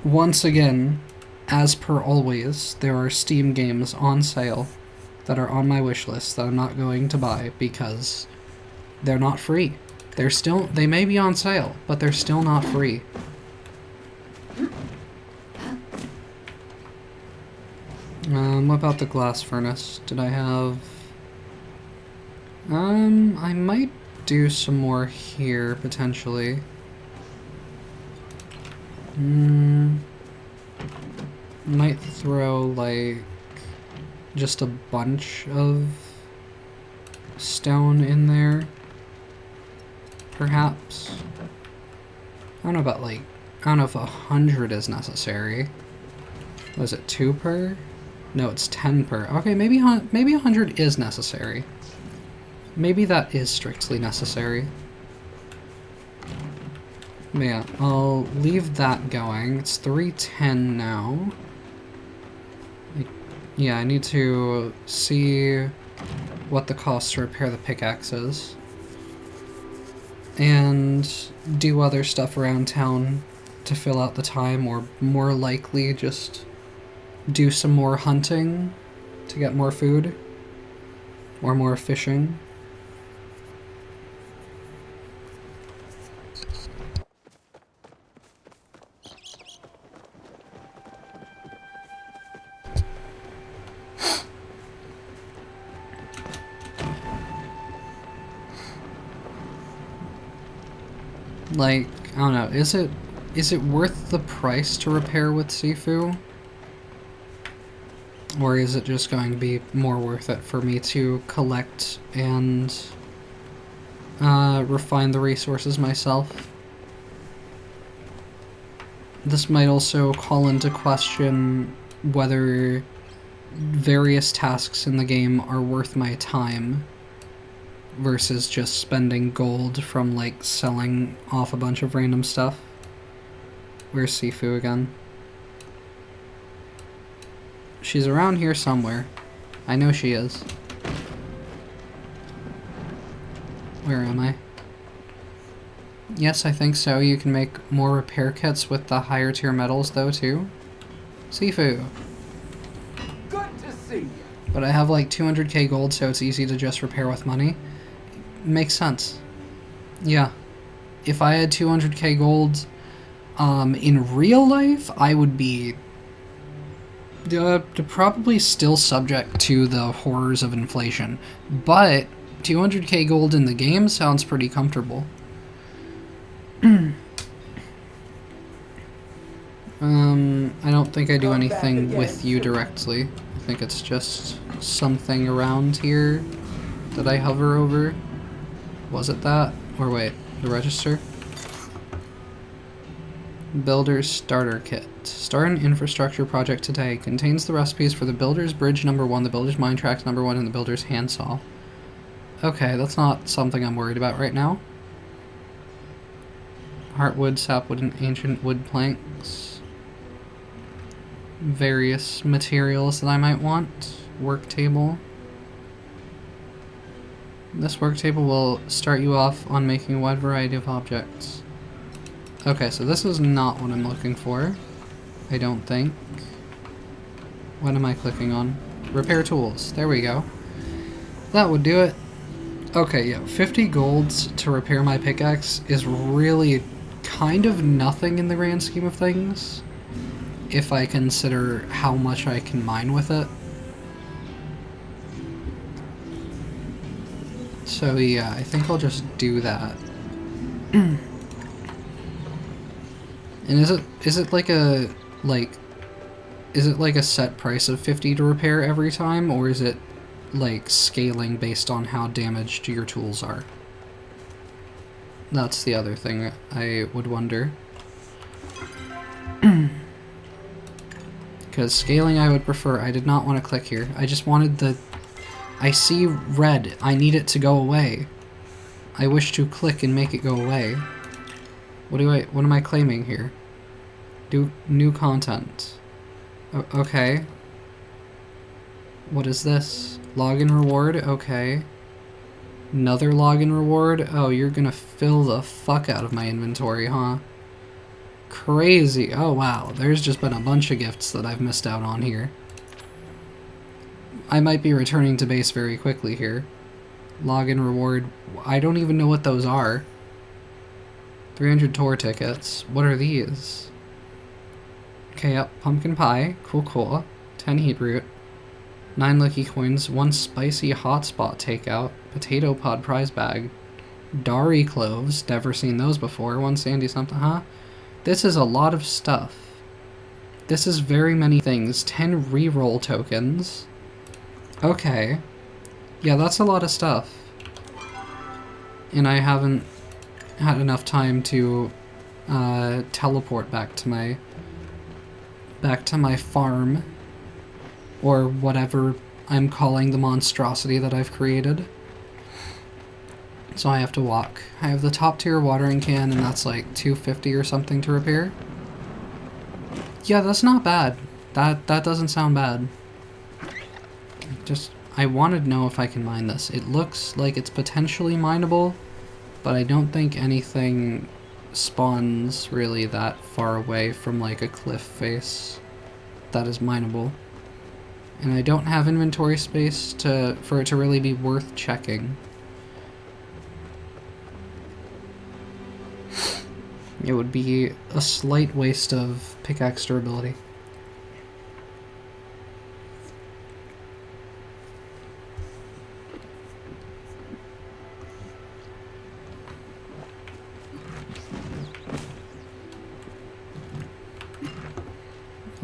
Once again, as per always, there are Steam games on sale that are on my wish list that I'm not going to buy because they're not free. They may be on sale, but they're still not free. What about the glass furnace? Did I have... I might do some more here, potentially. Might throw, like, just a bunch of stone in there. Perhaps. I don't know about, like, I don't know if 100 is necessary. Was it 2 per? No, it's 10 per. Okay, maybe 100 is necessary. Maybe that is strictly necessary. But yeah, I'll leave that going. It's 310 now. Yeah, I need to see what the cost to repair the pickaxe is. And do other stuff around town to fill out the time, or more likely just do some more hunting to get more food, or more fishing. Like, I don't know, is it worth the price to repair with Sifu? Or is it just going to be more worth it for me to collect and refine the resources myself? This might also call into question whether various tasks in the game are worth my time versus just spending gold from, like, selling off a bunch of random stuff. Where's Sifu again? She's around here somewhere. I know she is. Where am I? Yes, I think so. You can make more repair kits with the higher tier metals, though, too. Sifu! Good to see you. But I have like 200k gold, so it's easy to just repair with money. Makes sense. Yeah. If I had 200k gold in real life, I would be probably still subject to the horrors of inflation. But 200k gold in the game sounds pretty comfortable. I don't think I do anything with you directly. I think it's just something around here that I hover over. Was it that? Or wait, the register? Builder's Starter Kit. Start an infrastructure project today. Contains the recipes for the Builder's Bridge #1, the Builder's Mine Tracks #1, and the Builder's Handsaw. Okay, that's not something I'm worried about right now. Heartwood, sapwood, and ancient wood planks. Various materials that I might want. Work table. This work table will start you off on making a wide variety of objects. Okay, so this is not what I'm looking for. I don't think. What am I clicking on? Repair tools. There we go. That would do it. Okay, yeah, 50 golds to repair my pickaxe is really kind of nothing in the grand scheme of things, if I consider how much I can mine with it. So yeah, I think I'll just do that. And is it like a set price of 50 to repair every time, or is it like scaling based on how damaged your tools are? That's the other thing I would wonder. Because scaling I would prefer. I did not want to click here. I just wanted the... I see red. I need it to go away. I wish to click and make it go away. What am I claiming here? Do new content. Okay. What is this? Login reward? Okay. Another login reward? Oh, you're gonna fill the fuck out of my inventory, huh? Crazy. Oh wow, there's just been a bunch of gifts that I've missed out on here. I might be returning to base very quickly here. Login reward. I don't even know what those are. 300 tour tickets. What are these? Okay, yep, pumpkin pie. Cool, cool. 10 heat root. 9 lucky coins, 1 spicy hotspot takeout, potato pod prize bag, Dari cloves, never seen those before, 1 sandy something, huh? This is a lot of stuff. This is very many things. 10 reroll tokens. Okay. Yeah, that's a lot of stuff. And I haven't had enough time to teleport back to my farm, or whatever I'm calling the monstrosity that I've created. So I have to walk. I have the top tier watering can, and that's like $250 or something to repair. Yeah, that's not bad. That doesn't sound bad. Just, I wanted to know if I can mine this. It looks like it's potentially mineable, but I don't think anything spawns really that far away from like a cliff face that is mineable. And I don't have inventory space for it to really be worth checking. It would be a slight waste of pickaxe durability.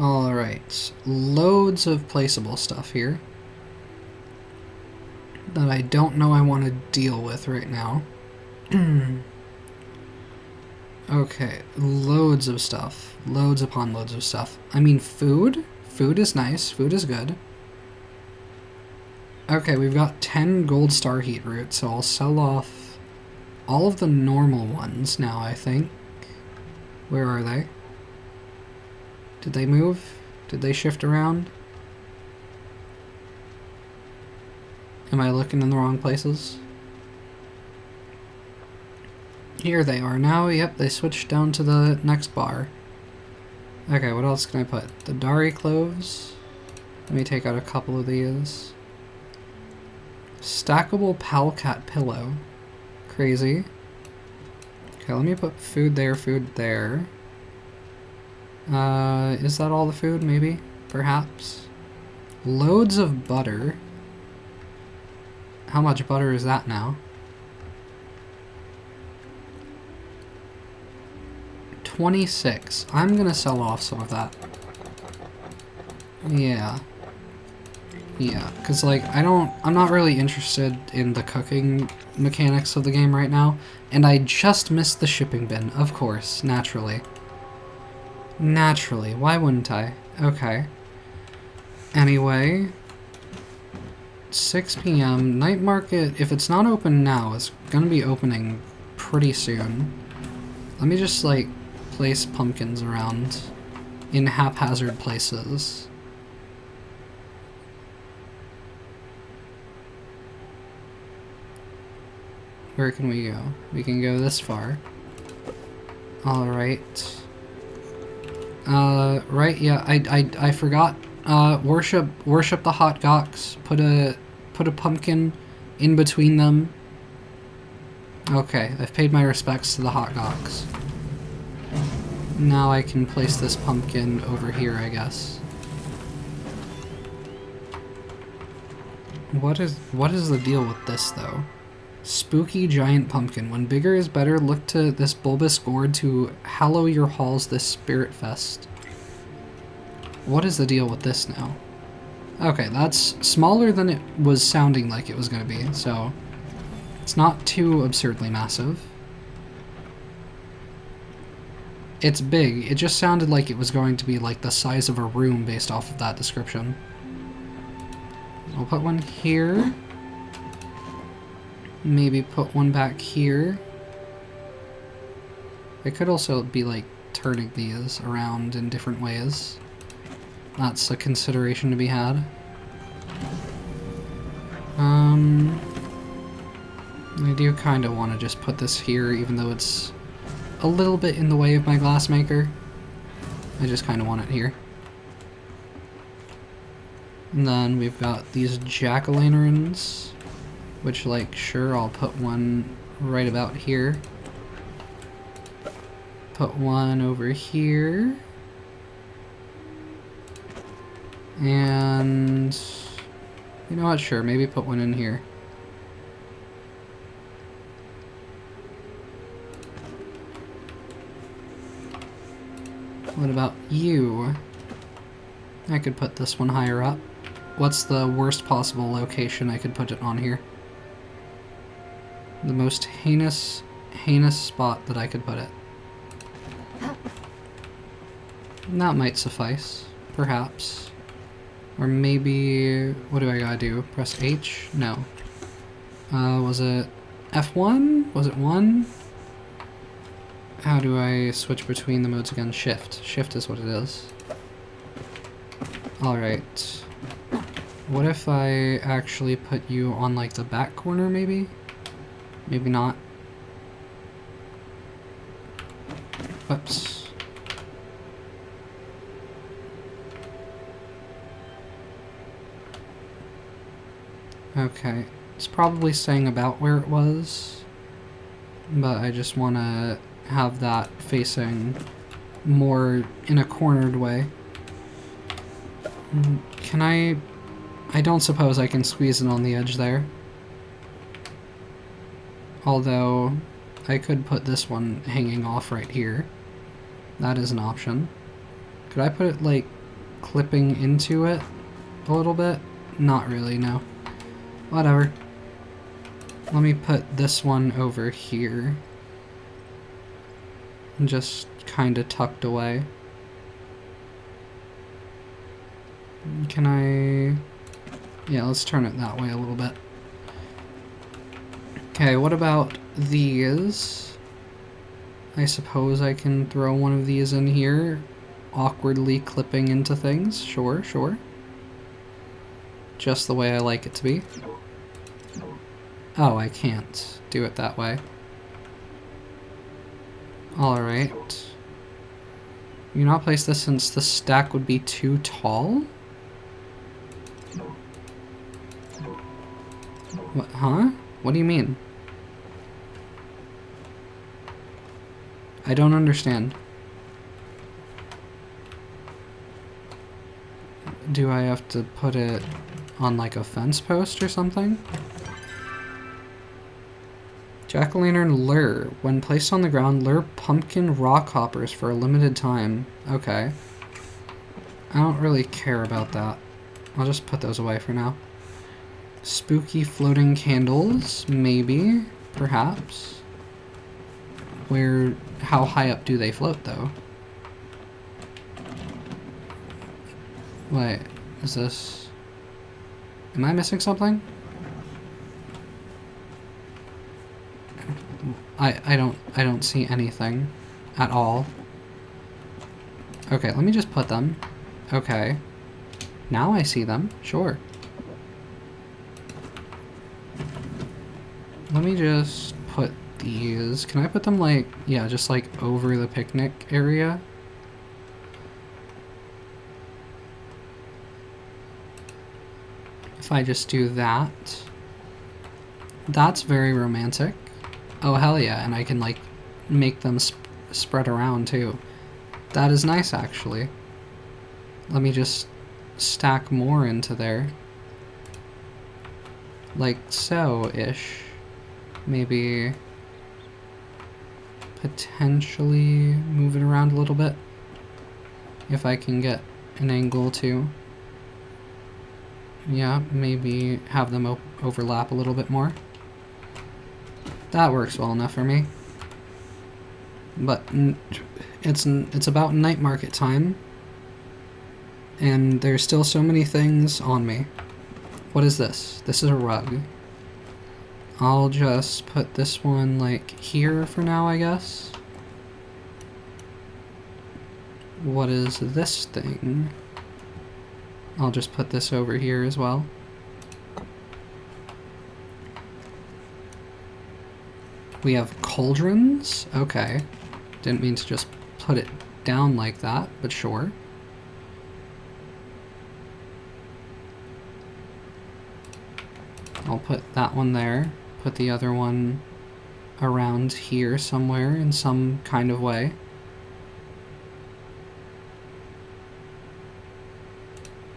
Alright, loads of placeable stuff here that I don't know I want to deal with right now. Okay, loads of stuff. Loads upon loads of stuff. I mean, food? Food is nice. Food is good. Okay, we've got 10 gold star heat root, so I'll sell off all of the normal ones now, I think. Where are they? Did they move? Did they shift around? Am I looking in the wrong places? Here they are now. Yep, they switched down to the next bar. Okay, what else can I put? The Dari cloves. Let me take out a couple of these. Stackable Palcat pillow. Crazy. Okay, let me put food there, food there. Is that all the food? Maybe? Perhaps? Loads of butter. How much butter is that now? 26. I'm gonna sell off some of that. Yeah. Yeah, because like, I'm not really interested in the cooking mechanics of the game right now, and I just missed the shipping bin, of course, naturally. Naturally, why wouldn't I? Okay. Anyway, 6 p.m. Night market, if it's not open now, it's gonna be opening pretty soon. Let me just like place pumpkins around in haphazard places. Where can we go? We can go this far. Alright. Right, yeah, I forgot. Worship the hot gocks. Put a pumpkin in between them. Okay, I've paid my respects to the hot gocks. Now I can place this pumpkin over here, I guess. What is the deal with this, though? Spooky giant pumpkin. When bigger is better, look to this bulbous gourd to hallow your halls this spirit fest. What is the deal with this now? Okay, that's smaller than it was sounding like it was going to be, so it's not too absurdly massive. It's big. It just sounded like it was going to be like the size of a room based off of that description. I'll put one here. Maybe put one back here. I could also be like turning these around in different ways. That's a consideration to be had. I do kind of want to just put this here, even though it's a little bit in the way of my glass maker. I just kind of want it here. And then we've got these jack-o'-lanterns, which, like, sure, I'll put one right about here. Put one over here. And You know what? Sure, maybe put one in here. What about you? I could put this one higher up. What's the worst possible location I could put it on here? The most heinous spot that I could put it. That might suffice, perhaps. Or maybe, what do I gotta do? Press H? No. Was it F1? Was it 1? How do I switch between the modes again? Shift. Shift is what it is. Alright. What if I actually put you on like the back corner maybe? Maybe not. Whoops. Okay. It's probably staying about where it was, but I just want to have that facing more in a cornered way. Can I don't suppose I can squeeze it on the edge there. Although, I could put this one hanging off right here. That is an option. Could I put it, like, clipping into it a little bit? Not really, no. Whatever. Let me put this one over here. Just kinda tucked away. Can I... Yeah, let's turn it that way a little bit. Okay, what about these? I suppose I can throw one of these in here, awkwardly clipping into things. Sure, sure. Just the way I like it to be. Oh, I can't do it that way. Alright. You not place this since the stack would be too tall? What, huh? What do you mean? I don't understand. Do I have to put it on like a fence post or something? Jack-o'-lantern lure. When placed on the ground, lure pumpkin rock hoppers for a limited time. Okay. I don't really care about that. I'll just put those away for now. Spooky floating candles, maybe, perhaps. How high up do they float, though? Wait, is this... Am I missing something? I don't see anything at all. Okay, let me just put them. Okay. Now I see them, sure. Let me just put these. Can I put them like, yeah, just like over the picnic area? If I just do that. That's very romantic. Oh, hell yeah, and I can like make them spread around too. That is nice, actually. Let me just stack more into there. Like so-ish. Maybe potentially move it around a little bit. If I can get an angle too. Yeah, maybe have them overlap a little bit more. That works well enough for me. But it's about night market time. And there's still so many things on me. What is this? This is a rug. I'll just put this one like here for now, I guess. What is this thing? I'll just put this over here as well. We have cauldrons? Okay. Didn't mean to just put it down like that, but sure. I'll put that one there. Put the other one around here somewhere in some kind of way.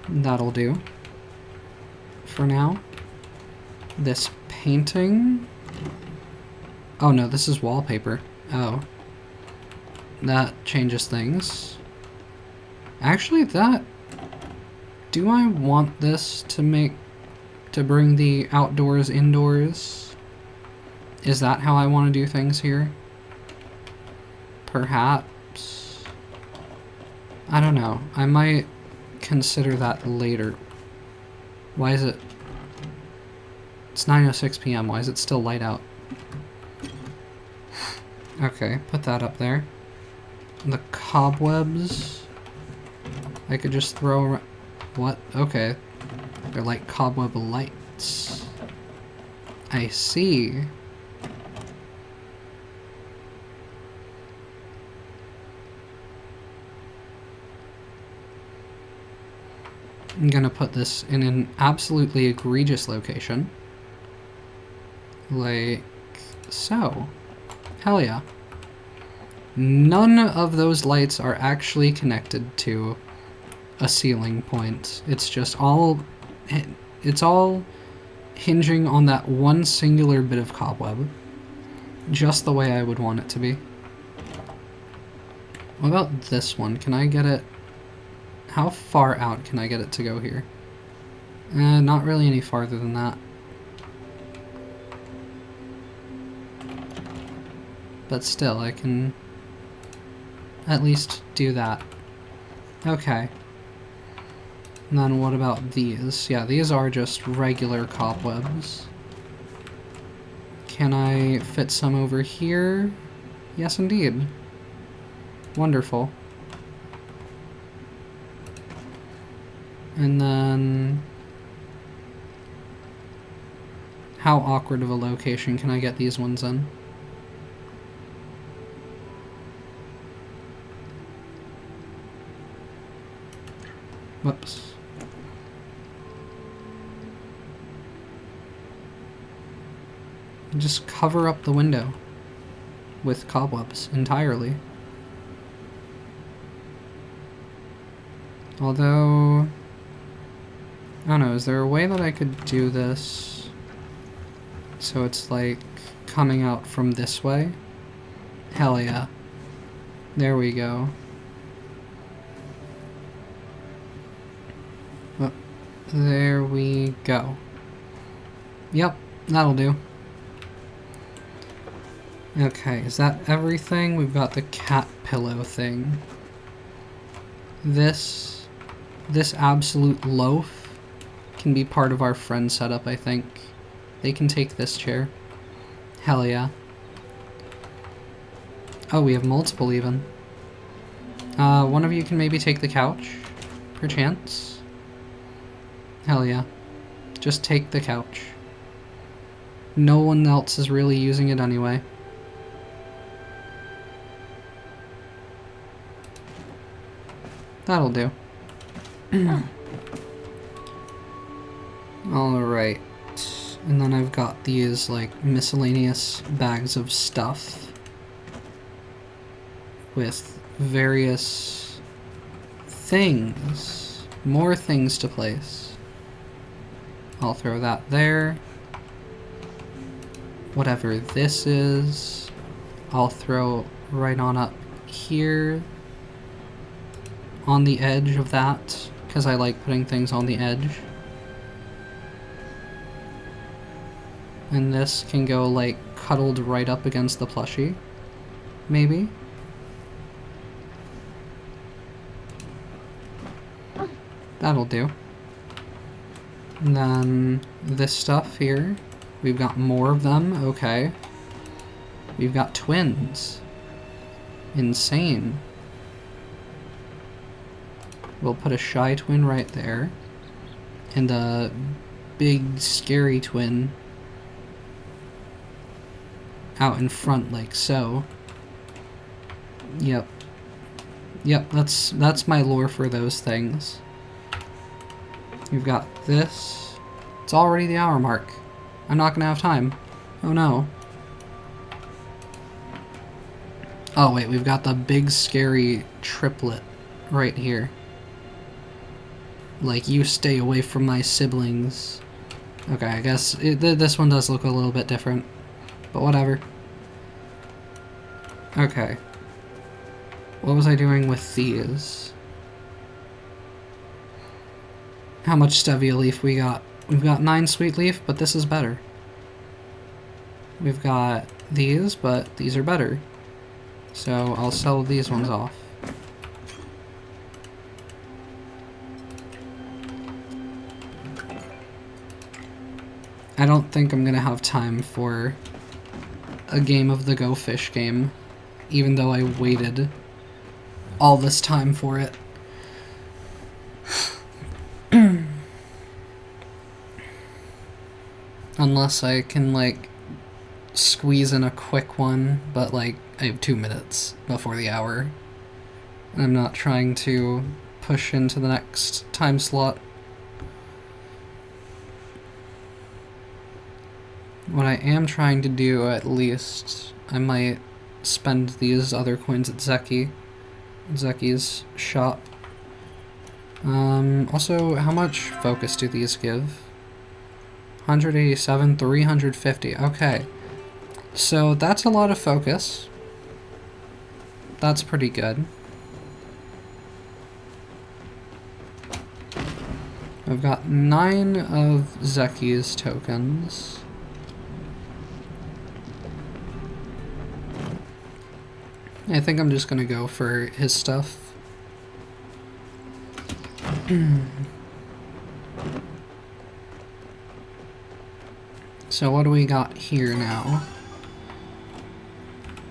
That'll do. for now. This painting... Oh no, this is wallpaper. Oh. That changes things. Actually, that... Do I want this to bring the outdoors indoors? Is that how I want to do things here? Perhaps. I don't know. I might consider that later. Why is it... It's 9:06 p.m. Why is it still light out? Okay, put that up there. The cobwebs... I could just throw around... What? Okay. They're like cobweb lights. I see. I'm gonna put this in an absolutely egregious location. Like so. Hell yeah. None of those lights are actually connected to a ceiling point. It's just all... It's all hinging on that one singular bit of cobweb. Just the way I would want it to be. What about this one? Can I get it... How far out can I get it to go here? Not really any farther than that. But still, I can at least do that. Okay. And then what about these? Yeah, these are just regular cobwebs. Can I fit some over here? Yes, indeed. Wonderful. And then... How awkward of a location can I get these ones in? Whoops. Just cover up the window with cobwebs entirely. Although... I don't know, is there a way that I could do this so it's like coming out from this way? Hell yeah. There we go. Oh, there we go. Yep, that'll do. Okay, is that everything? We've got the cat pillow thing. This absolute loaf can be part of our friend setup, I think. They can take this chair. Hell yeah. Oh, we have multiple even. One of you can maybe take the couch, perchance. Hell yeah. Just take the couch. No one else is really using it anyway. That'll do. Alright. And then I've got these, like, miscellaneous bags of stuff with various things. More things to place. I'll throw that there. Whatever this is, I'll throw right on up here. On the edge of that, because I like putting things on the edge. And this can go, like, cuddled right up against the plushie. Maybe. That'll do. And then this stuff here. We've got more of them. Okay. We've got twins. Insane. We'll put a shy twin right there. And a big, scary twin out in front like so. Yep. Yep, that's my lore for those things. We've got this. It's already the hour mark. I'm not gonna have time. Oh no. Oh wait, we've got the big scary triplet right here. Like, you stay away from my siblings. Okay, I guess this one does look a little bit different, but whatever. Okay. What was I doing with these? How much stevia leaf we got? We've got 9 sweet leaf, but this is better. We've got these, but these are better. So I'll sell these ones off. I don't think I'm gonna have time for a game of the Go Fish game, even though I waited all this time for it. Unless I can, like, squeeze in a quick one, but, like, I have 2 minutes before the hour. And I'm not trying to push into the next time slot. What I am trying to do, at least, I might spend these other coins at Zeki's shop. Also, how much focus do these give? 187, 350. Okay. So that's a lot of focus. That's pretty good. I've got 9 of Zeki's tokens. I think I'm just gonna go for his stuff. So what do we got here now?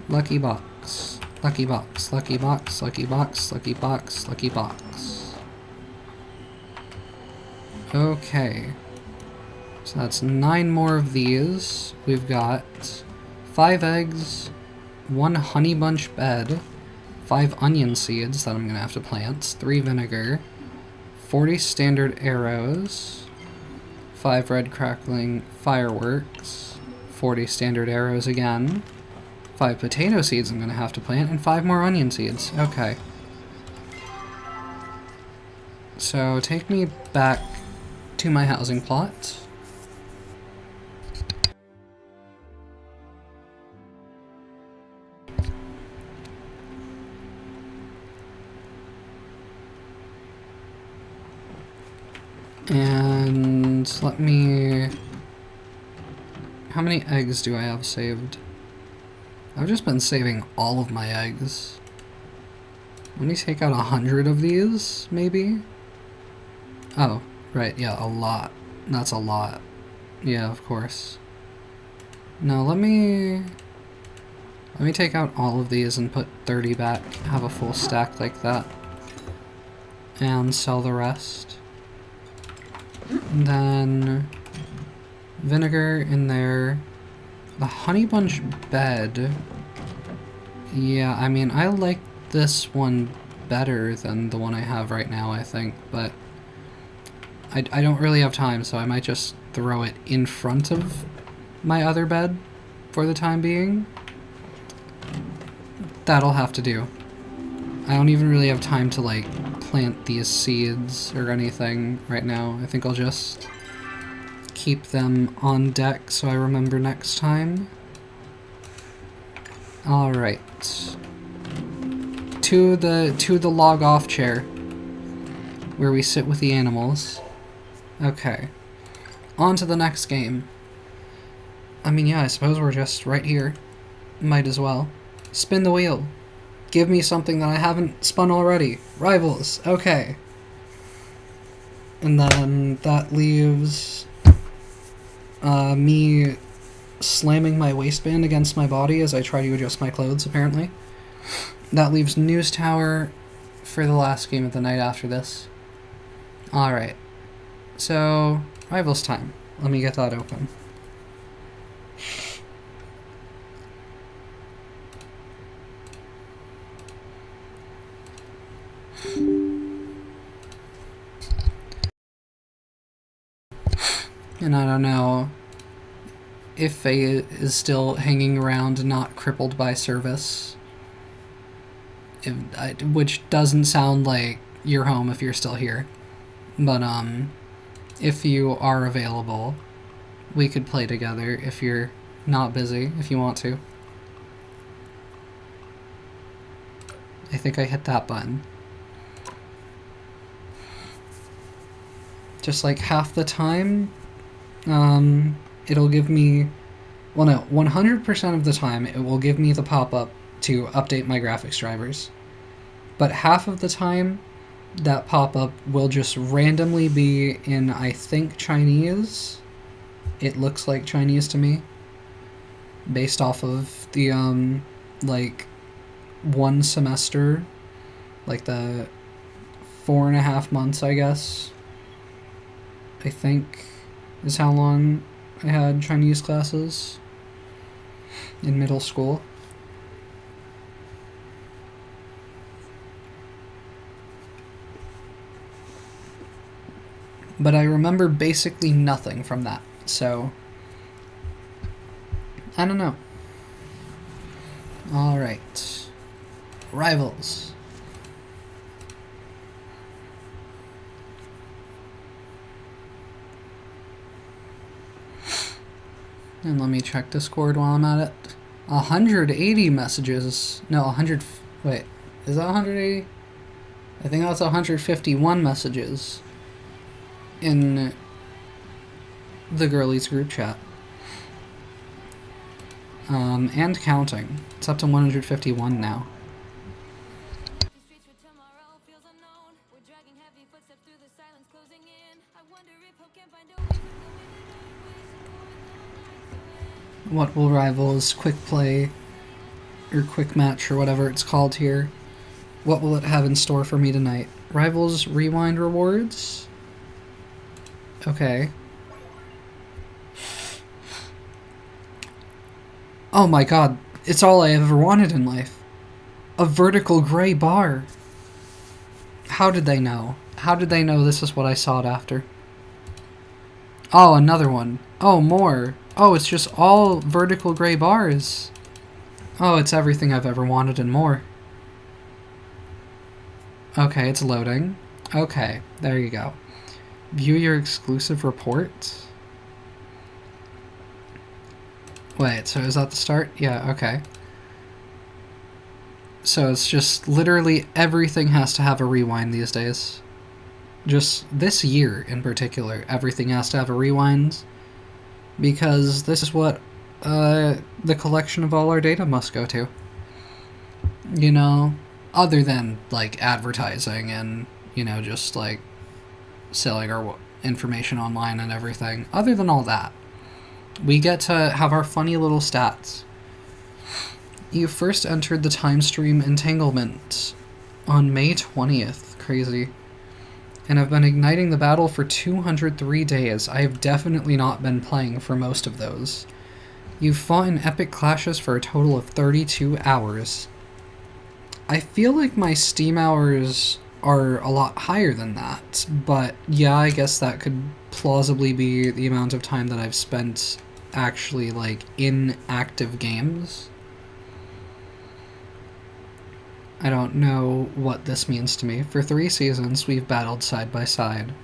Lucky box. Lucky box. Lucky box. Lucky box. Lucky box. Lucky box. Okay. So that's 9 more of these. We've got 5 eggs, 1 honey bunch bed, 5 onion seeds that I'm gonna have to plant, 3 vinegar, 40 standard arrows, 5 red crackling fireworks, 40 standard arrows again, 5 potato seeds I'm gonna have to plant, and 5 more onion seeds. Okay. So take me back to my housing plot. And let me... How many eggs do I have saved? I've just been saving all of my eggs. Let me take out 100 of these, maybe? Oh, right, yeah, a lot. That's a lot. Yeah, of course. No, let me take out all of these and put 30 back, have a full stack like that. And sell the rest. And then vinegar in there. The honey bunch bed. Yeah, I mean, I like this one better than the one I have right now, I think, but I don't really have time, so I might just throw it in front of my other bed for the time being. That'll have to do. I don't even really have time to, like, plant these seeds or anything right now. I think I'll just keep them on deck so I remember next time. Alright. To the log off chair where we sit with the animals. Okay. On to the next game. I mean, yeah, I suppose we're just right here. Might as well. Spin the wheel. Give me something that I haven't spun already. Rivals. Okay. And then that leaves me slamming my waistband against my body as I try to adjust my clothes, apparently. That leaves News Tower for the last game of the night after this. Alright. So, Rivals time. Let me get that open. And I don't know if Faye is still hanging around, not crippled by service. Which doesn't sound like you're home if you're still here. But, if you are available, we could play together if you're not busy, if you want to. I think I hit that button. Just like half the time, it'll give me, well no, 100% of the time it will give me the pop-up to update my graphics drivers. But half of the time, that pop-up will just randomly be in, I think, Chinese. It looks like Chinese to me. Based off of the, like, one semester, like the 4.5 months, I guess, I think, is how long I had Chinese classes in middle school. But I remember basically nothing from that, so I don't know. Alright. Rivals. And let me check Discord while I'm at it. 180 messages. No, 100... Wait, is that 180? I think that's 151 messages in the girlies group chat. And counting. It's up to 151 now. What will Rivals quick play or quick match or whatever it's called here? What will it have in store for me tonight? Rivals rewind rewards? Okay. Oh my god, it's all I ever wanted in life. A vertical gray bar. How did they know? How did they know this is what I sought after? Oh, another one. Oh, more. Oh, it's just all vertical gray bars. Oh, it's everything I've ever wanted and more. Okay, it's loading. Okay, there you go. View your exclusive report. Wait, so is that the start? Yeah, okay. So it's just literally everything has to have a rewind these days. Just this year in particular, everything has to have a rewind. Because this is what the collection of all our data must go to. You know, other than, like, advertising and, you know, just, like, selling our information online and everything. Other than all that, we get to have our funny little stats. You first entered the time stream entanglement on May 20th. Crazy. And I've been igniting the battle for 203 days. I have definitely not been playing for most of those. You've fought in epic clashes for a total of 32 hours. I feel like my Steam hours are a lot higher than that, but yeah, I guess that could plausibly be the amount of time that I've spent actually, like, in active games. I don't know what this means to me. For 3 seasons, we've battled side by side.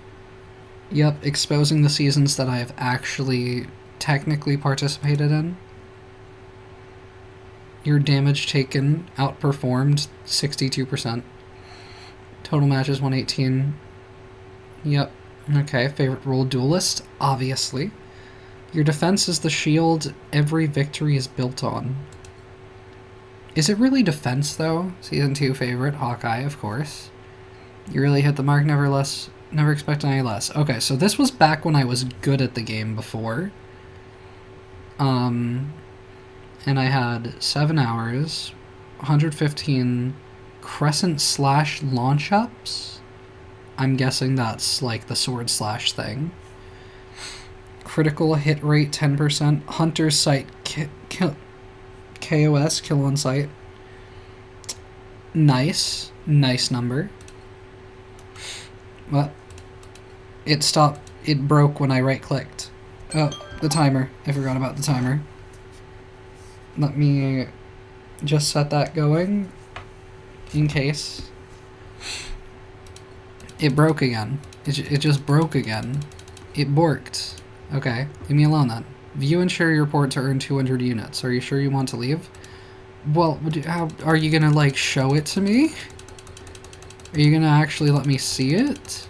Yep, exposing the seasons that I have actually technically participated in. Your damage taken outperformed 62%. Total matches 118. Yep. Okay, favorite role duelist, obviously. Your defense is the shield every victory is built on. Is it really defense, though? Season 2 favorite, Hawkeye, of course. You really hit the mark, never expect any less. Okay, so this was back when I was good at the game before. And I had 7 hours, 115 crescent slash launch ups. I'm guessing that's like the sword slash thing. Critical hit rate 10%. Hunter's sight KOS, kill on sight. Nice. Nice number. What? It stopped. It broke when I right clicked. Oh, the timer. I forgot about the timer. Let me just set that going in case. It broke again. It just broke again. It borked. Okay, leave me alone then. View and share your report to earn 200 units. Are you sure you want to leave? Well, how are you gonna, like, show it to me? Are you gonna actually let me see it?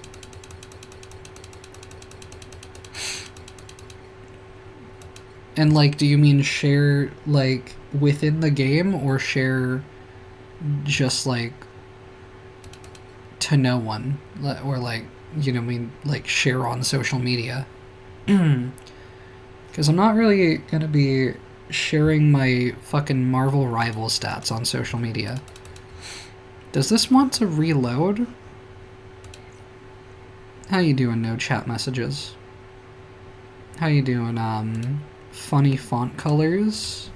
And, like, do you mean share, like, within the game, or share just, like, to no one? Or, like, you know, like, share on social media? Because I'm not really gonna be sharing my fucking Marvel Rival stats on social media. Does this want to reload? How you doing, no chat messages? How you doing, funny font colors?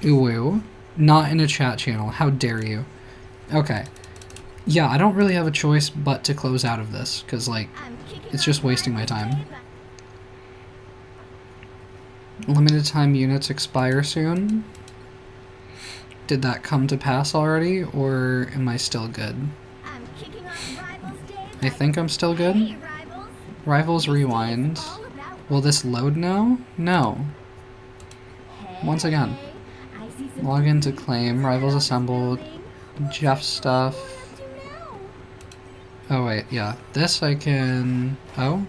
Ooh, not in a chat channel, how dare you. Okay. Yeah, I don't really have a choice but to close out of this, because, like, it's just wasting my time. Limited time units expire soon. Did that come to pass already, or am I still good? I think I'm still good. Rivals rewind. Will this load now? No. Once again. Log in to claim. Rivals assembled. Jeff stuff. Oh wait, yeah. This I can... Oh?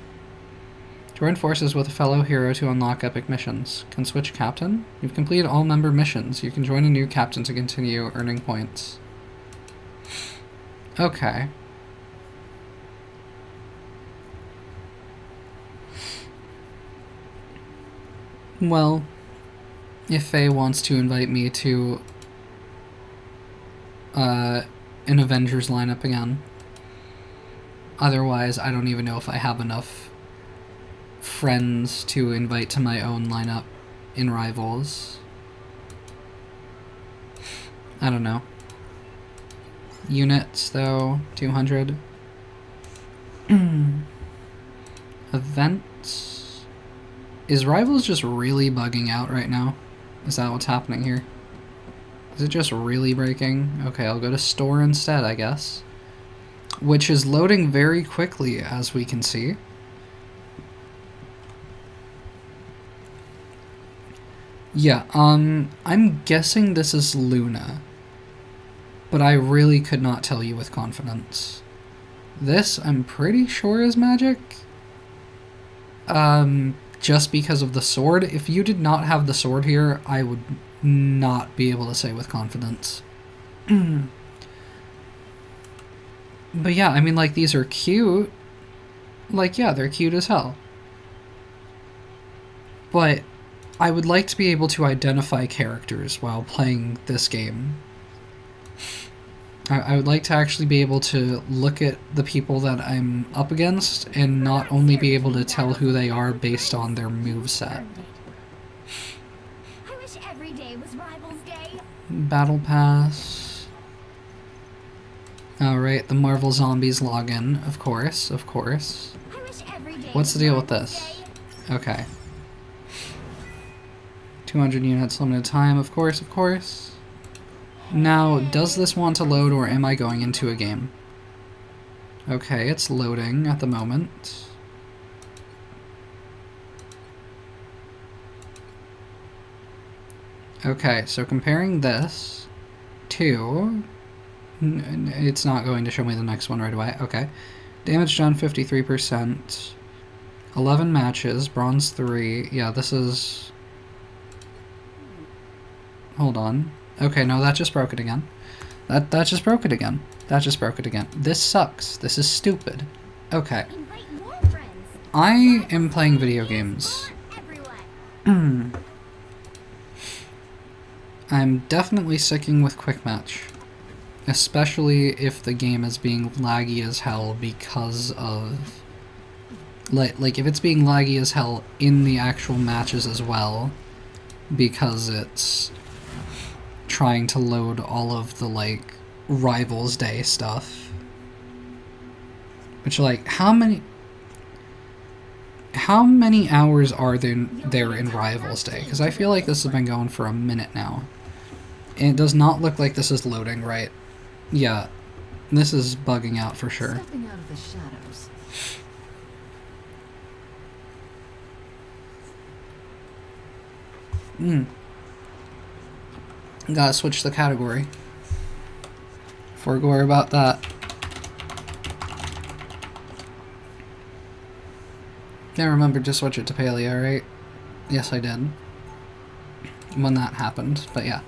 Join forces with a fellow hero to unlock epic missions. Can switch captain? You've completed all member missions. You can join a new captain to continue earning points. Okay. Well, if Faye wants to invite me to an Avengers lineup again. Otherwise, I don't even know if I have enough friends to invite to my own lineup in Rivals. I don't know. Units, though, 200. Events. Is Rivals just really bugging out right now? Is that what's happening here? Is it just really breaking? Okay, I'll go to store instead, I guess. Which is loading very quickly, as we can see. Yeah, I'm guessing this is Luna. But I really could not tell you with confidence. This, I'm pretty sure, is magic. Just because of the sword. If you did not have the sword here, I would not be able to say with confidence. But yeah, I mean, like, these are cute. Like, yeah, they're cute as hell. But I would like to be able to identify characters while playing this game. I would like to actually be able to look at the people that I'm up against and not only be able to tell who they are based on their moveset. I wish every day was Rivals Day. Battle Pass. Alright, the Marvel Zombies login, of course, of course. I wish every day What's the deal with Rivals this? Day. Okay. 200 units, limited time, of course, of course. Now, does this want to load, or am I going into a game? Okay, it's loading at the moment. Okay, so comparing this to... It's not going to show me the next one right away. Okay. Damage done, 53%. 11 matches, bronze 3. Yeah, this is... Hold on. Okay, no, that just broke it again. That just broke it again. That just broke it again. This sucks. This is stupid. Okay. Invite more friends. I am playing video games. Everyone. I'm definitely sticking with quick match. Especially if the game is being laggy as hell because of... Like, if it's being laggy as hell in the actual matches as well, because it's trying to load all of the, like, Rivals Day stuff. Which, like, how many hours are there in Rivals Day? Because I feel like this has been going for a minute now. And it does not look like this is loading right. Yeah, this is bugging out for sure. Stepping out of the shadows. Gotta switch the category. Before we worry about that. I remembered to switch it to paleo, right? Yes, I did. When that happened, but yeah.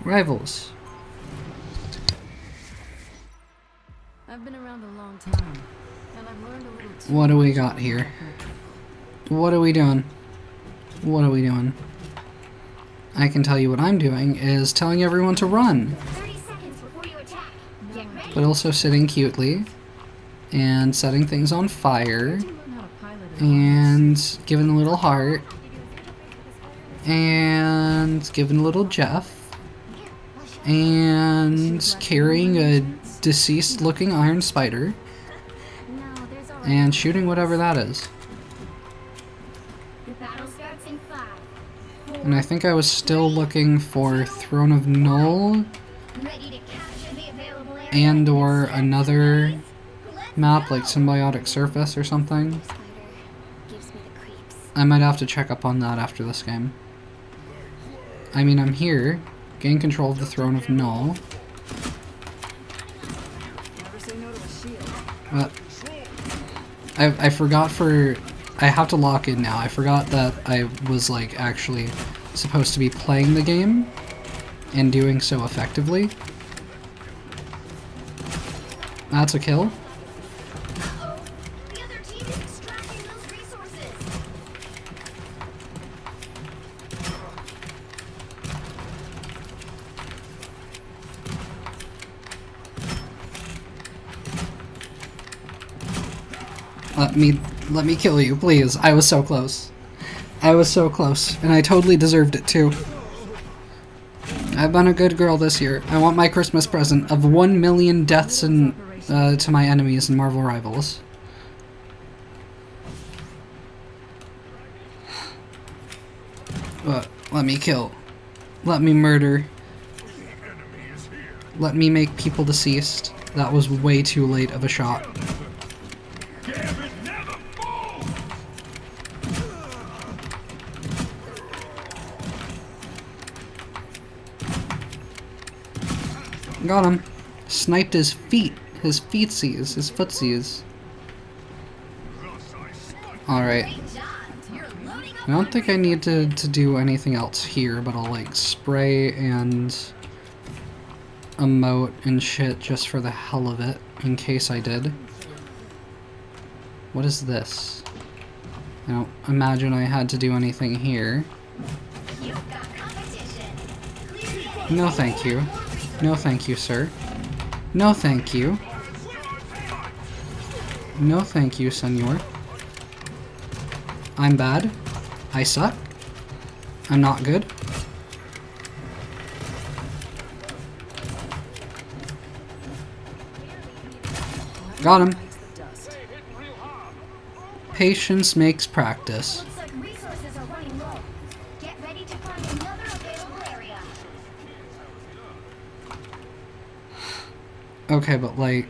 Rivals. I've been around a long time, and I've learned a little too What do we much got about here? people. What are we doing? What are we doing? I can tell you what I'm doing is telling everyone to run, 30 seconds before you attack. Get ready. but also sitting cutely and setting things on fire How'd you learn how to pilot it? and giving a little heart and giving a little Jeff and carrying a deceased looking iron spider No, there's already and shooting whatever that is. the battle starts in 5. And I think I was still looking for Throne of Null Ready to capture the available area. and or another Let's map go. like Symbiotic Surface or something. Spider gives me the creeps. I might have to check up on that after this game. I mean, I'm here, gain control of the Throne of Null, Never say no to a shield. but I forgot I have to lock in now. I forgot that I was like actually supposed to be playing the game and doing so effectively. That's a kill. Uh-oh. The other team is extracting those resources. Let me kill you, please. I was so close. I was so close, and I totally deserved it too. I've been a good girl this year. I want my Christmas present of 1 million deaths and to my enemies and Marvel Rivals. Let me kill. Let me murder. Let me make people deceased. That was way too late of a shot. Got him. Sniped his feet. His feetsies. His footsies. Alright. I don't think I need to do anything else here, but I'll like spray and emote and shit just for the hell of it, in case I did. What is this? I don't imagine I had to do anything here. No thank you. No thank you, sir. No thank you. No thank you, senor. I'm bad. I suck. I'm not good. Got him. Patience makes practice. Looks like resources are running low. Get ready to find another available area. Okay, but like,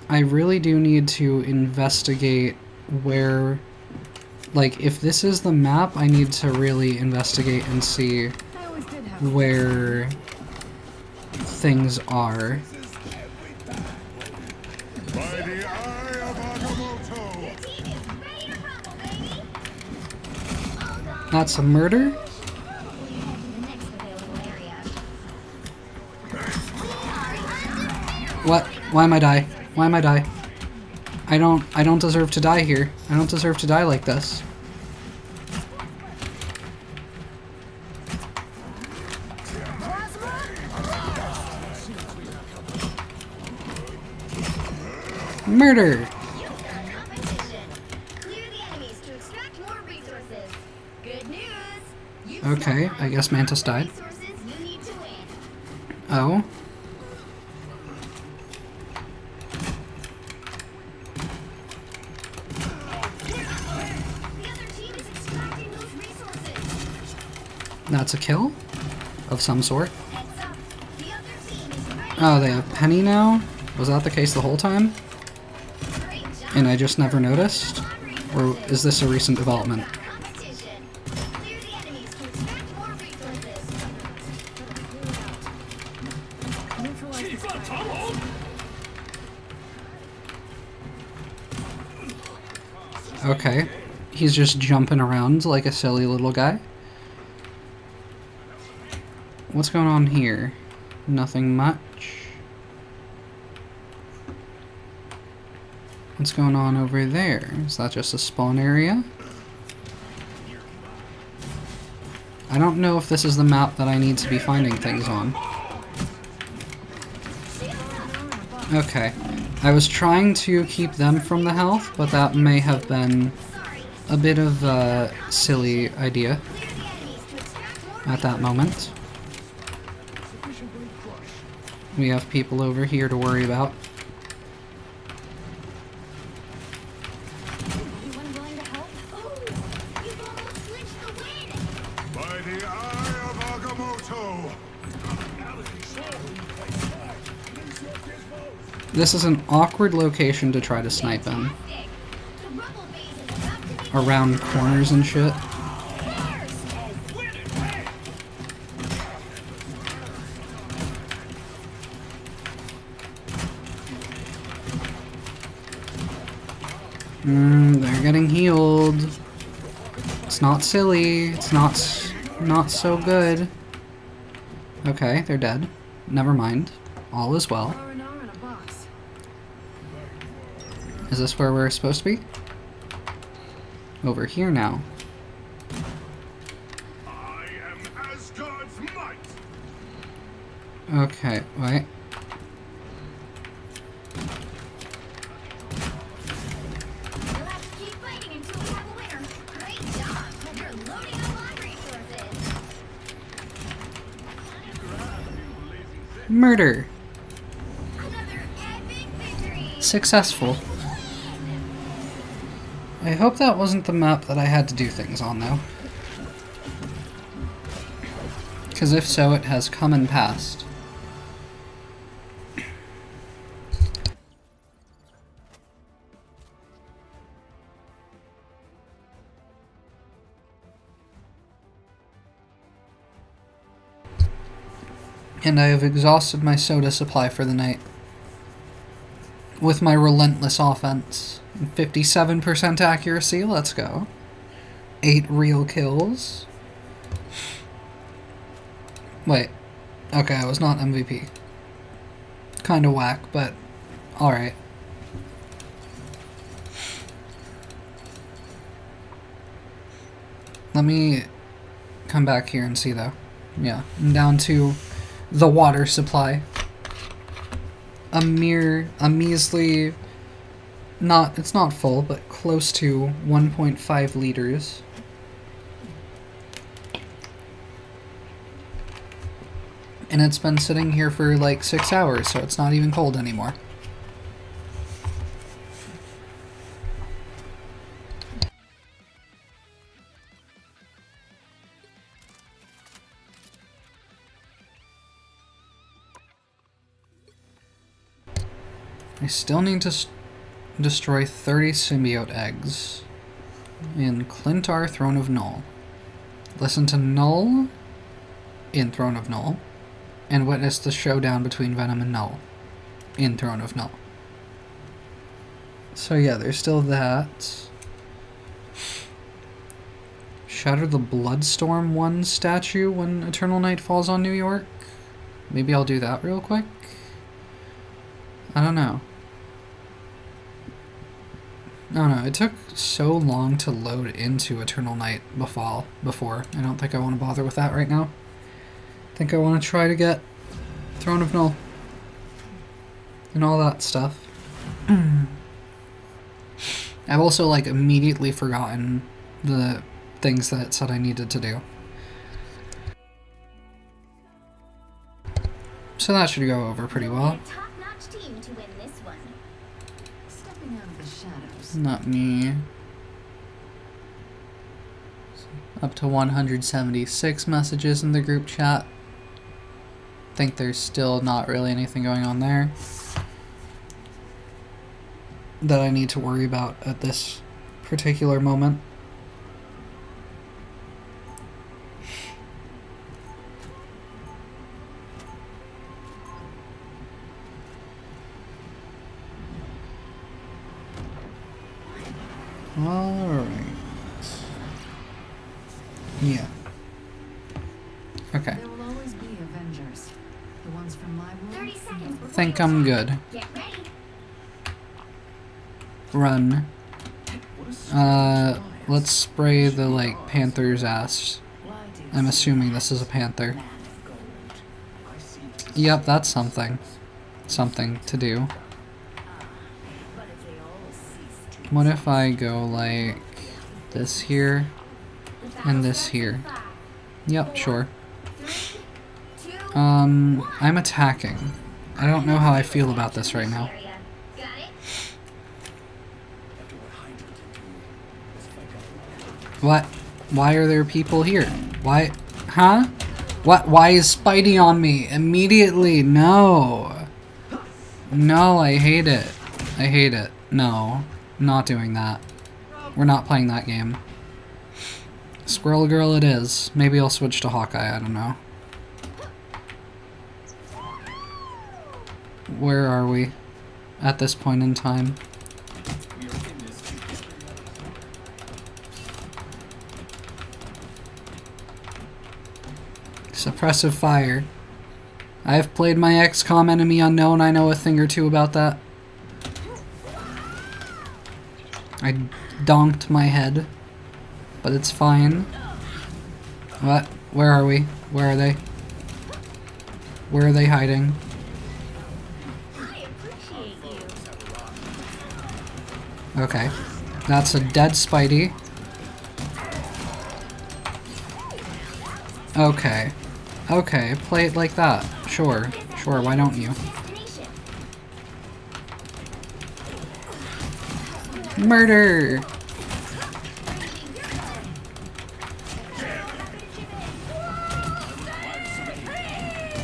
I really do need to investigate where, like, if this is the map, I need to really investigate and see I always did have where things are. By the eye of Agamotto! The team is ready to rumble, baby. Hold on. That's a murder? We'll head to the next available area. What? Why am I die? Why am I die? I don't deserve to die here. I don't deserve to die like this. Murder! You've got competition. Clear the enemies to extract more resources. Good news. You've Okay, still I guess got Mantis died. resources you need to win. Oh. The other team is extracting those resources. That's a kill? Of some sort. Heads up. The other team is ready. Oh, they have Penny now? Was that the case the whole time? Great job. And I just never noticed? Or is this a recent development? Competition. Clear the enemies to extract more Okay. He's just jumping around like a silly little guy. What's going on here? Nothing much. What's going on over there? Is that just a spawn area? I don't know if this is the map that I need to be finding things on. Okay. I was trying to keep them from the health, but that may have been a bit of a silly idea at that moment. We have people over here to worry about. Anyone willing to help? Oh, you've almost switched the win. By the eye of Agamotto! This is an awkward location to try to snipe in. The rubble base is about to be Around corners and shit. They're getting healed. It's not silly. It's not so good. Okay, they're dead. Never mind. All is well. R&R in a box. Is this where we're supposed to be? Over here now. I am Asgard's might! Okay, wait. We'll have to keep fighting until we have a winner. Great job. You're loading up on resources. Murder. Another epic victory. Successful. I hope that wasn't the map that I had to do things on, though. Because if so, it has come and passed. And I have exhausted my soda supply for the night. With my relentless offense. 57% accuracy, let's go. 8 real kills. Wait. Okay, I was not MVP. Kinda whack, but alright. Let me come back here and see though. Yeah, I'm down to the water supply. A measly, it's not full, but close to 1.5 liters. And it's been sitting here for like 6 hours, so it's not even cold anymore. I still need to destroy 30 symbiote eggs in Clintar, Throne of Null. Listen to Null in Throne of Null, and witness the showdown between Venom and Null in Throne of Null. So yeah, there's still that. Shatter the Bloodstorm 1 statue when Eternal Night falls on New York. Maybe I'll do that real quick. I don't know. No, it took so long to load into Eternal Night before. I don't think I want to bother with that right now. I think I want to try to get Throne of Null. And all that stuff. I've also, like, immediately forgotten the things that it said I needed to do. So that should go over pretty well. A top-notch team to win this one. Stepping out of the shadows. Not me. Up to 176 messages in the group chat. Think there's still not really anything going on there that I need to worry about at this particular moment. Alright. Yeah. Okay. There will always be Avengers. The ones from my world. 30 seconds before Think you I'm attack. good. Get ready. Run. Let's spray the, like, panther's ass. I'm assuming this is a panther. Yep, that's something. Something to do. What if I go, like, this here and this here? Yep, sure. I'm attacking. I don't know how I feel about this right now. Got it? What? Why are there people here? Why? Huh? What? Why is Spidey on me? Immediately? No. No, I hate it. I hate it. No. I'm not doing that. We're not playing that game. Squirrel Girl it is. Maybe I'll switch to Hawkeye, I don't know. Where are we at this point in time? Suppressive fire. I've played my XCOM Enemy Unknown. I know a thing or two about that. I donked my head, but it's fine. What? Where are we? Where are they? Where are they hiding? I appreciate you. Okay. That's a dead Spidey. Okay. Okay, play it like that. Sure. Sure, why don't you? Destination. Murder!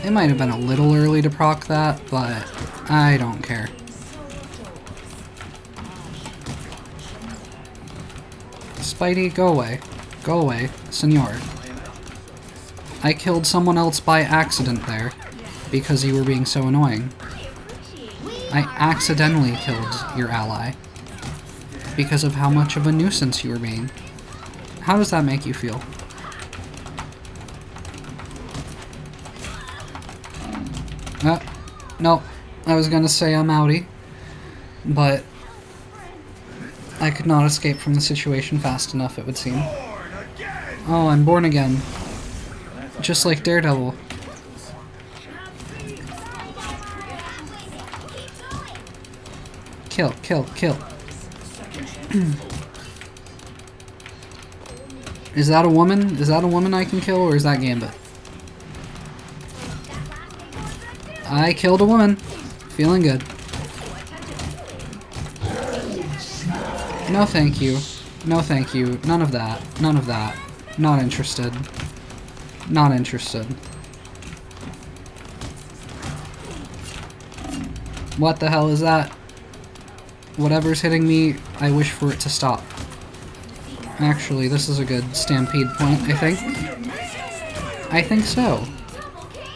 It might have been a little early to proc that, but I don't care. Spidey, go away. Go away, senor. I killed someone else by accident there, because you were being so annoying. I accidentally killed your ally, because of how much of a nuisance you were being. How does that make you feel? No, I was gonna say I'm outie, but I could not escape from the situation fast enough, it would seem. Oh, I'm born again. Just like Daredevil. Kill, kill, kill. Is that a woman? Is that a woman I can kill, or is that Gambit? I killed a woman. Feeling good. No thank you. No thank you. None of that. None of that. Not interested. Not interested. What the hell is that? Whatever's hitting me, I wish for it to stop. Actually, this is a good stampede point, I think. I think so.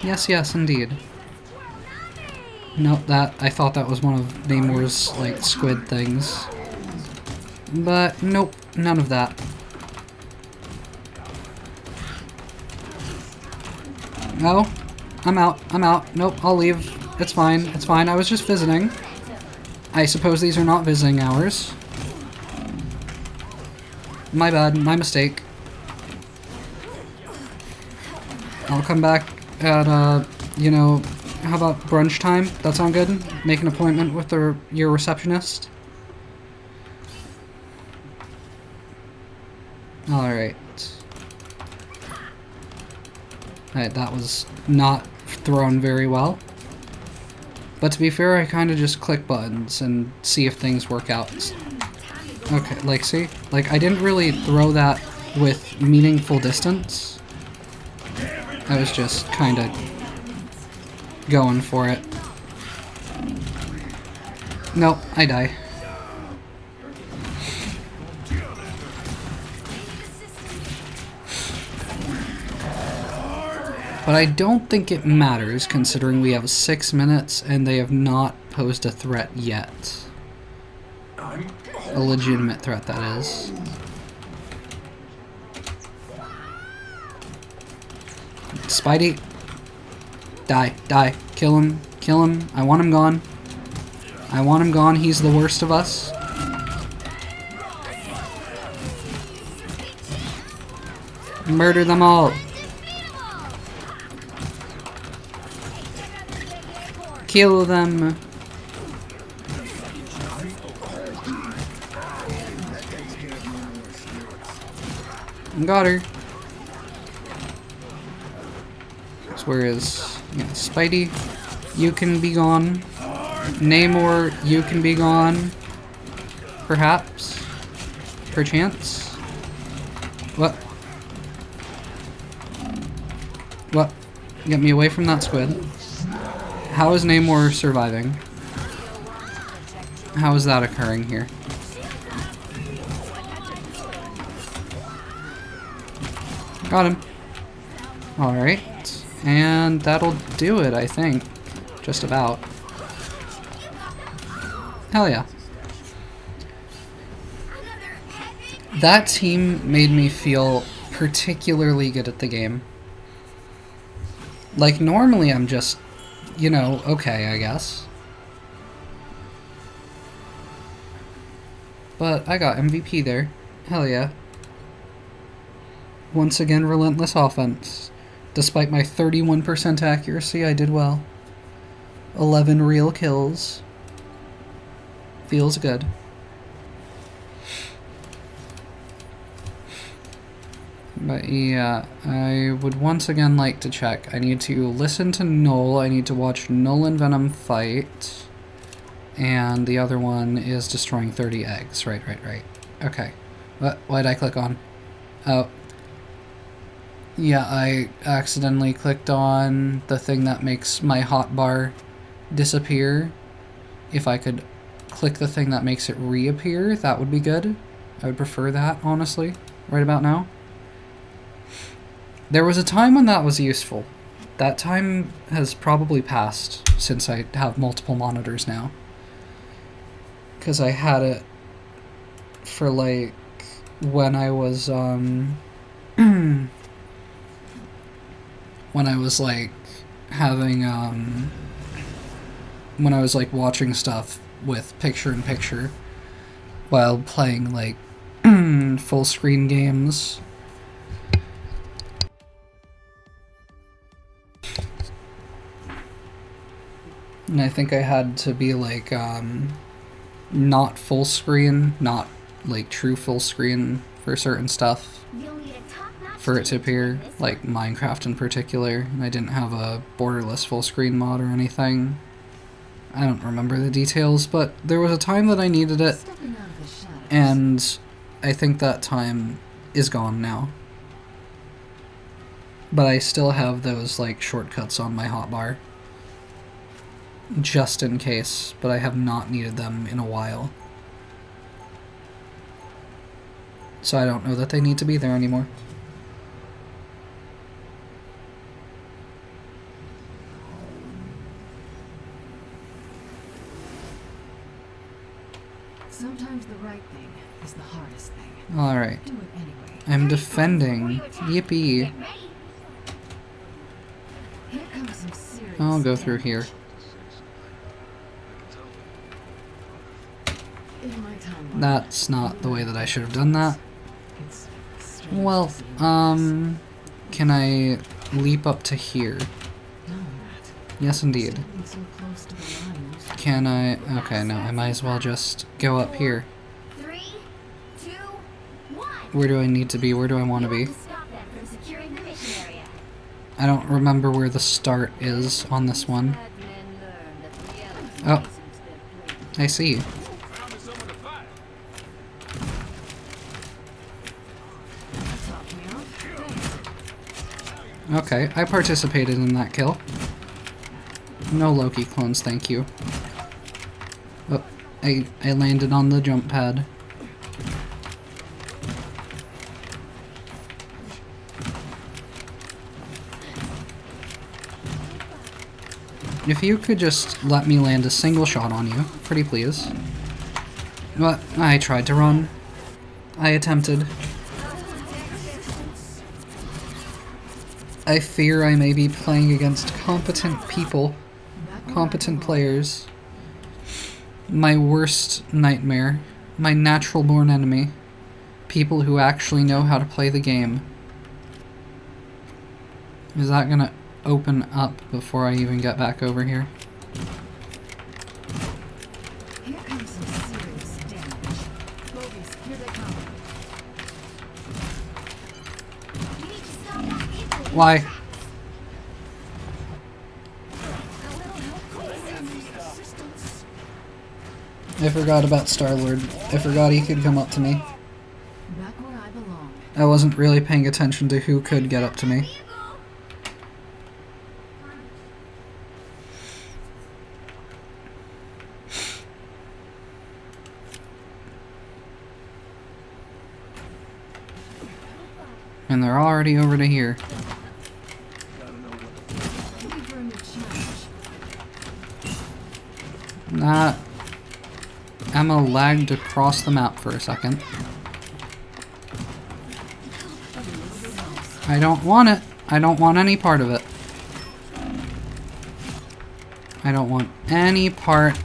Yes, yes, indeed. Nope, I thought that was one of Namor's, like, squid things. But, nope, none of that. No, I'm out, I'm out. Nope, I'll leave. It's fine, it's fine. I was just visiting. I suppose these are not visiting hours. My bad, my mistake. I'll come back at, you know, how about brunch time? That sound good? Make an appointment with your receptionist? Alright. Alright, that was not thrown very well. But to be fair, I kind of just click buttons and see if things work out. Okay, like, see? Like, I didn't really throw that with meaningful distance. I was just kind of going for it. Nope, I die. But I don't think it matters, considering we have 6 minutes and they have not posed a threat yet. I'm a legitimate threat, that is. Spidey. Die, die. Kill him, kill him. I want him gone. I want him gone. He's the worst of us. Murder them all. Kill them. Got her. So where is Spidey? You can be gone. Namor, you can be gone. Perhaps. Perchance. What? What? Get me away from that squid. How is Namor surviving? How is that occurring here? Got him. Alright. And that'll do it, I think. Just about. Hell yeah. That team made me feel particularly good at the game. Like, normally I'm just, you know, okay, I guess. But I got MVP there. Hell yeah. Once again, relentless offense. Despite my 31% accuracy, I did well. 11 real kills. Feels good. But yeah, I would once again like to check. I need to listen to Null. I need to watch Null and Venom fight. And the other one is destroying 30 eggs. Right. Okay. Why'd I click on? Oh. Yeah, I accidentally clicked on the thing that makes my hotbar disappear. If I could click the thing that makes it reappear, that would be good. I would prefer that, honestly, right about now. There was a time when that was useful. That time has probably passed since I have multiple monitors now. Because I had it for, like, when I was, when I was, like, having, when I was, like, watching stuff with picture-in-picture while playing, like, full-screen games. And I think I had to be, like, not full screen, not, like, true full screen for certain stuff for it to appear, like Minecraft in particular. And I didn't have a borderless full screen mod or anything. I don't remember the details, but there was a time that I needed it, and I think that time is gone now. But I still have those, like, shortcuts on my hotbar. Just in case, but I have not needed them in a while. So I don't know that they need to be there anymore. Sometimes the right thing is the hardest thing. Alright. Do it anyway. I'm defending. Yippee. Here comes some serious I'll go through here. In my time, That's not the way that I should have done that. it's strange Well, to see this. can I leap up to here? No, Matt. Yes, indeed. Standing so close to the line, you Can I? Okay, no, I might as well just go up here. 3, 2, 1. Where do I need to be? Where do I want to be? Stop them from securing the mission area. I don't remember where the start is on this one. Oh, I see. top me off. Thanks. Okay, I participated in that kill. No Loki clones, thank you. Oh, I landed on the jump pad. If you could just let me land a single shot on you, pretty please. What? I tried to run. I attempted. I fear I may be playing against competent people. Competent players. My worst nightmare. My natural born enemy. People who actually know how to play the game. Is that gonna open up before I even get back over here? Here comes some serious damage. Mobies, here they come. You need to stop that vehicle. Why? I forgot about Star-Lord. I forgot he could come up to me. Back where I belong. I wasn't really paying attention to who could get up to me. And they're already over to here. Looking for a new challenge. Nah. Emma lagged across the map for a second. I don't want it. I don't want any part of it. I don't want any part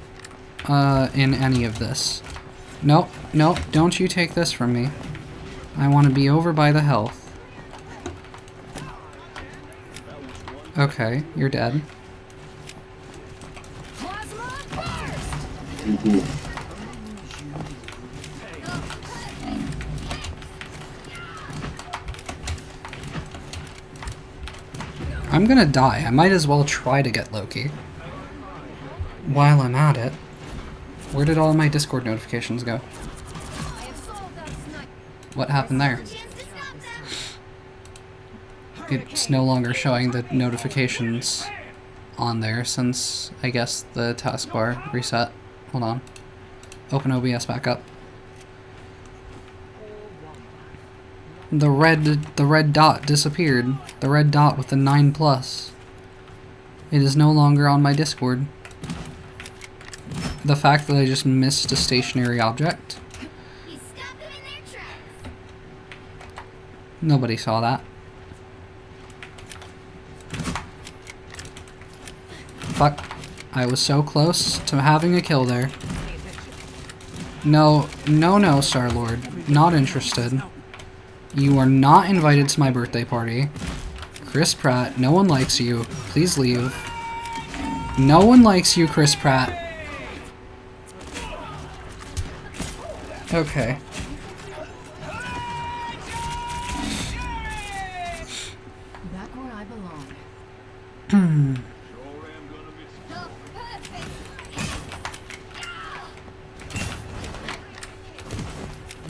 in any of this. Nope, nope, don't you take this from me. I want to be over by the health. Okay, you're dead. I'm gonna die. I might as well try to get Loki. While I'm at it. Where did all my Discord notifications go? What happened there? It's no longer showing the notifications on there since, I guess, the taskbar reset. Hold on. Open OBS back up. The red dot disappeared. The red dot with the 9+. It is no longer on my Discord. The fact that I just missed a stationary object. You stopped them in their tracks. Nobody saw that. Fuck. I was so close to having a kill there. No, no, no, Star-Lord. Not interested. You are not invited to my birthday party. Chris Pratt, no one likes you. Please leave. No one likes you, Chris Pratt. Okay. Back where I belong.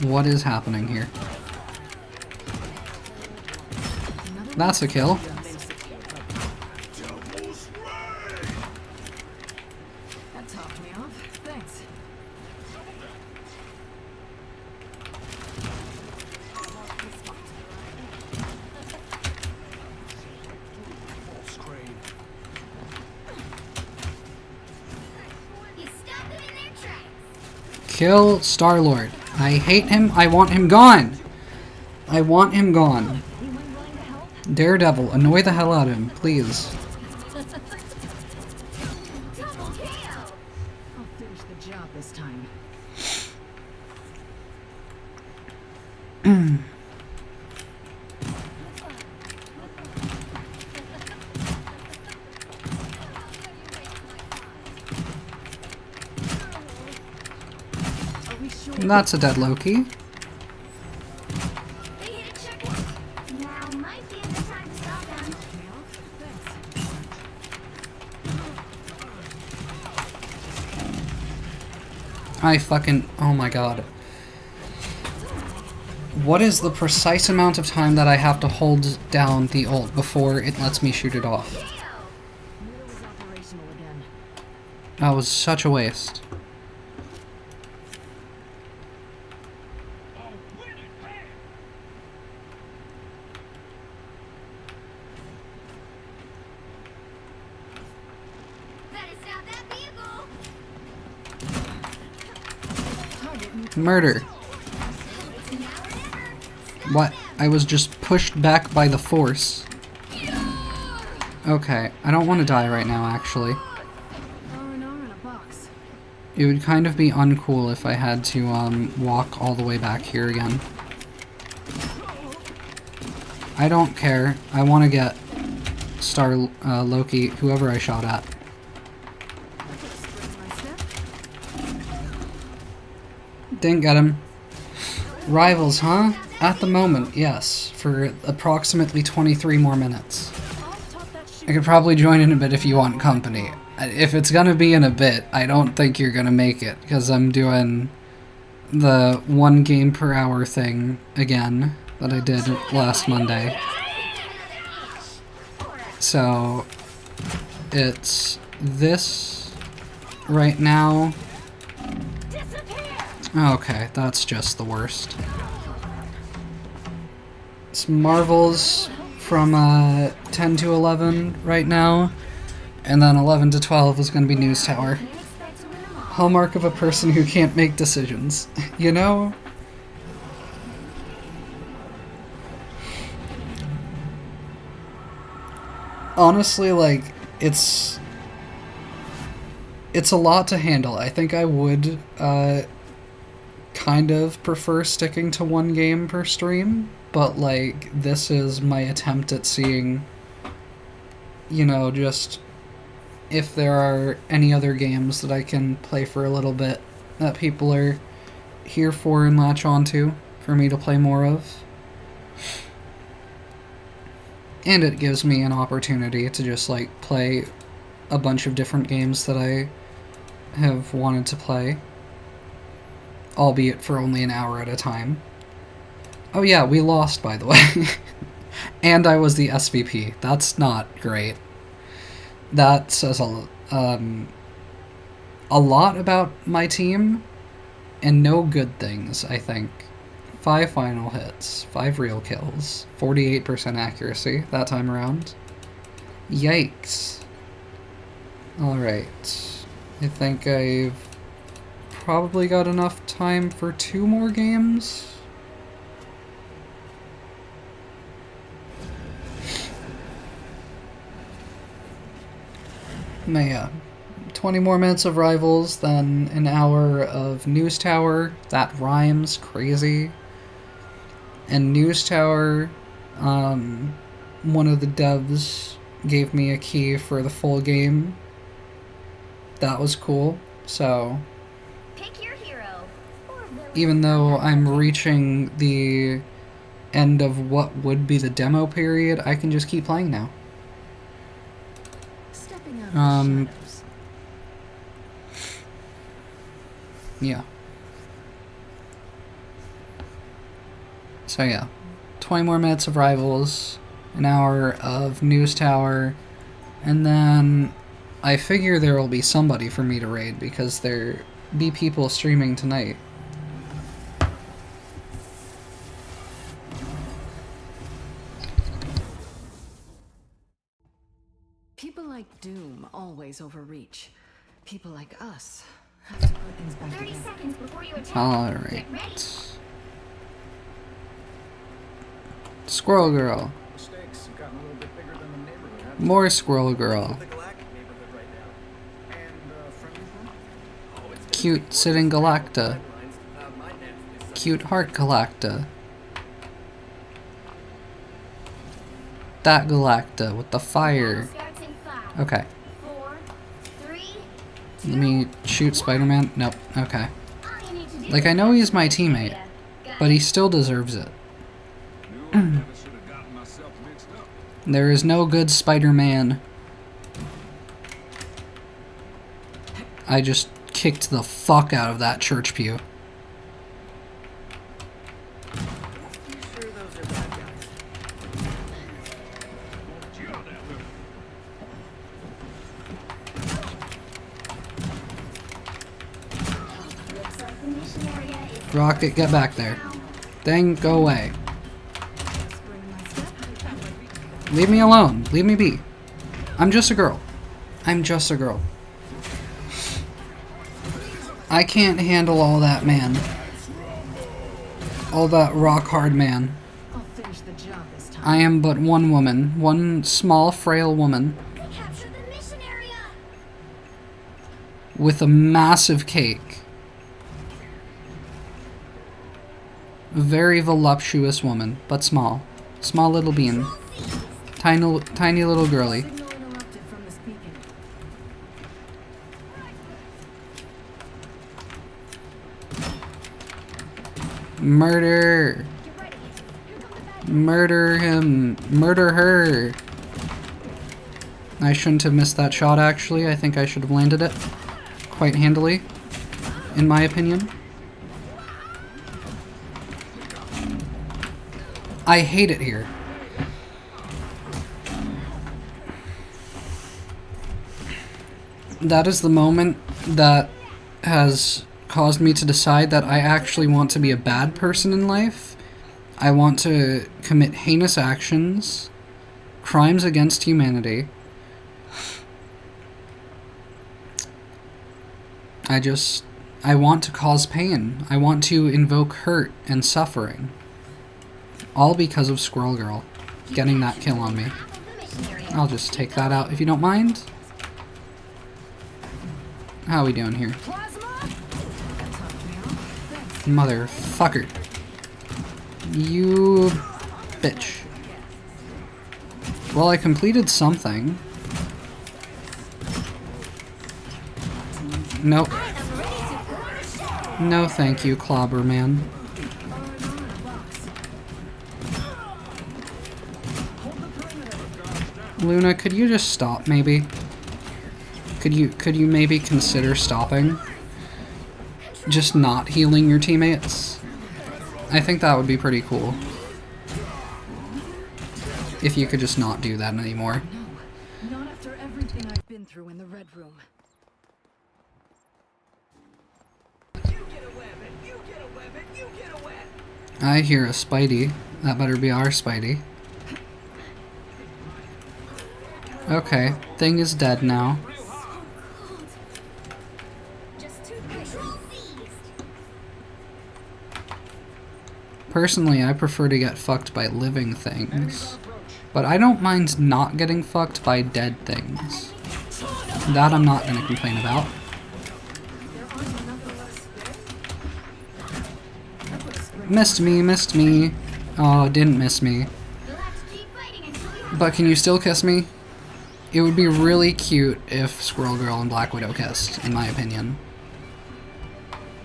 What is happening here? That's a kill. That topped me off. Thanks. You stopped them in their tracks. Kill Star-Lord. I hate him. I want him gone. I want him gone. Daredevil, annoy the hell out of him, please. Double kill. I'll finish the job this time. Are we sure? That's a dead Loki. They hit a checkpoint. Now might be a good time to stop them. Thanks. I fucking... Oh my god. What is the precise amount of time that I have to hold down the ult before it lets me shoot it off? Middle is operational again. That was such a waste. Better stop that vehicle. Target Murder. What? I was just pushed back by the force. Okay, I don't want to die right now, actually. It would kind of be uncool if I had to, walk all the way back here again. I don't care. I want to get Loki, whoever I shot at. Didn't get him. Rivals, huh? At the moment, yes. For approximately 23 more minutes. I could probably join in a bit if you want company. If it's gonna be in a bit, I don't think you're gonna make it, because I'm doing the 1 game per hour thing again that I did last Monday. So, it's this right now. Okay, that's just the worst. It's Marvels from 10 to 11 right now, and then 11 to 12 is going to be News Tower. Hallmark of a person who can't make decisions, you know? Honestly, like, it's a lot to handle. I think I would kind of prefer sticking to 1 game per stream, but like, this is my attempt at seeing, you know, just if there are any other games that I can play for a little bit that people are here for and latch onto for me to play more of. And it gives me an opportunity to just like play a bunch of different games that I have wanted to play, albeit for only an hour at a time. Oh yeah, we lost, by the way. And I was the SVP. That's not great. That says a lot about my team, and no good things, I think. 5 final hits, 5 real kills, 48% accuracy that time around. Yikes. Alright. I think I've probably got enough time for 2 more games. But yeah, 20 more minutes of Rivals, then an hour of News Tower. That rhymes crazy. And News Tower, one of the devs gave me a key for the full game. That was cool. So, Pick your hero. even though I'm reaching the end of what would be the demo period, I can just keep playing now. Stepping out of the shadows. Yeah. So yeah, 20 more minutes of Rivals, an hour of News Tower, and then I figure there will be somebody for me to raid because there be people streaming tonight. People like Doom always overreach. People like us have to put things back 30 together. seconds before you attack. Alright. Get ready. Squirrel Girl. Mistakes have gotten a little bit bigger than the neighborhood. haven't More Squirrel Girl. The Galactic neighborhood right now. they? And friendly one? Oh, it's Cute sitting Galacta. headlines. My nest is Cute heart Galacta. That Galacta with the fire. Starts in 5, Okay. 4, 3, Let me shoot Spider-Man. Nope. Okay. all you need to do Like, I know he's my teammate, but he still deserves it. Knew I never should have gotten myself mixed up. There is no good Spider-Man. I just kicked the fuck out of that church pew. You sure those are bad guys? looks like the mission area is Rocket, get back there. Thing, go away. Leave me alone. Leave me be. I'm just a girl. I'm just a girl. I can't handle all that, man. all that rock hard man. I'll finish the job this time. I am but one woman, one small, frail woman They captured the mission area. with a massive cake. A very voluptuous woman, but small. Small little bean. Tiny little girly. Signal interrupted from this beacon. Murder! Get ready. Here come the bad Murder him! Murder her! I shouldn't have missed that shot, actually. I think I should have landed it quite handily, in my opinion. I hate it here. That is the moment that has caused me to decide that I actually want to be a bad person in life. I want to commit heinous actions, crimes against humanity. I want to cause pain. I want to invoke hurt and suffering. All because of Squirrel Girl getting that kill on me. half of the mission area. I'll just take that out if you don't mind. How we doing here? Motherfucker. You bitch. Well, I completed something. Nope. No thank you, Clobber Man. Luna, could you just stop, maybe? Could you maybe consider stopping? Just not healing your teammates? I think that would be pretty cool. If you could just not do that anymore. No, not after everything I've been through in the Red Room. I hear a Spidey. That better be our Spidey. Okay, thing is dead now. Just two control seized. Personally, I prefer to get fucked by living things. But I don't mind not getting fucked by dead things. That I'm not gonna complain about. Missed me, missed me. Oh, didn't miss me. You'll have to keep fighting until we have But can you still kiss me? It would be really cute if Squirrel Girl and Black Widow kissed, in my opinion.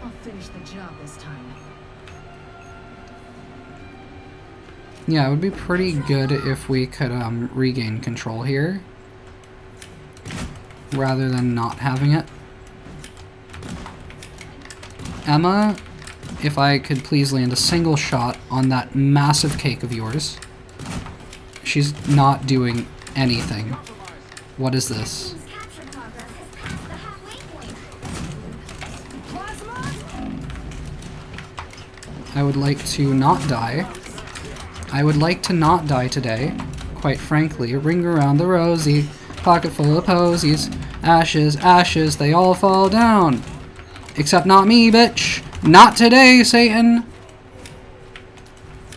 I'll finish the job this time. Yeah, it would be pretty good if we could regain control here, rather than not having it. Emma, if I could please land a single shot on that massive cake of yours. She's not doing anything. What is this? team's capture progress has passed the halfway point. I would like to not die. I would like to not die today. Quite frankly, ring around the rosy, pocket full of posies. Ashes, ashes, they all fall down. Except not me, bitch. Not today, Satan.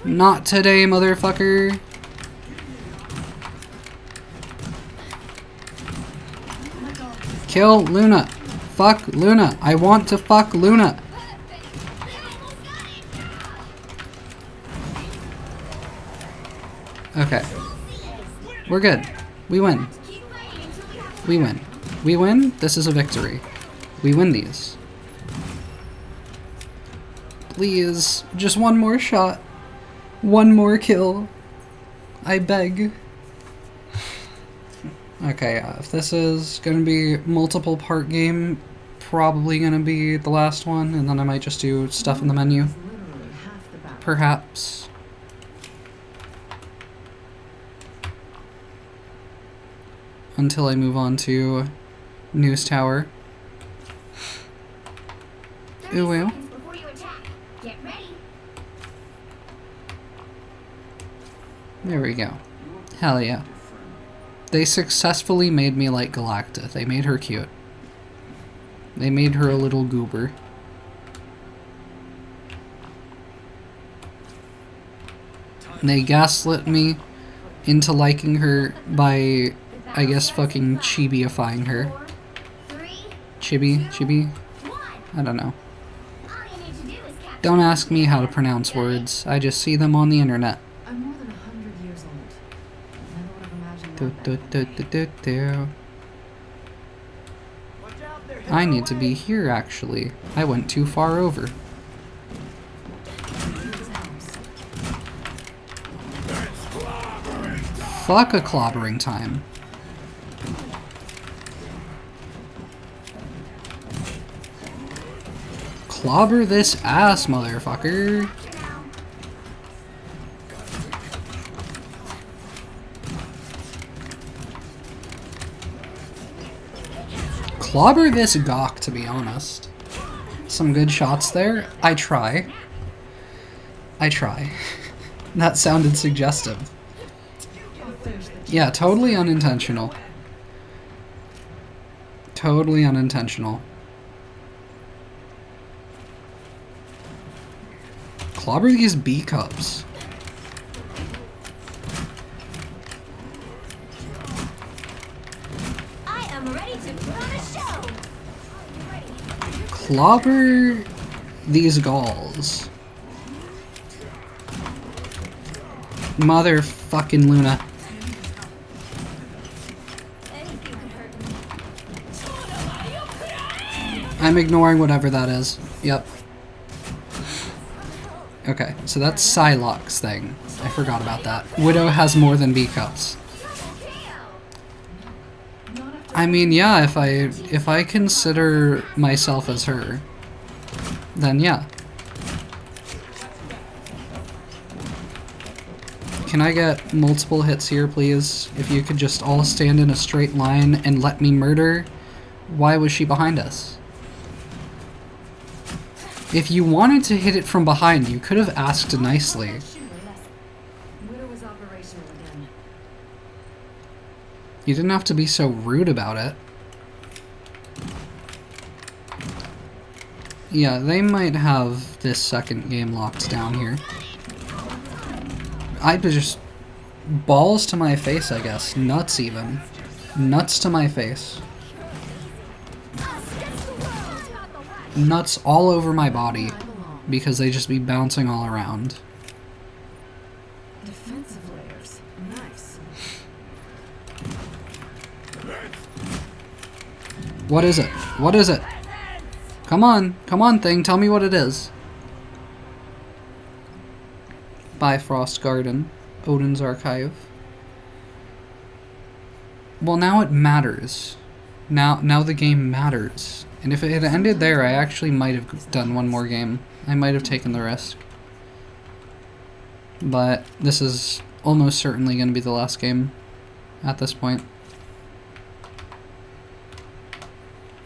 Not today, motherfucker. Kill Luna. Fuck Luna. I want to fuck Luna. Okay. We're good. We win. Keep fighting until we have We win. We win. This is a victory. We win these. Please, just one more shot. One more kill. I beg. Okay, if this is gonna be multiple part game, probably gonna be the last one, and then I might just do stuff in the menu. It's literally half the battle. Perhaps. Until I move on to News Tower. 30 Ooh, well. seconds before you attack. Get ready. There we go. Hell yeah. They successfully made me like Galacta. They made her cute. They made her a little goober. They gaslit me into liking her by, I guess, fucking chibi-ifying her. 3, Chibi? 1. I don't know. All you need to do is capture Don't ask me how to pronounce words. I just see them on the internet. I'm more than 100 years old. Never would have imagined Do, that do, back do, then. do, do, do. Watch out, they're I heading need to our be way. here, actually. I went too far over. This helps. Fuck a clobbering time. Clobber this ass, motherfucker. Clobber this gawk, to be honest. Some good shots there. I try. That sounded suggestive. Yeah, totally unintentional. Totally unintentional. Clobber these B cups. I am ready to put on a show. Clobber these galls. Motherfucking Luna. Anything could hurt me. I'm ignoring whatever that is. Yep. Okay, so that's Psylocke's thing. I forgot about that. Widow has more than B cups. I mean, yeah, if I consider myself as her, then yeah. Can I get multiple hits here, please? If you could just all stand in a straight line and let me murder. Why was she behind us? If you wanted to hit it from behind, you could have asked nicely. Widow is operational again. You didn't have to be so rude about it. Yeah, they might have this second game locked down here. I just... balls to my face, I guess. Nuts, even. Nuts to my face. Nuts all over my body. Because they just be bouncing all around. Defensive layers. Nice. What is it? What is it? Come on thing, tell me what it is. Bifrost Garden, Odin's Archive. Well, now it matters. Now the game matters. And if it had ended there, I actually might have done one more game. I might have taken the risk. But this is almost certainly going to be the last game at this point.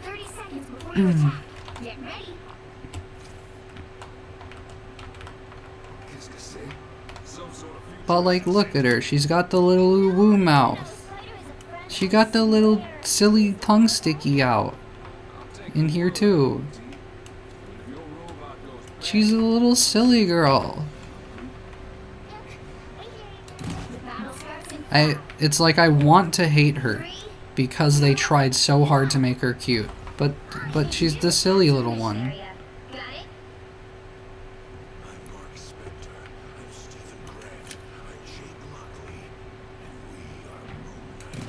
30 seconds before you attack. Get ready. But like, look at her. She's got the little woo mouth. She got the little silly tongue sticky out. In here too. She's a little silly girl. It's like I want to hate her because they tried so hard to make her cute. But she's the silly little one. Got it? I'm Mark Spector. I'm Stephen Grant. I'm Jake Lockley. And we are Moon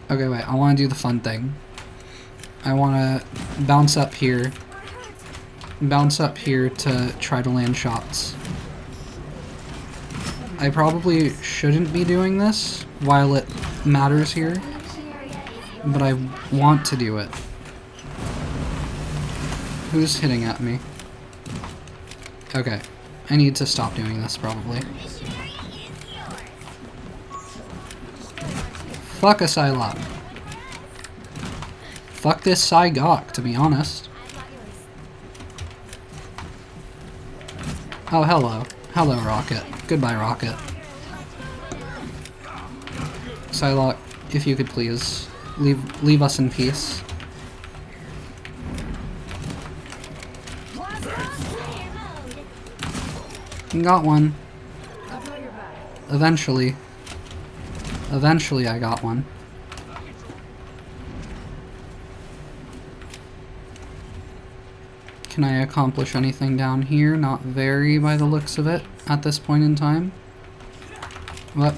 Knight. Okay, wait. I want to do the fun thing. I want to bounce up here. Bounce up here to try to land shots. I probably shouldn't be doing this while it matters here, but I want to do it. Who's hitting at me? Okay, I need to stop doing this probably. Fuck a Psylocke. Fuck this Psygok, to be honest. Oh, hello. Hello, Rocket. Goodbye, Rocket. Psylocke, if you could please leave us in peace. Got one. Eventually. Eventually I got one. Can I accomplish anything down here? Not very by the looks of it at this point in time. What?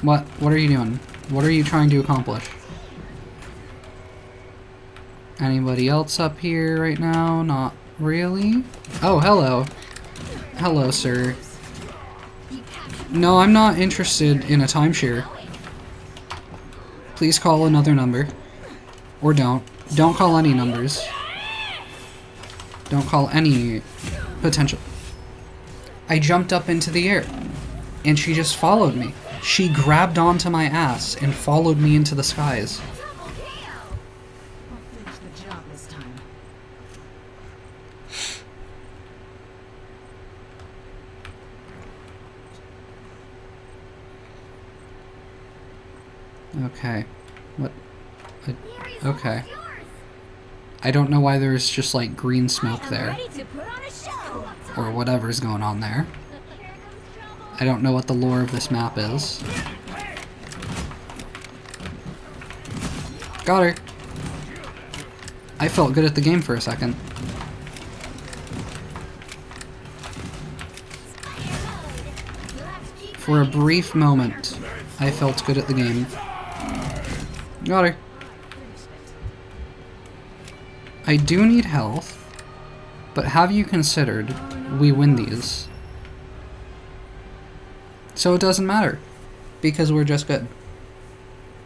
What are you doing? What are you trying to accomplish? Anybody else up here right now? Not really. Oh, hello. Hello, sir. No, I'm not interested in a timeshare. Please call another number. Or don't. Don't call any numbers. Don't call any potential. I jumped up into the air, and she just followed me. She grabbed onto my ass and followed me into the skies. I'll finish the job this time. Okay. What? Okay. I don't know why there's just like green smoke there. Or whatever's going on there. I don't know what the lore of this map is. Got her. I felt good at the game for a second. For a brief moment, I felt good at the game. Got her. I do need health, but have you considered we win these? So it doesn't matter, because we're just good.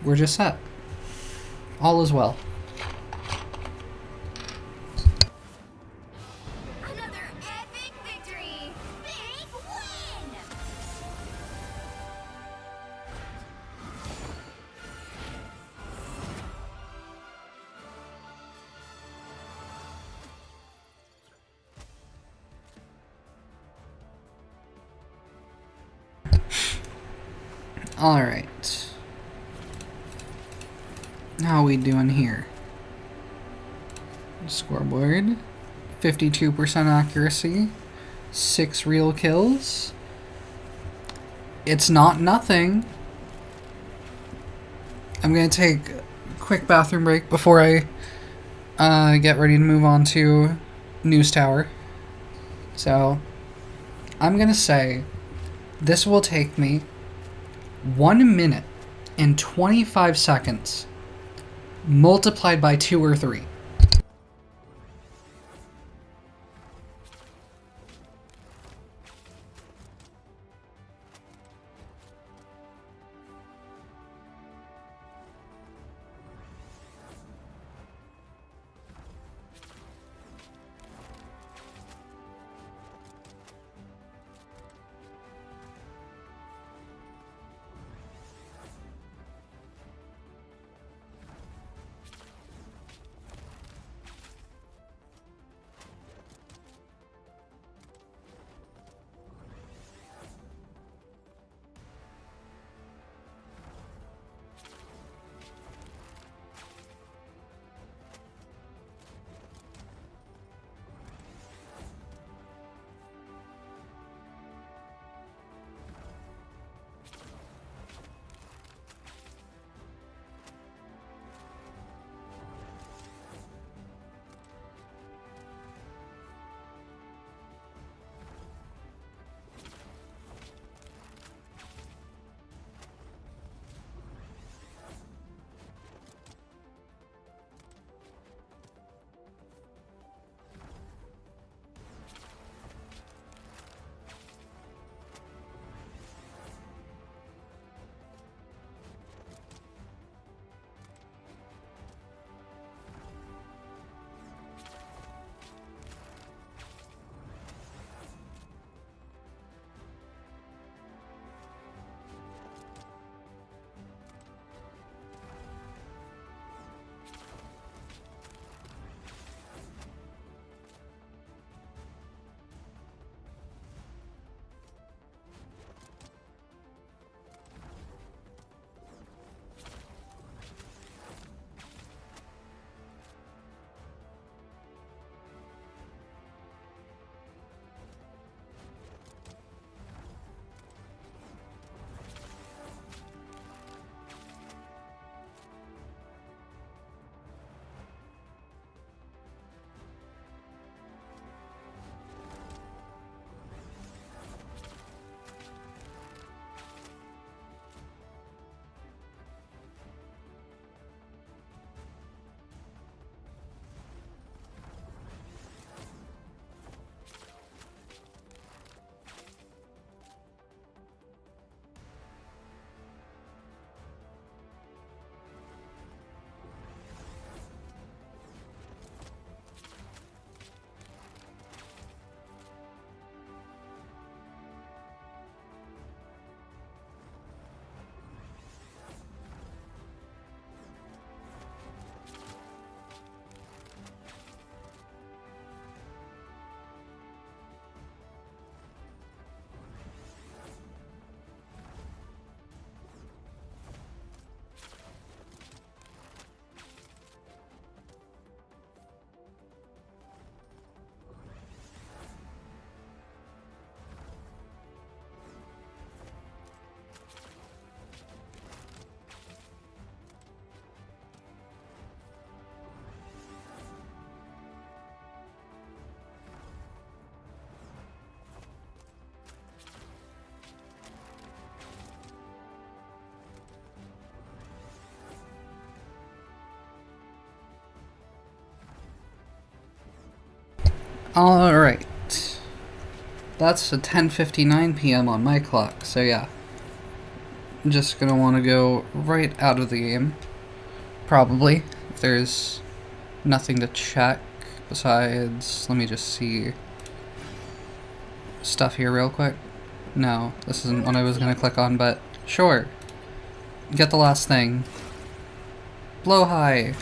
We're just set. All is well. Another epic victory! Big win! Alright. How we doing here? Scoreboard. 52% accuracy. 6 real kills. It's not nothing. I'm gonna take a quick bathroom break before I get ready to move on to News Tower. So, I'm gonna say this will take me 1 minute and 25 seconds multiplied by 2 or 3. Alright. That's a 10:59 p.m. on my clock, so yeah. I'm just gonna want to go right out of the game. Probably. If there's nothing to check besides... Let me just see... stuff here real quick. No, this isn't what I was gonna click on, but sure. Get the last thing. Blow high.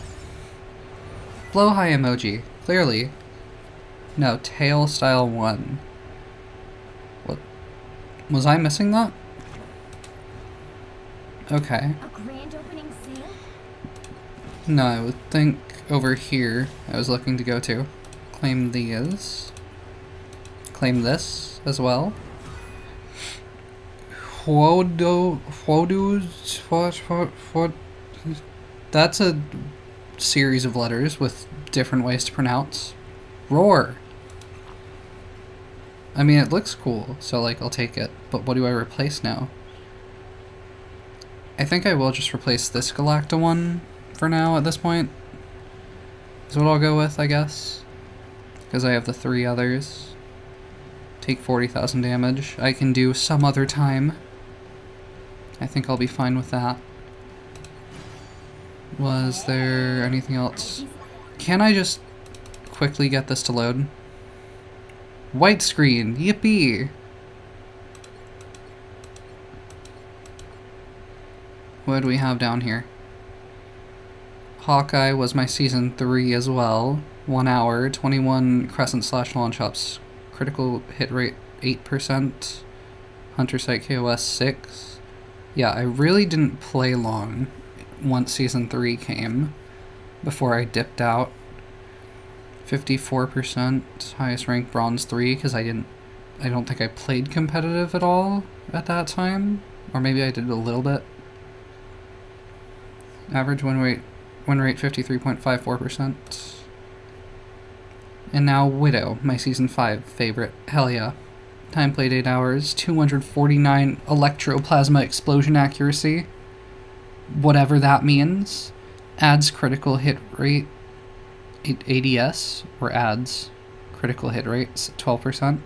Blow high emoji. Clearly. No, tail style 1. What? Was I missing that? Okay. A grand opening sale? No, I would think over here I was looking to go to. Claim these. Claim this as well. What? That's a series of letters with different ways to pronounce. Roar. I mean, it looks cool, so like I'll take it. But what do I replace now? I think I will just replace this Galacta one for now at this point. Is what I'll go with, I guess. Because I have the 3 others. Take 40,000 damage. I can do some other time. I think I'll be fine with that. Was there anything else? Can I just quickly get this to load? White screen! Yippee! What do we have down here? Hawkeye was my season 3 as well. 1 hour, 21 crescent slash launch ups. Critical hit rate 8%. Hunter Sight KOS 6. Yeah, I really didn't play long once season 3 came before I dipped out. 54%, highest rank bronze 3, because I don't think I played competitive at all at that time. Or maybe I did a little bit. Average win rate 53.54%. And now Widow, my season 5 favorite. Hell yeah. Time played 8 hours, 249 electroplasma explosion accuracy. Whatever that means. Adds critical hit rate, ADS, or adds critical hit rates, 12%.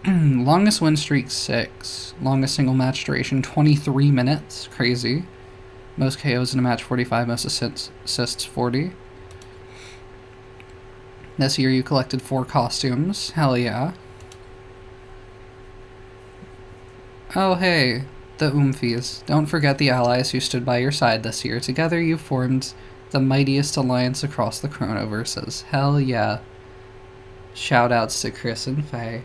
Longest win streak 6. Longest single match duration 23 minutes. Crazy. Most KOs in a match 45. Most assists 40. This year you collected 4 costumes. Hell yeah. Oh hey, the Oomfies. Don't forget the allies who stood by your side this year. Together you formed the mightiest alliance across the Chronoverses. Hell yeah. Shoutouts to Chris and Faye.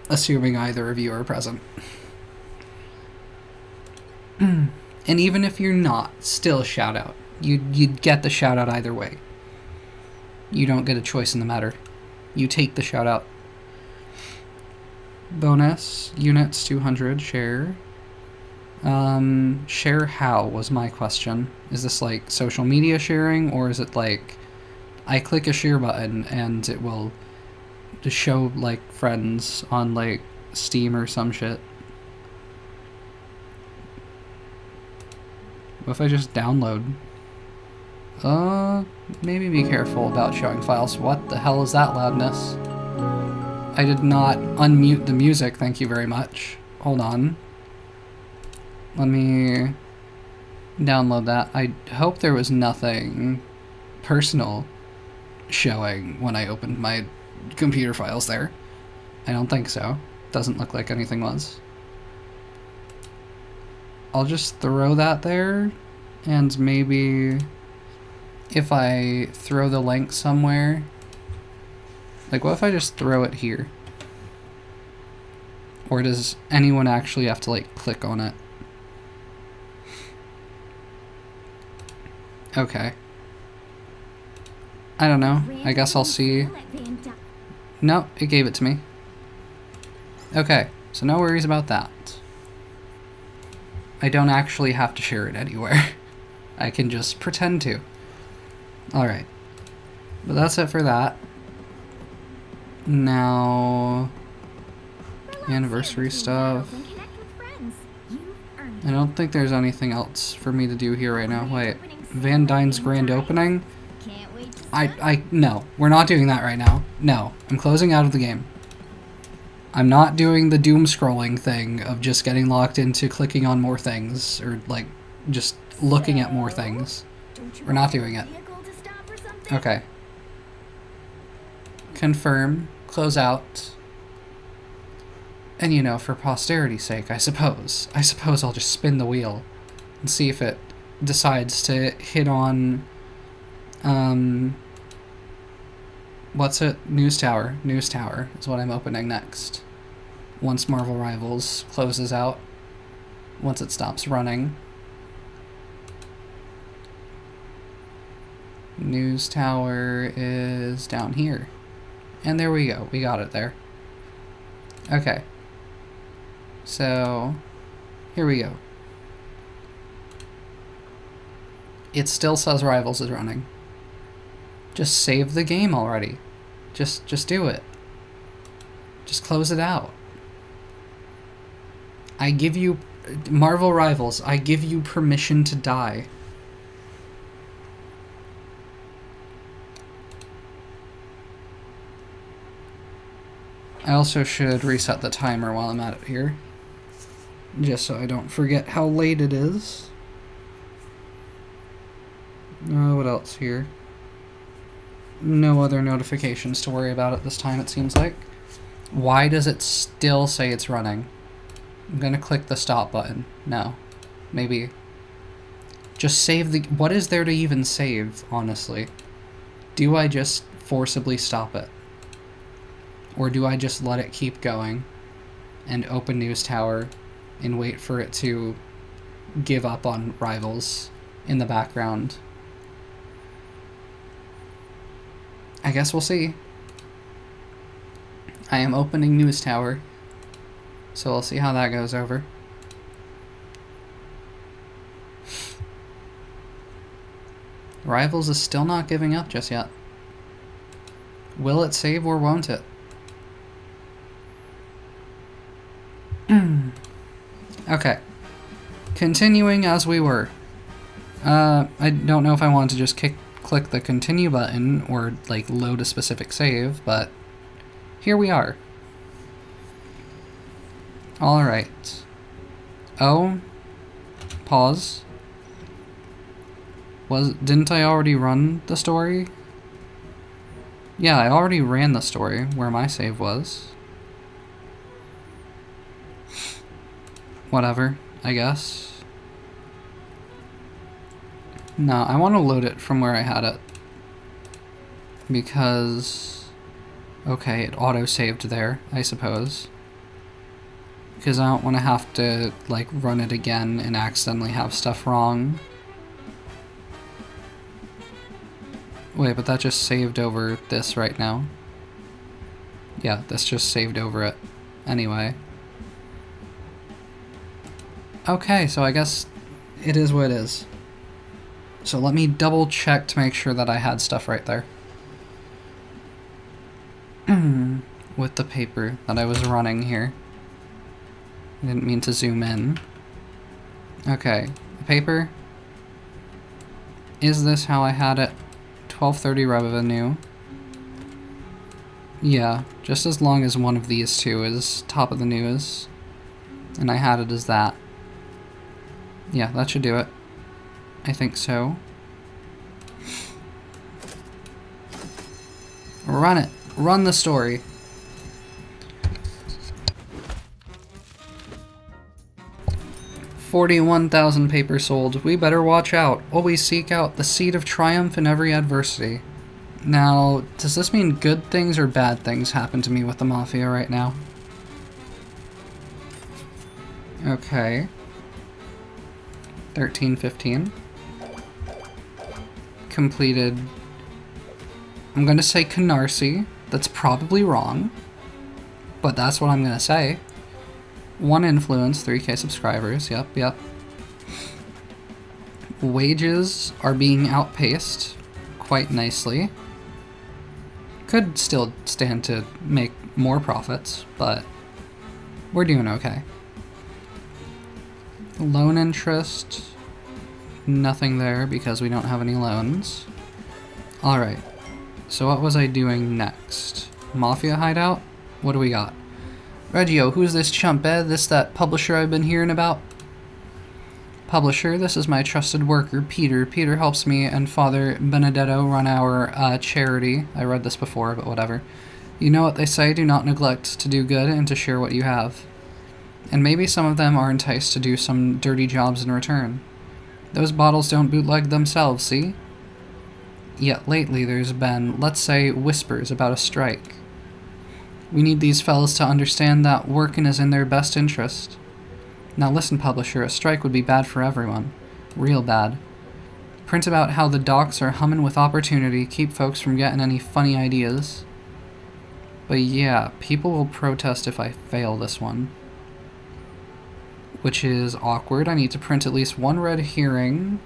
Assuming either of you are present. And even if you're not, still shout out. You'd get the shout out either way. You don't get a choice in the matter. You take the shout out. Bonus, units 200, share. Share how was my question. Is this like social media sharing, or is it like I click a share button and it will just show like friends on like Steam or some shit? What if I just download? Maybe be careful about showing files. What the hell is that loudness? I did not unmute the music, thank you very much. Hold on. Let me download that. I hope there was nothing personal showing when I opened my computer files there. I don't think so. Doesn't look like anything was. I'll just throw that there, and maybe if I throw the link somewhere, like what if I just throw it here? Or does anyone actually have to like click on it? Okay. I don't know. I guess I'll see. Nope, it gave it to me. Okay, so no worries about that. I don't actually have to share it anywhere. I can just pretend to. Alright. But that's it for that. Now... anniversary stuff. I don't think there's anything else for me to do here right now. Wait, Van Dyne's grand opening? No, we're not doing that right now. No, I'm closing out of the game. I'm not doing the doom scrolling thing of just getting locked into clicking on more things or like just looking at more things. We're not doing it. Okay. Confirm, close out. And you know, for posterity's sake, I suppose I'll just spin the wheel and see if it decides to hit on what's it? News Tower. News Tower is what I'm opening next. Once Marvel Rivals closes out. Once it stops running. News Tower is down here. And there we go. We got it there. Okay. So, here we go. It still says Rivals is running. Just save the game already. Just do it. Just close it out. I give you... Marvel Rivals, I give you permission to die. I also should reset the timer while I'm at it here. Just so I don't forget how late it is. What else here? No other notifications to worry about at this time, it seems like. Why does it still say it's running? I'm gonna click the stop button. No. Maybe. Just save the... What is there to even save, honestly? Do I just forcibly stop it? Or do I just let it keep going and open News Tower and wait for it to give up on Rivals in the background? I guess we'll see. I am opening News Tower, so we'll see how that goes over. Rivals is still not giving up just yet. Will it save or won't it? Okay. Continuing as we were. I don't know if I want to just click the continue button or like load a specific save, but here we are. Alright. Oh. Pause. Didn't I already run the story? Yeah, I already ran the story where my save was. Whatever, I guess. No, I want to load it from where I had it. Because... Okay, it auto-saved there, I suppose. Because I don't want to have to, like, run it again and accidentally have stuff wrong. Wait, but that just saved over this right now. Yeah, this just saved over it. Anyway. Okay, so I guess it is what it is. So let me double check to make sure that I had stuff right there. With the paper that I was running here. I didn't mean to zoom in. Okay, the paper. Is this how I had it? 1230 revenue. Yeah, just as long as one of these two is top of the news. And I had it as that. Yeah, that should do it. I think so. Run it. Run the story. $41,000 papers sold. We better watch out. Always seek out the seed of triumph in every adversity. Now, does this mean good things or bad things happen to me with the Mafia right now? Okay. 1315. Completed. I'm gonna say Canarsie. That's probably wrong. But that's what I'm gonna say. 1 influence, 3K subscribers. Yep. Wages are being outpaced quite nicely. Could still stand to make more profits, but we're doing okay. Loan interest, nothing there because we don't have any loans. Alright, So what was I doing next? Mafia hideout? What do we got? Reggio, who's this chump, eh? This that publisher I've been hearing about? Publisher, this is my trusted worker, Peter. Peter helps me and Father Benedetto run our charity. I read this before, but whatever. You know what they say, do not neglect to do good and to share what you have. And maybe some of them are enticed to do some dirty jobs in return. Those bottles don't bootleg themselves, see? Yet lately there's been, let's say, whispers about a strike. We need these fellas to understand that working is in their best interest. Now listen, publisher, a strike would be bad for everyone. Real bad. Print about how the docks are humming with opportunity, keep folks from getting any funny ideas. But yeah, people will protest if I fail this one. Which is awkward. I need to print at least one red herring,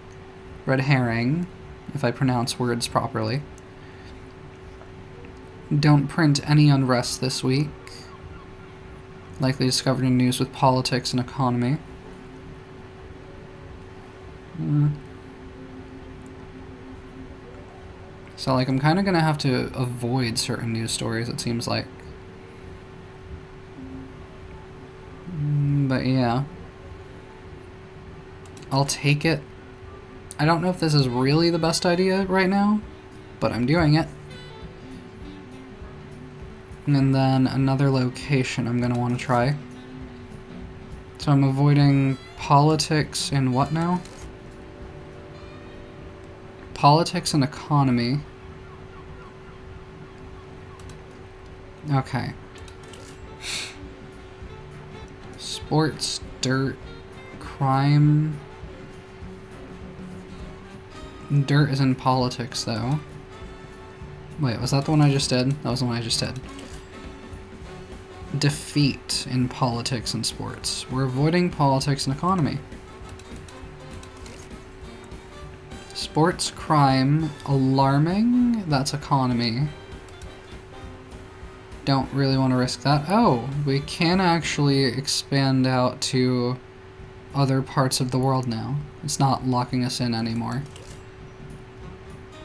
if I pronounce words properly. Don't print any unrest this week. Likely discovered in news with politics and economy. So, like, I'm kind of going to have to avoid certain news stories, it seems like. But yeah. I'll take it. I don't know if this is really the best idea right now, but I'm doing it. And then another location I'm going to want to try. So I'm avoiding politics and what now? Politics and economy. Okay. Sports, dirt, crime. Dirt is in politics, though. Wait, was that the one I just did? That was the one I just did. Defeat in politics and sports. We're avoiding politics and economy. Sports, crime, alarming. That's economy. Don't really want to risk that. Oh, we can actually expand out to other parts of the world now. It's not locking us in anymore.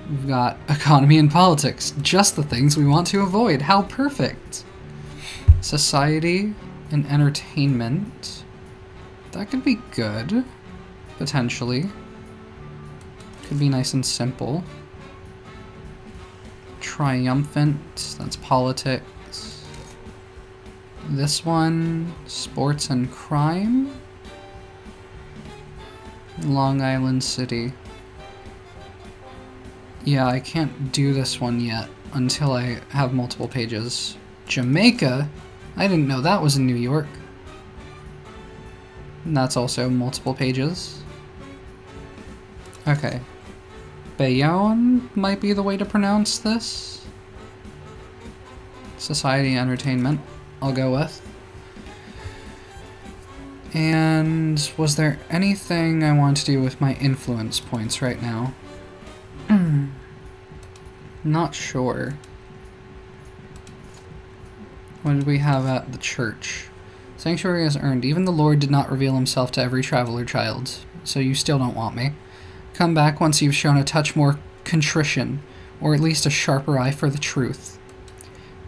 We've got economy and politics. Just the things we want to avoid. How perfect! Society and entertainment. That could be good. Potentially. Could be nice and simple. Triumphant. That's politics. This one, sports and crime. Long Island City. Yeah, I can't do this one yet until I have multiple pages. Jamaica? I didn't know that was in New York. And that's also multiple pages. Okay. Bayonne might be the way to pronounce this. Society Entertainment, I'll go with. And was there anything I want to do with my influence points right now? Not sure. What did we have at the church? Sanctuary is earned. Even the Lord did not reveal himself to every traveler child, so you still don't want me. Come back once you've shown a touch more contrition, or at least a sharper eye for the truth.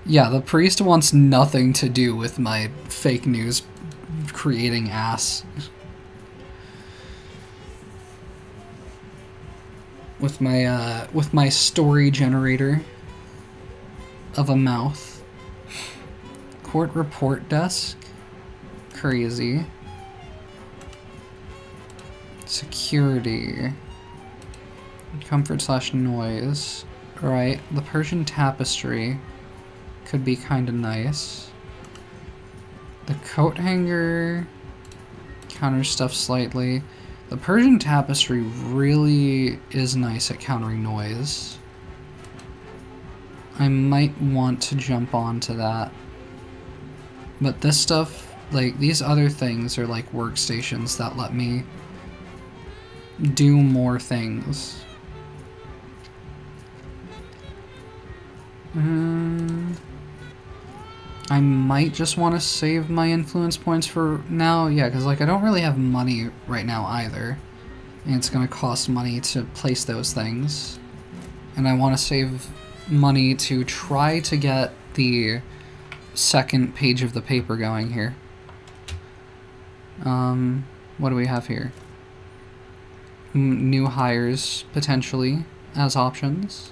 Yeah, the priest wants nothing to do with my fake news creating ass. With my story generator of a mouth. Court report desk. Crazy. Security. Comfort / noise. Right, the Persian tapestry could be kinda nice. The coat hanger counters stuff slightly. The Persian tapestry really is nice at countering noise. I might want to jump onto that. But this stuff, like, these other things are like workstations that let me do more things. I might just want to save my influence points for now. Yeah, because like I don't really have money right now either. And it's going to cost money to place those things. And I want to save money to try to get the second page of the paper going here. What do we have here? New hires, potentially, as options.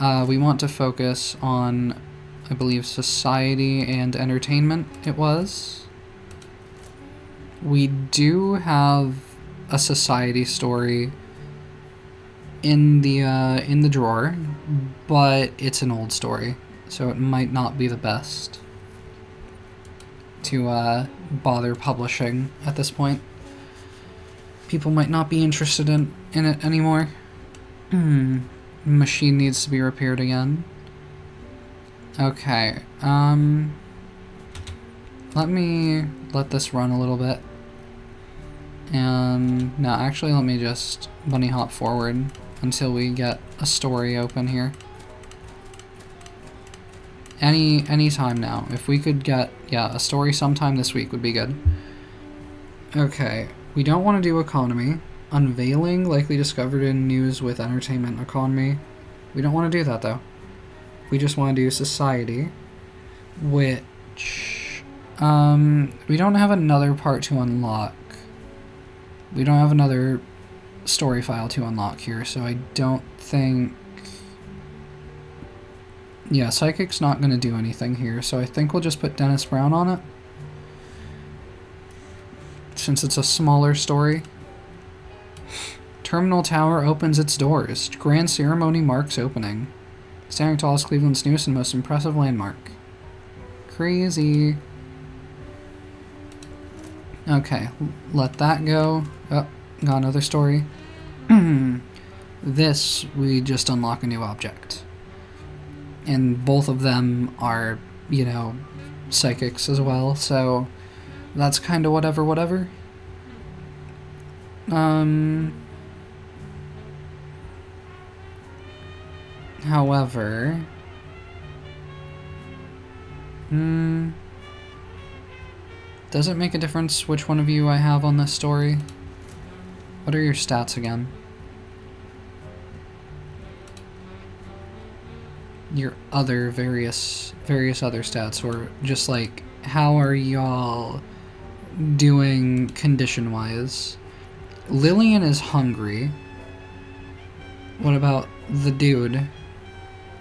We want to focus on, I believe, society and entertainment, it was. We do have a society story in the drawer, but it's an old story, so it might not be the best to bother publishing at this point. People might not be interested in it anymore. Machine needs to be repaired again. Okay, let me let this run a little bit. And no, actually let me just bunny hop forward until we get a story open here. Any time now. If we could get, yeah, a story sometime this week would be good. Okay, we don't want to do economy. Unveiling likely discovered in news with entertainment economy. We don't want to do that though. We just want to do society, which we don't have another part to unlock. We don't have another story file to unlock here, so I don't think... Yeah, Psychic's not going to do anything here, so I think we'll just put Dennis Brown on it. Since it's a smaller story. Terminal Tower opens its doors. Grand ceremony marks opening. Standing tall is Cleveland's newest and most impressive landmark. Crazy. Okay, let that go. Oh, got another story. This, we just unlock a new object. And both of them are, you know, psychics as well, so that's kind of whatever. However, does it make a difference which one of you I have on this story? What are your stats again? Your other various other stats, or just like, how are y'all doing condition-wise? Lillian is hungry. What about the dude?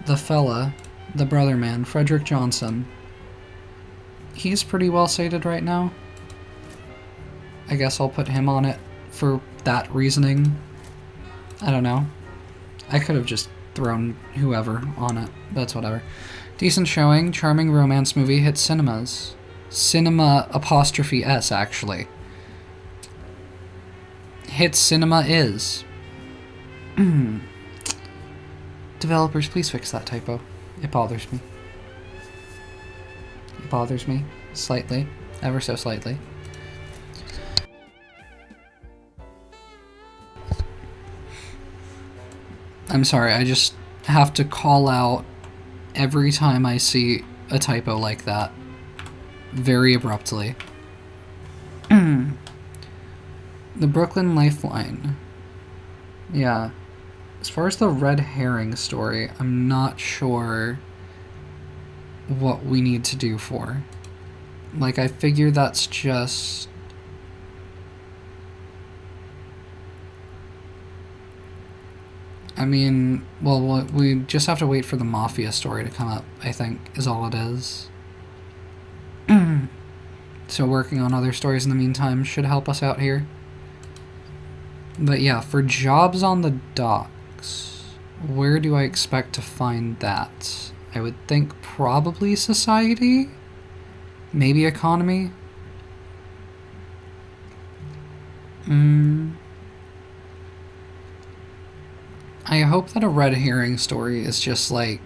The fella? The brother man? Frederick Johnson? He's pretty well sated right now. I guess I'll put him on it for that reasoning. I don't know. I could have just thrown whoever on it. That's whatever. Decent showing. Charming romance movie hits cinemas. Cinema apostrophe S, actually. Hits cinema is. Developers, please fix that typo. It bothers me. It bothers me. Slightly. Ever so slightly. I'm sorry, I just have to call out every time I see a typo like that. Very abruptly. The Brooklyn Lifeline. Yeah. As far as the red herring story, I'm not sure what we need to do for. Like, I figure that's just... I mean, well, we just have to wait for the Mafia story to come up, I think, is all it is. So working on other stories in the meantime should help us out here. But yeah, for jobs on the docks, where do I expect to find that? I would think probably society? Maybe economy? I hope that a red herring story is just like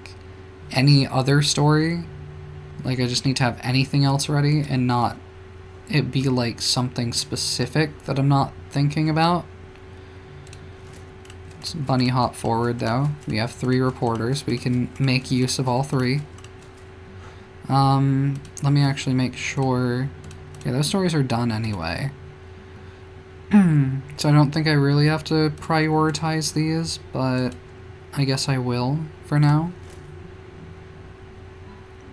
any other story. Like, I just need to have anything else ready and not it be like something specific that I'm not thinking about. Let's bunny hop forward though. We have 3 reporters. We can make use of all 3. Let me actually make sure. Yeah, those stories are done anyway. So I don't think I really have to prioritize these, but I guess I will for now.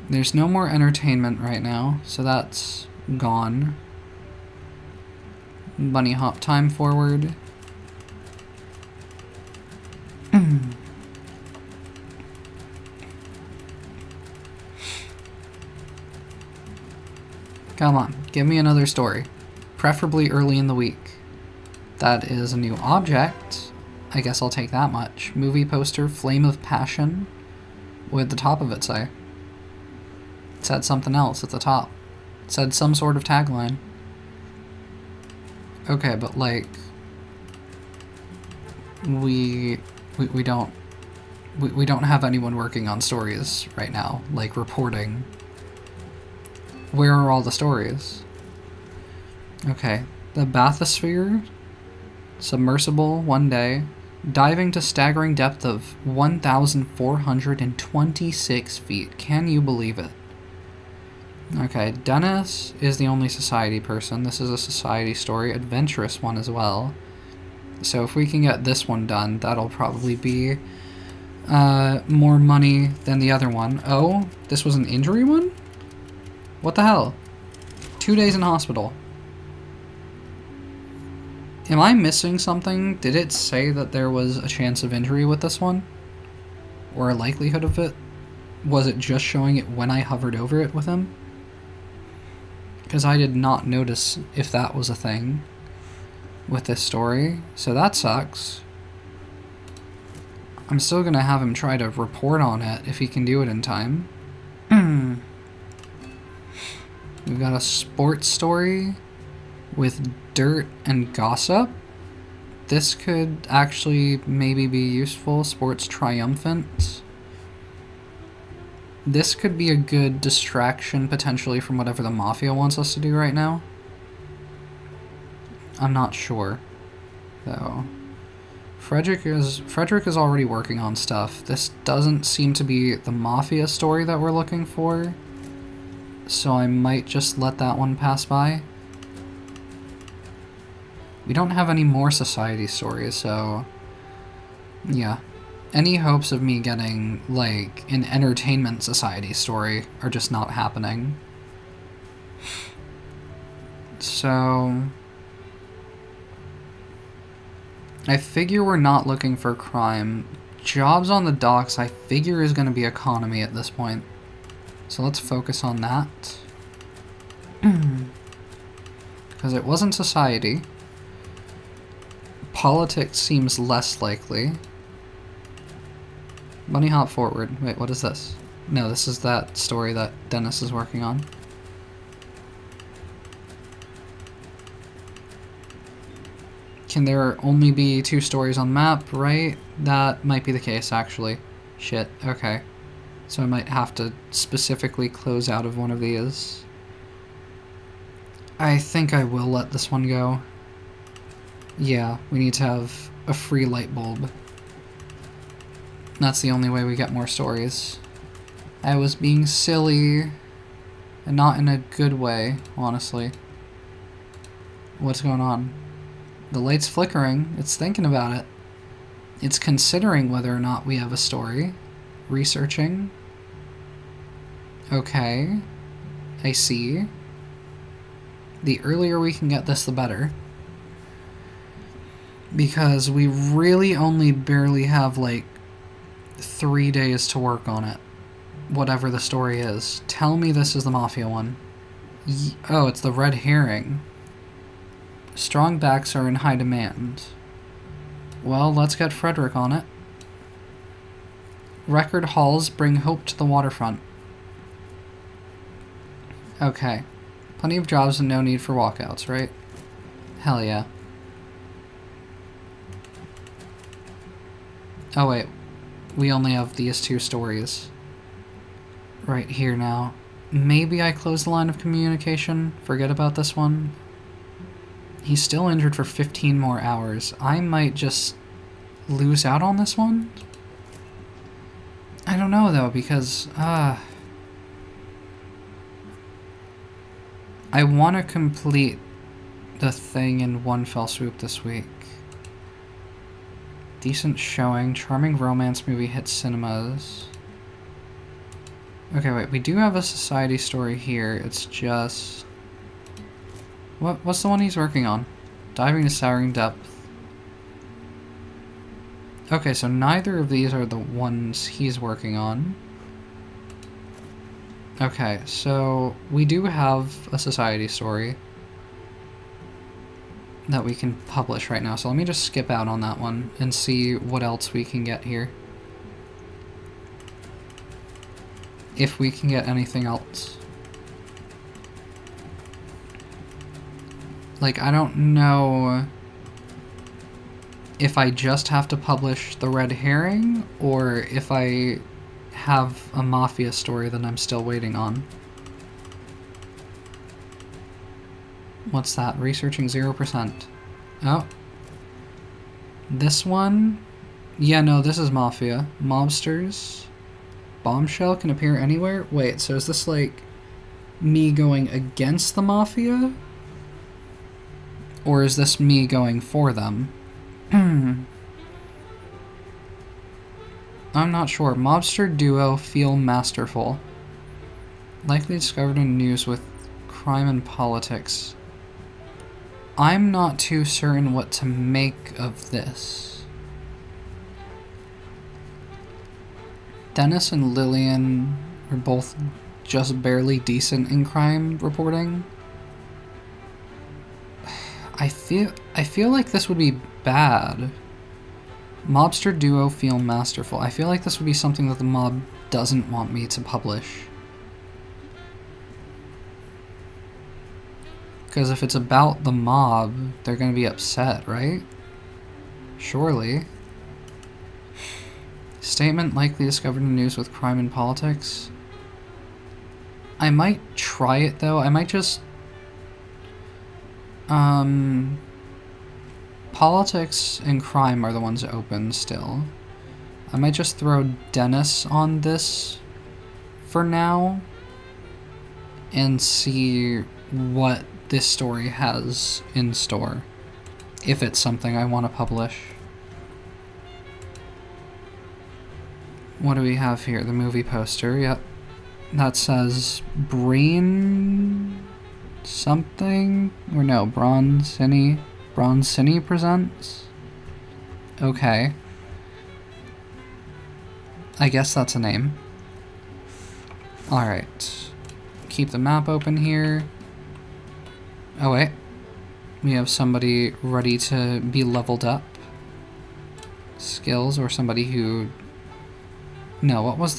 There's no more entertainment right now, so that's gone. Bunny hop time forward. Come on, give me another story. Preferably early in the week. That is a new object. I guess I'll take that much. Movie poster, Flame of Passion. What did the top of it say? It said something else at the top. It said some sort of tagline. Okay, but like... We don't have anyone working on stories right now, like reporting. Where are all the stories? Okay, the bathysphere, submersible, 1 day, diving to staggering depth of 1,426 feet. Can you believe it? Okay, Dennis is the only society person. This is a society story, adventurous one as well. So if we can get this one done, that'll probably be more money than the other one. Oh, this was an injury one? What the hell? 2 days in hospital. Am I missing something? Did it say that there was a chance of injury with this one? Or a likelihood of it? Was it just showing it when I hovered over it with him? Because I did not notice if that was a thing with this story, so that sucks. I'm still gonna have him try to report on it if he can do it in time. We've got a sports story with dirt and gossip. This could actually maybe be useful. Sports triumphant. This could be a good distraction potentially from whatever the Mafia wants us to do right now. I'm not sure, though. Frederick is already working on stuff. This doesn't seem to be the Mafia story that we're looking for, so I might just let that one pass by. We don't have any more society stories, so yeah. Any hopes of me getting, like, an entertainment society story are just not happening. So I figure we're not looking for crime. Jobs on the docks, I figure, is going to be economy at this point. So let's focus on that. Because it wasn't society. Politics seems less likely. Bunny hop forward. Wait, what is this? No, this is that story that Dennis is working on. Can there only be 2 stories on the map, right? That might be the case, actually. Shit, okay. So I might have to specifically close out of one of these. I think I will let this one go. Yeah, we need to have a free light bulb. That's the only way we get more stories. I was being silly, and not in a good way, honestly. What's going on? The light's flickering. It's thinking about it. It's considering whether or not we have a story. Researching. Okay. I see. The earlier we can get this, the better. Because we really only barely have, like, 3 days to work on it. Whatever the story is. Tell me this is the Mafia one. Oh, it's the red herring. Strong backs are in high demand. Well, let's get Frederick on it. Record hauls bring hope to the waterfront. Okay. Plenty of jobs and no need for walkouts, right? Hell yeah. Oh wait. We only have these 2 stories. Right here now. Maybe I close the line of communication? Forget about this one? He's still injured for 15 more hours. I might just lose out on this one? I don't know, though, because, I want to complete the thing in one fell swoop this week. Decent showing. Charming romance movie hits cinemas. Okay, wait, we do have a society story here. It's just... What's the one he's working on? Diving to Souring Depth. Okay, so neither of these are the ones he's working on. Okay, so we do have a society story that we can publish right now. So let me just skip out on that one and see what else we can get here. If we can get anything else. Like, I don't know if I just have to publish the red herring or if I have a mafia story that I'm still waiting on. What's that? Researching 0%. Oh. This one? Yeah, no, this is mafia. Mobsters. Bombshell can appear anywhere? Wait, so is this like me going against the mafia? Or is this me going for them? I'm not sure. Mobster duo feel masterful. Likely discovered in news with crime and politics. I'm not too certain what to make of this. Dennis and Lillian are both just barely decent in crime reporting. I feel like this would be bad. Mobster duo feel masterful. I feel like this would be something that the mob doesn't want me to publish. Because if it's about the mob, they're going to be upset, right? Surely. Statement likely discovered in news with crime and politics. I might try it though. I might just... Politics and crime are the ones open still. I might just throw Dennis on this for now and see what this story has in store. If it's something I want to publish. What do we have here? The movie poster, yep. That says Brain something? Or no, Bronzini presents? Okay. I guess that's a name. Alright. Keep the map open here. Oh wait. We have somebody ready to be leveled up. Skills, or somebody who... No, what was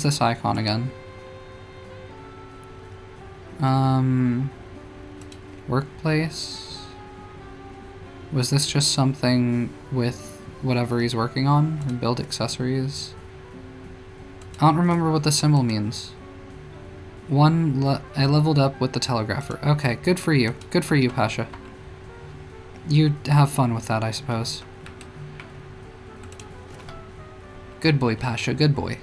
this icon again? Workplace? Was this just something with whatever he's working on? Or build accessories? I don't remember what the symbol means. I leveled up with the telegrapher. Okay, good for you. Good for you, Pasha. You have fun with that, I suppose. Good boy, Pasha, good boy.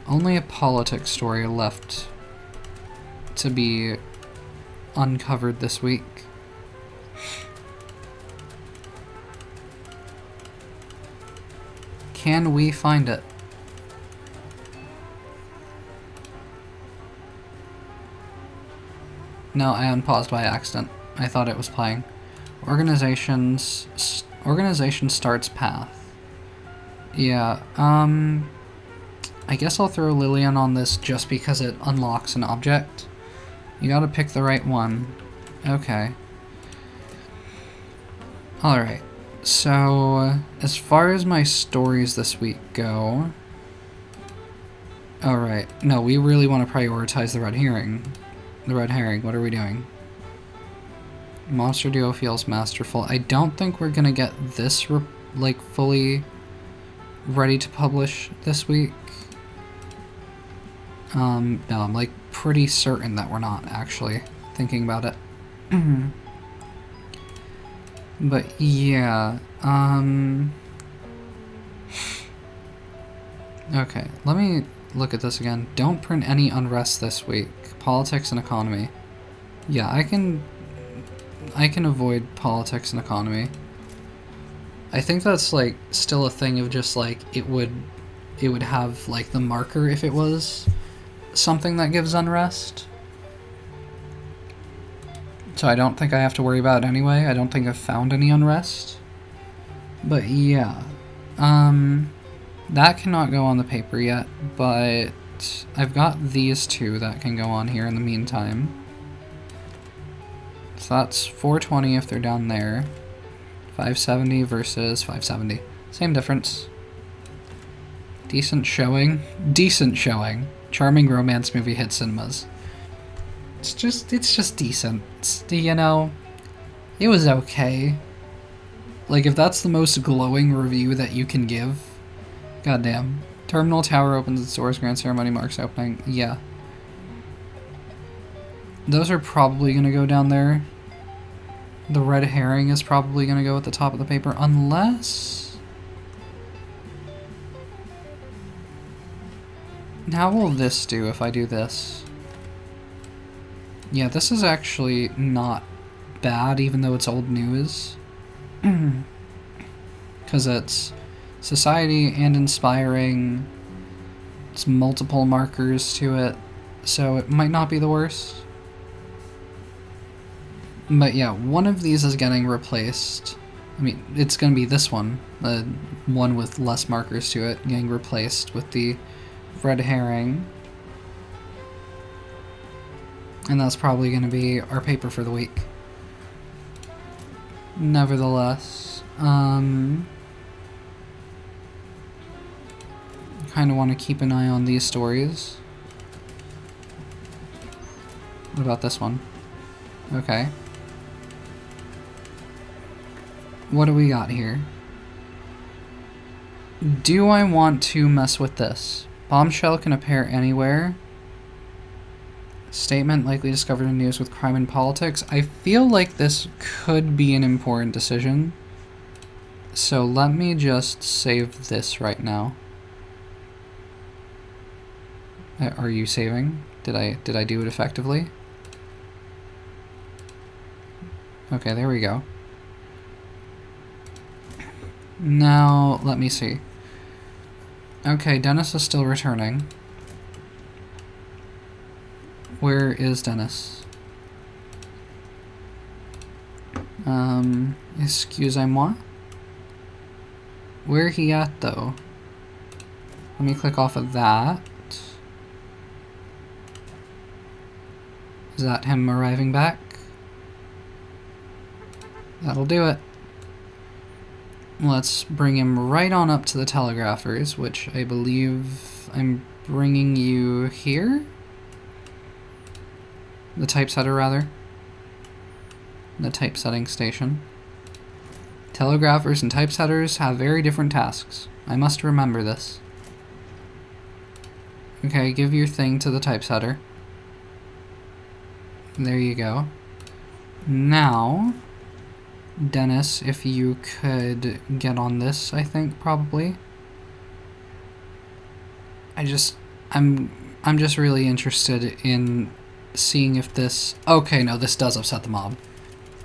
Only a politics story left to be uncovered this week. Can we find it? No, I unpaused by accident. I thought it was playing. Organization starts path. Yeah, I guess I'll throw Lillian on this just because it unlocks an object. You gotta pick the right one. Okay. Alright, so as far as my stories this week go... Alright, no, we really want to prioritize the red herring. The red herring, what are we doing? Monster duo feels masterful. I don't think we're gonna get this, like, fully ready to publish this week. No, I'm, like, pretty certain that we're not, actually, thinking about it. But, yeah, okay, let me look at this again. Don't print any unrest this week. Politics and economy. Yeah, I can avoid politics and economy. I think that's like still a thing of just like it would have like the marker if it was something that gives unrest. So I don't think I have to worry about it anyway. I don't think I've found any unrest. But yeah. That cannot go on the paper yet, but I've got these two that can go on here in the meantime. So that's 420 if they're down there. 570 versus 570. Same difference. Decent showing. Decent showing. Charming romance movie hit cinemas. It's just decent. It's, you know, it was okay. Like, if that's the most glowing review that you can give, goddamn. Terminal Tower opens its doors, Grand Ceremony marks opening. Yeah. Those are probably gonna go down there. The red herring is probably gonna go at the top of the paper, unless... How will this do if I do this? Yeah, this is actually not bad, even though it's old news. Because it's society and inspiring. It's multiple markers to it, so it might not be the worst. But yeah, one of these is getting replaced. I mean, it's going to be this one, the one with less markers to it, getting replaced with the red herring. And that's probably going to be our paper for the week. Nevertheless, kind of want to keep an eye on these stories. What about this one? Okay. What do we got here? Do I want to mess with this? Bombshell can appear anywhere. Statement likely discovered in news with crime and politics. I feel like this could be an important decision. So let me just save this right now. Are you saving? Did I do it effectively? Okay, there we go. Now, let me see. Okay, Dennis is still returning. Where is Dennis? Excusez-moi? Where he at, though? Let me click off of that. Is that him arriving back? That'll do it. Let's bring him right on up to the telegraphers, which I believe I'm bringing you here? The typesetter, rather. The typesetting station. Telegraphers and typesetters have very different tasks. I must remember this. Okay, give your thing to the typesetter. There you go. Now, Dennis, if you could get on this, I think, probably. I'm just really interested in seeing if this... Okay, no, this does upset the mob.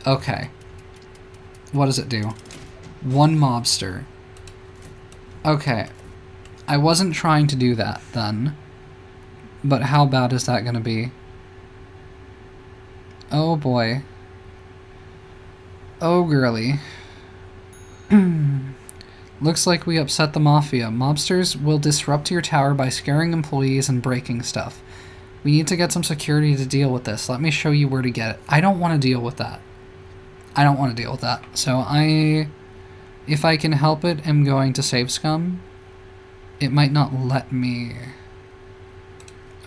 Okay. What does it do? One mobster. Okay. I wasn't trying to do that, then. But how bad is that gonna be? Oh, boy. Oh, girly. Looks like we upset the Mafia. Mobsters will disrupt your tower by scaring employees and breaking stuff. We need to get some security to deal with this. Let me show you where to get it. I don't want to deal with that. I don't want to deal with that. So if I can help it, am going to save scum. It might not let me...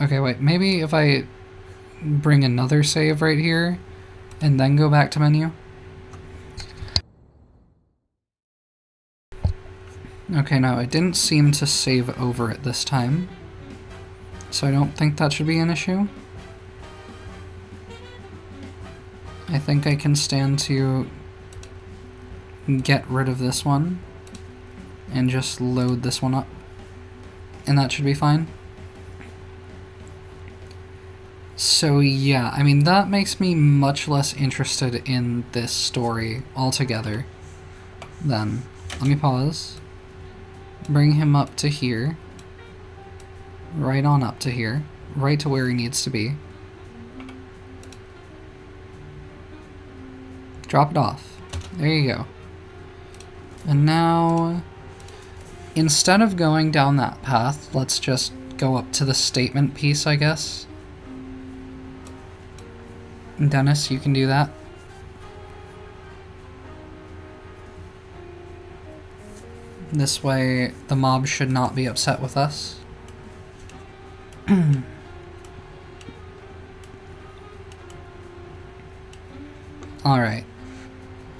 Okay, wait. Maybe if I bring another save right here and then go back to menu. Okay, no, it didn't seem to save over it this time. So I don't think that should be an issue. I think I can stand to get rid of this one and just load this one up. And that should be fine. So yeah, I mean, that makes me much less interested in this story altogether then. Let me pause. Bring him up to here. Right on up to here. Right to where he needs to be. Drop it off. There you go. And now, instead of going down that path, let's just go up to the statement piece, I guess. Dennis, you can do that. This way, the mob should not be upset with us. Alright.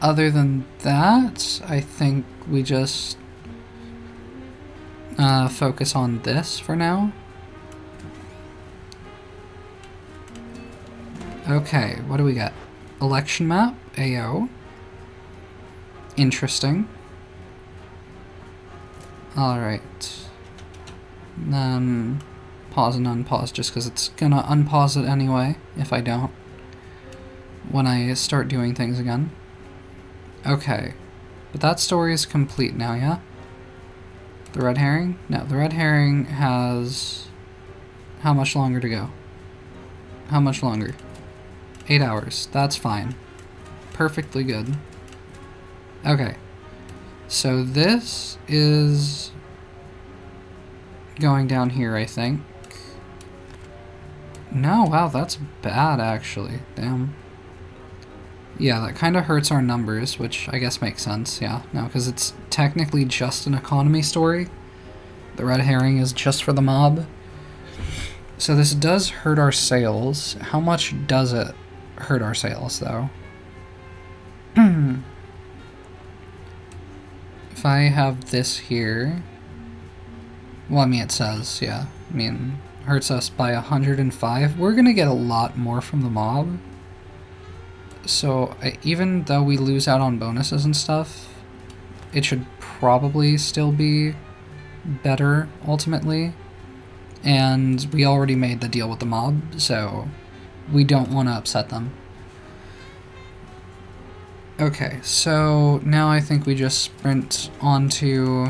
Other than that, I think we just focus on this for now. Okay, what do we got? Election map, AO. Interesting. Alright. Then pause and unpause just because it's gonna unpause it anyway if I don't. When I start doing things again. Okay. But that story is complete now, yeah? The red herring? No, the red herring has... How much longer to go? How much longer? 8 hours. That's fine. Perfectly good. Okay. So this is going down here, I think. No, wow, that's bad, actually. Damn. Yeah, that kind of hurts our numbers, which I guess makes sense, yeah. No, because it's technically just an economy story. The red herring is just for the mob. So this does hurt our sales. How much does it hurt our sales, though? If I have this here... Well, I mean, it says, yeah. I mean, hurts us by 105. We're gonna get a lot more from the mob. So, even though we lose out on bonuses and stuff, it should probably still be better, ultimately. And we already made the deal with the mob, so we don't want to upset them. Okay, so now I think we just sprint onto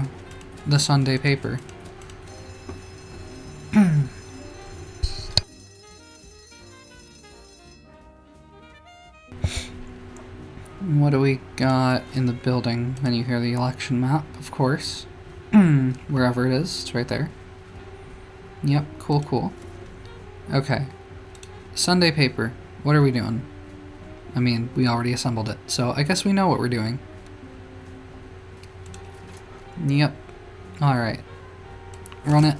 the Sunday paper. What do we got in the building? Then you hear the election map, of course. Wherever it is, it's right there. Yep, cool, cool. Okay. Sunday paper. What are we doing? I mean, we already assembled it, so I guess we know what we're doing. Yep. Alright. Run it.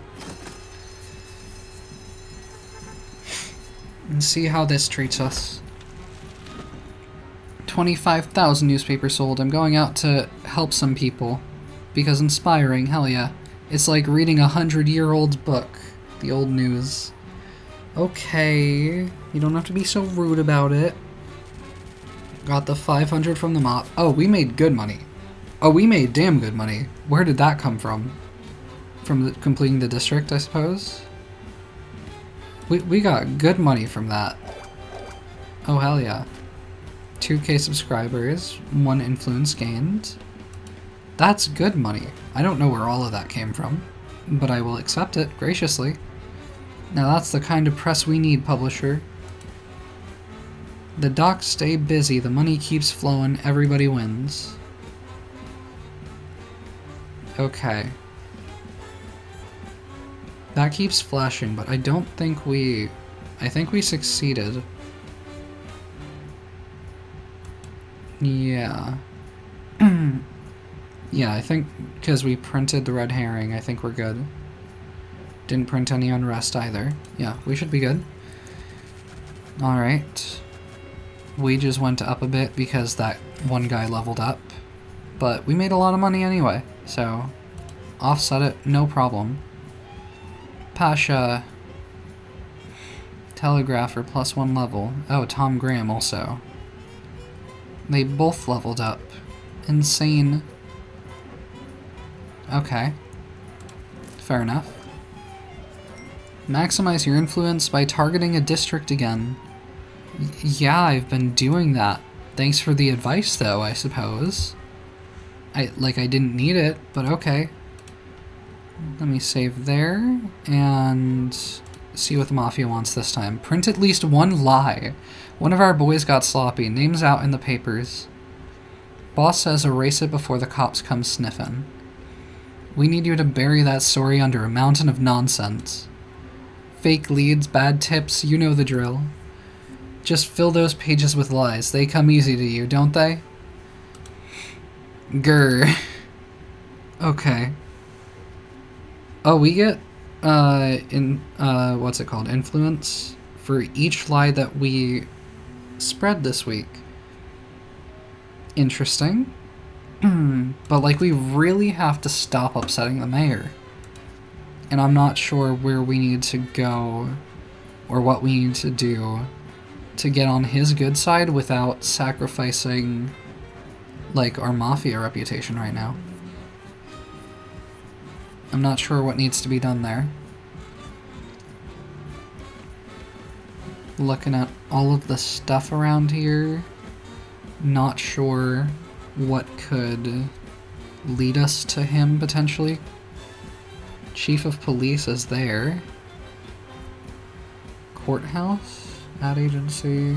And see how this treats us. 25,000 newspapers sold. I'm going out to help some people. Because inspiring, hell yeah. It's like reading a 100-year-old book. The old news. Okay. You don't have to be so rude about it. Got the 500 from the mop. Oh, we made good money. Oh, we made damn good money. Where did that come from? From completing the district, I suppose? We got good money from that. Oh, hell yeah. 2K subscribers, 1 influence gained. That's good money. I don't know where all of that came from, but I will accept it graciously. Now that's the kind of press we need, publisher. The docs stay busy, the money keeps flowing, everybody wins. Okay. That keeps flashing, but I don't think we... I think we succeeded. Yeah. Yeah, I think because we printed the red herring, I think we're good. Didn't print any unrest either. Yeah, we should be good. Alright. Wages went up a bit because that one guy leveled up. But we made a lot of money anyway, so offset it, no problem. Pasha. Telegrapher +1 level. Oh, Tom Graham also. They both leveled up. Insane. Okay. Fair enough. Maximize your influence by targeting a district again. Yeah, I've been doing that. Thanks for the advice, though, I suppose. I didn't need it, but okay. Let me save there and see what the Mafia wants this time. Print at least one lie. One of our boys got sloppy. Name's out in the papers. Boss says erase it before the cops come sniffing. We need you to bury that story under a mountain of nonsense. Fake leads, bad tips, you know the drill. Just fill those pages with lies. They come easy to you, don't they? Grr. Okay. Oh, we get, what's it called? Influence for each lie that we spread this week. Interesting. But, like, we really have to stop upsetting the mayor. And I'm not sure where we need to go or what we need to do to get on his good side without sacrificing, like, our Mafia reputation right now. I'm not sure what needs to be done there. Looking at all of the stuff around here, not sure what could lead us to him potentially. Chief of Police is there. Courthouse, ad agency.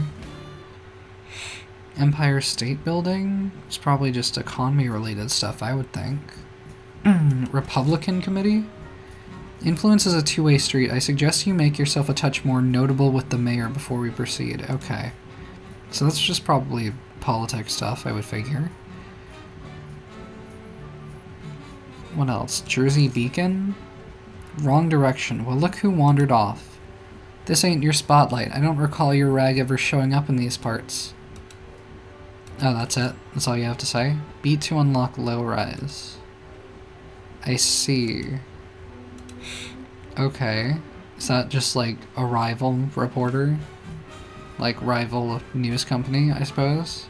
Empire State Building. It's probably just economy related stuff, I would think. Republican Committee? Influence is a two-way street. I suggest you make yourself a touch more notable with the mayor before we proceed. Okay. So that's just probably politics stuff, I would figure. What else? Jersey Beacon? Wrong direction. Well, look who wandered off. This ain't your spotlight. I don't recall your rag ever showing up in these parts. Oh, that's it? That's all you have to say? Beat to unlock low rise. I see. Okay. Is that just like a rival reporter? Like rival news company, I suppose?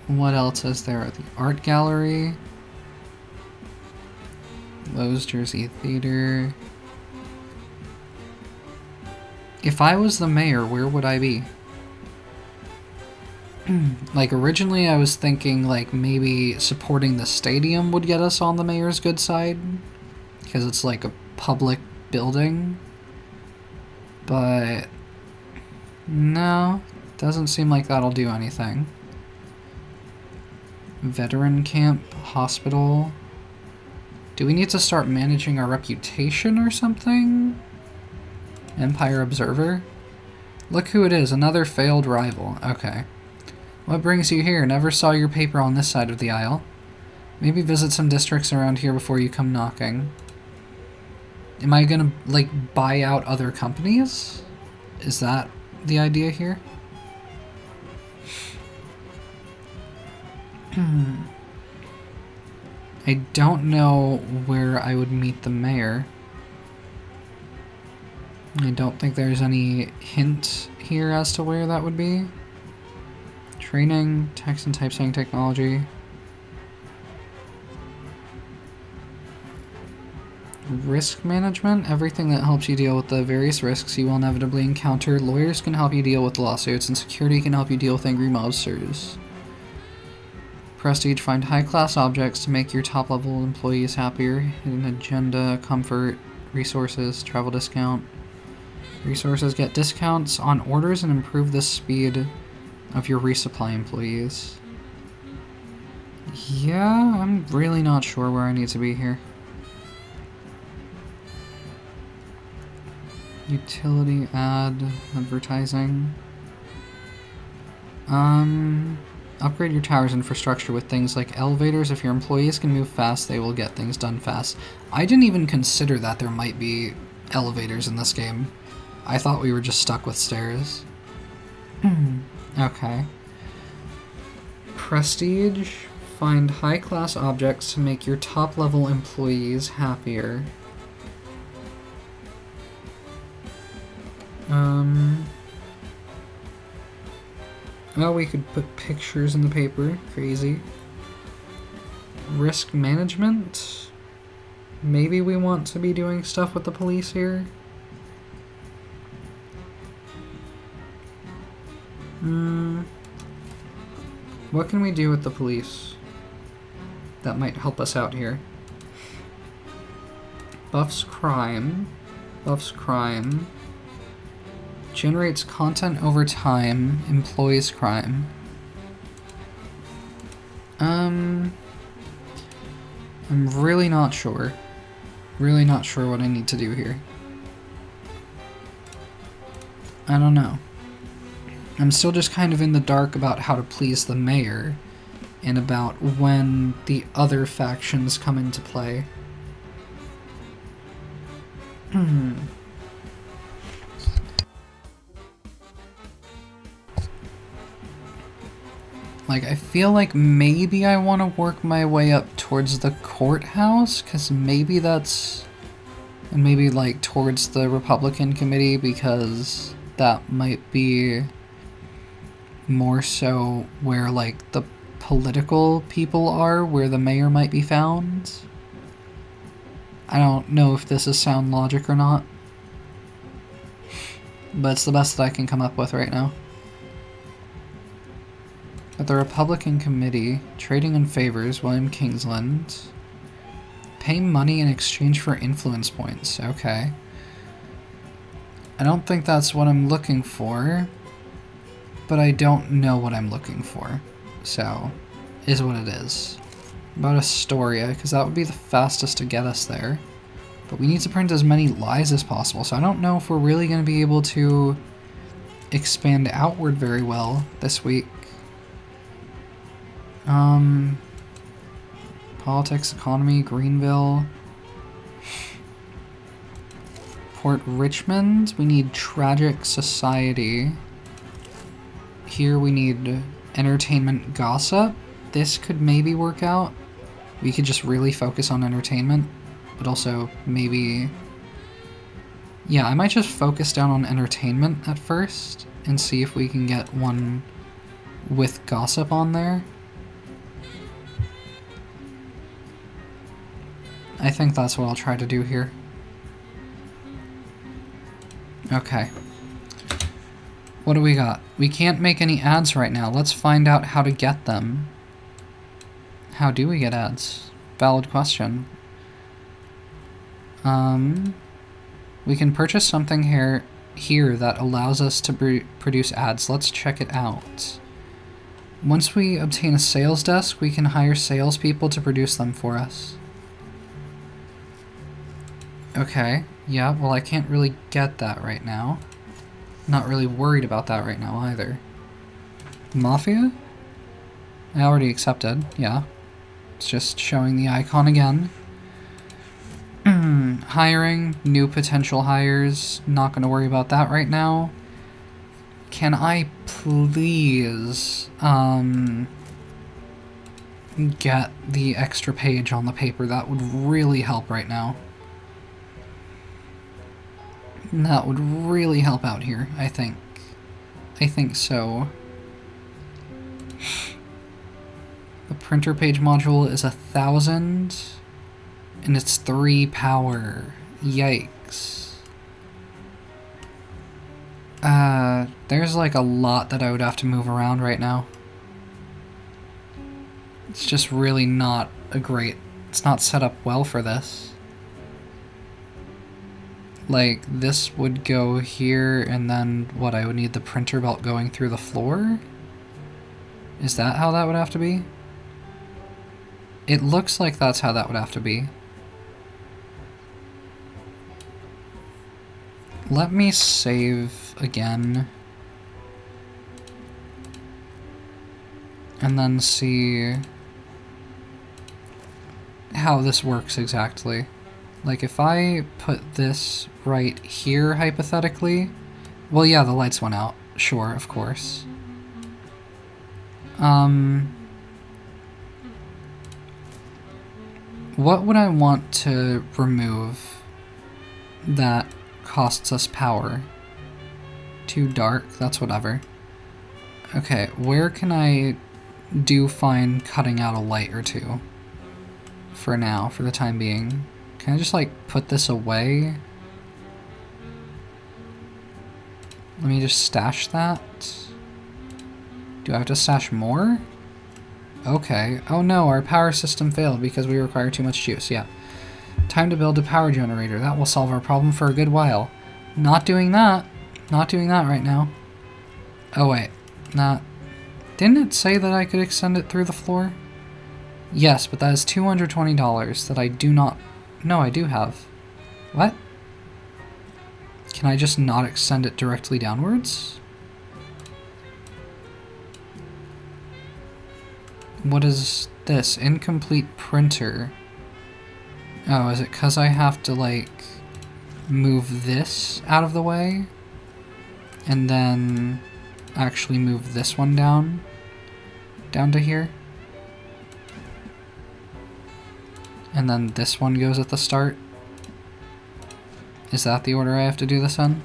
What else is there? The art gallery. Lowe's Jersey Theater. If I was the mayor, where would I be? Like, originally I was thinking, like, maybe supporting the stadium would get us on the mayor's good side. Because it's, like, a public building. But... no, doesn't seem like that'll do anything. Veteran camp, hospital... do we need to start managing our reputation or something? Empire Observer? Look who it is, another failed rival. Okay. What brings you here? Never saw your paper on this side of the aisle. Maybe visit some districts around here before you come knocking. Am I gonna, like, buy out other companies? Is that the idea here? I don't know where I would meet the mayor. I don't think there's any hint here as to where that would be. Training, text and typesetting technology. Risk management, everything that helps you deal with the various risks you will inevitably encounter. Lawyers can help you deal with lawsuits, and security can help you deal with angry mobsters. Prestige, find high-class objects to make your top-level employees happier. Hidden agenda, comfort, resources, travel discount. Resources, get discounts on orders and improve the speed of your resupply employees. Yeah, I'm really not sure where I need to be here. Utility, ad, advertising. Upgrade your tower's infrastructure with things like elevators. If your employees can move fast, they will get things done fast. I didn't even consider that there might be elevators in this game. I thought we were just stuck with stairs. Okay. Prestige. Find high-class objects to make your top-level employees happier. Well, we could put pictures in the paper. Crazy. Risk management? Maybe we want to be doing stuff with the police here? What can we do with the police that might help us out here? Buffs crime. Buffs crime. Generates content over time. Employs crime. I'm really not sure. Really not sure what I need to do here. I don't know. I'm still just kind of in the dark about how to please the mayor and about when the other factions come into play. Like, I feel like maybe I want to work my way up towards the courthouse, because maybe that's... And maybe, like, towards the Republican committee, because that might be more so where, like, the political people are, where the mayor might be found. I don't know if this is sound logic or not, but it's the best that I can come up with right now. At the Republican Committee, trading in favors, William Kingsland. Pay money in exchange for influence points. Okay. I don't think that's what I'm looking for, but I don't know what I'm looking for. So, is what it is. About Astoria, because that would be the fastest to get us there. But we need to print as many lies as possible, so I don't know if we're really going to be able to expand outward very well this week. Politics, economy, Greenville. Port Richmond, we need tragic society. Here we need entertainment gossip. This could maybe work out. We could just really focus on entertainment, but also maybe... Yeah, I might just focus down on entertainment at first and see if we can get one with gossip on there. I think that's what I'll try to do here. Okay. What do we got? We can't make any ads right now. Let's find out how to get them. How do we get ads? Valid question. We can purchase something here that allows us to produce ads. Let's check it out. Once we obtain a sales desk, we can hire salespeople to produce them for us. Okay, yeah, well I can't really get that right now. Not really worried about that right now either. Mafia? I already accepted, yeah. It's just showing the icon again. Hiring, new potential hires, not gonna worry about that right now. Can I please, get the extra page on the paper? That would really help right now. That would really help out here, I think. I think so. The printer page module is 1,000, and it's 3 power. Yikes. There's like a lot that I would have to move around right now. It's just really not a great... It's not set up well for this. Like, this would go here, and then, what, I would need the printer belt going through the floor? Is that how that would have to be? It looks like that's how that would have to be. Let me save again. And then see how this works exactly. Like, if I put this right here, hypothetically... Well, yeah, the lights went out. Sure, of course. What would I want to remove that costs us power? Too dark? That's whatever. Okay, where can I do fine cutting out a light or two? For now, for the time being. Can I just, like, put this away? Let me just stash that. Do I have to stash more? Okay. Oh no, our power system failed because we require too much juice. Yeah. Time to build a power generator. That will solve our problem for a good while. Not doing that. Not doing that right now. Oh wait. Not. Didn't it say that I could extend it through the floor? Yes, but that is $220 that I do not... No, I do have. What? Can I just not extend it directly downwards? What is this? Incomplete printer. Oh, is it because I have to, like, move this out of the way? And then actually move this one down? Down to here? And then this one goes at the start? Is that the order I have to do this in?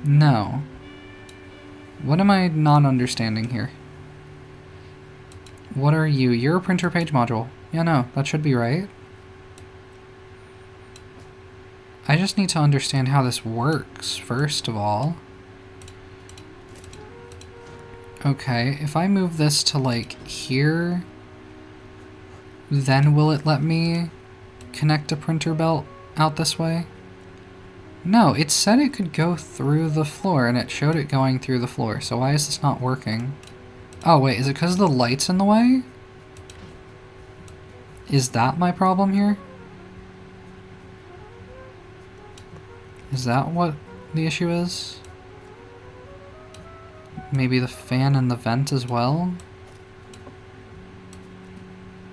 No. What am I not understanding here? What are you? You're a printer page module. Yeah, no, that should be right. I just need to understand how this works, first of all. Okay, if I move this to, like, here, then will it let me connect a printer belt out this way? No, it said it could go through the floor, and it showed it going through the floor, so why is this not working? Oh, wait, is it because the light's in the way? Is that my problem here? Is that what the issue is? Maybe the fan and the vent as well?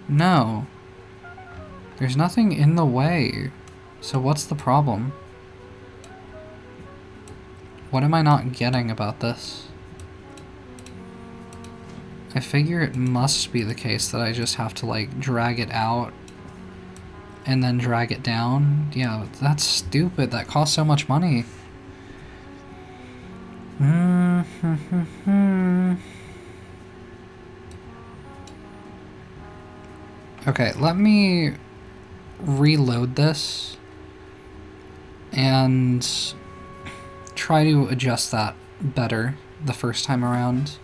No. There's nothing in the way. So what's the problem? What am I not getting about this? I figure it must be the case that I just have to, like, drag it out and then drag it down. Yeah, that's stupid. That costs so much money. Okay, let me reload this and try to adjust that better the first time around.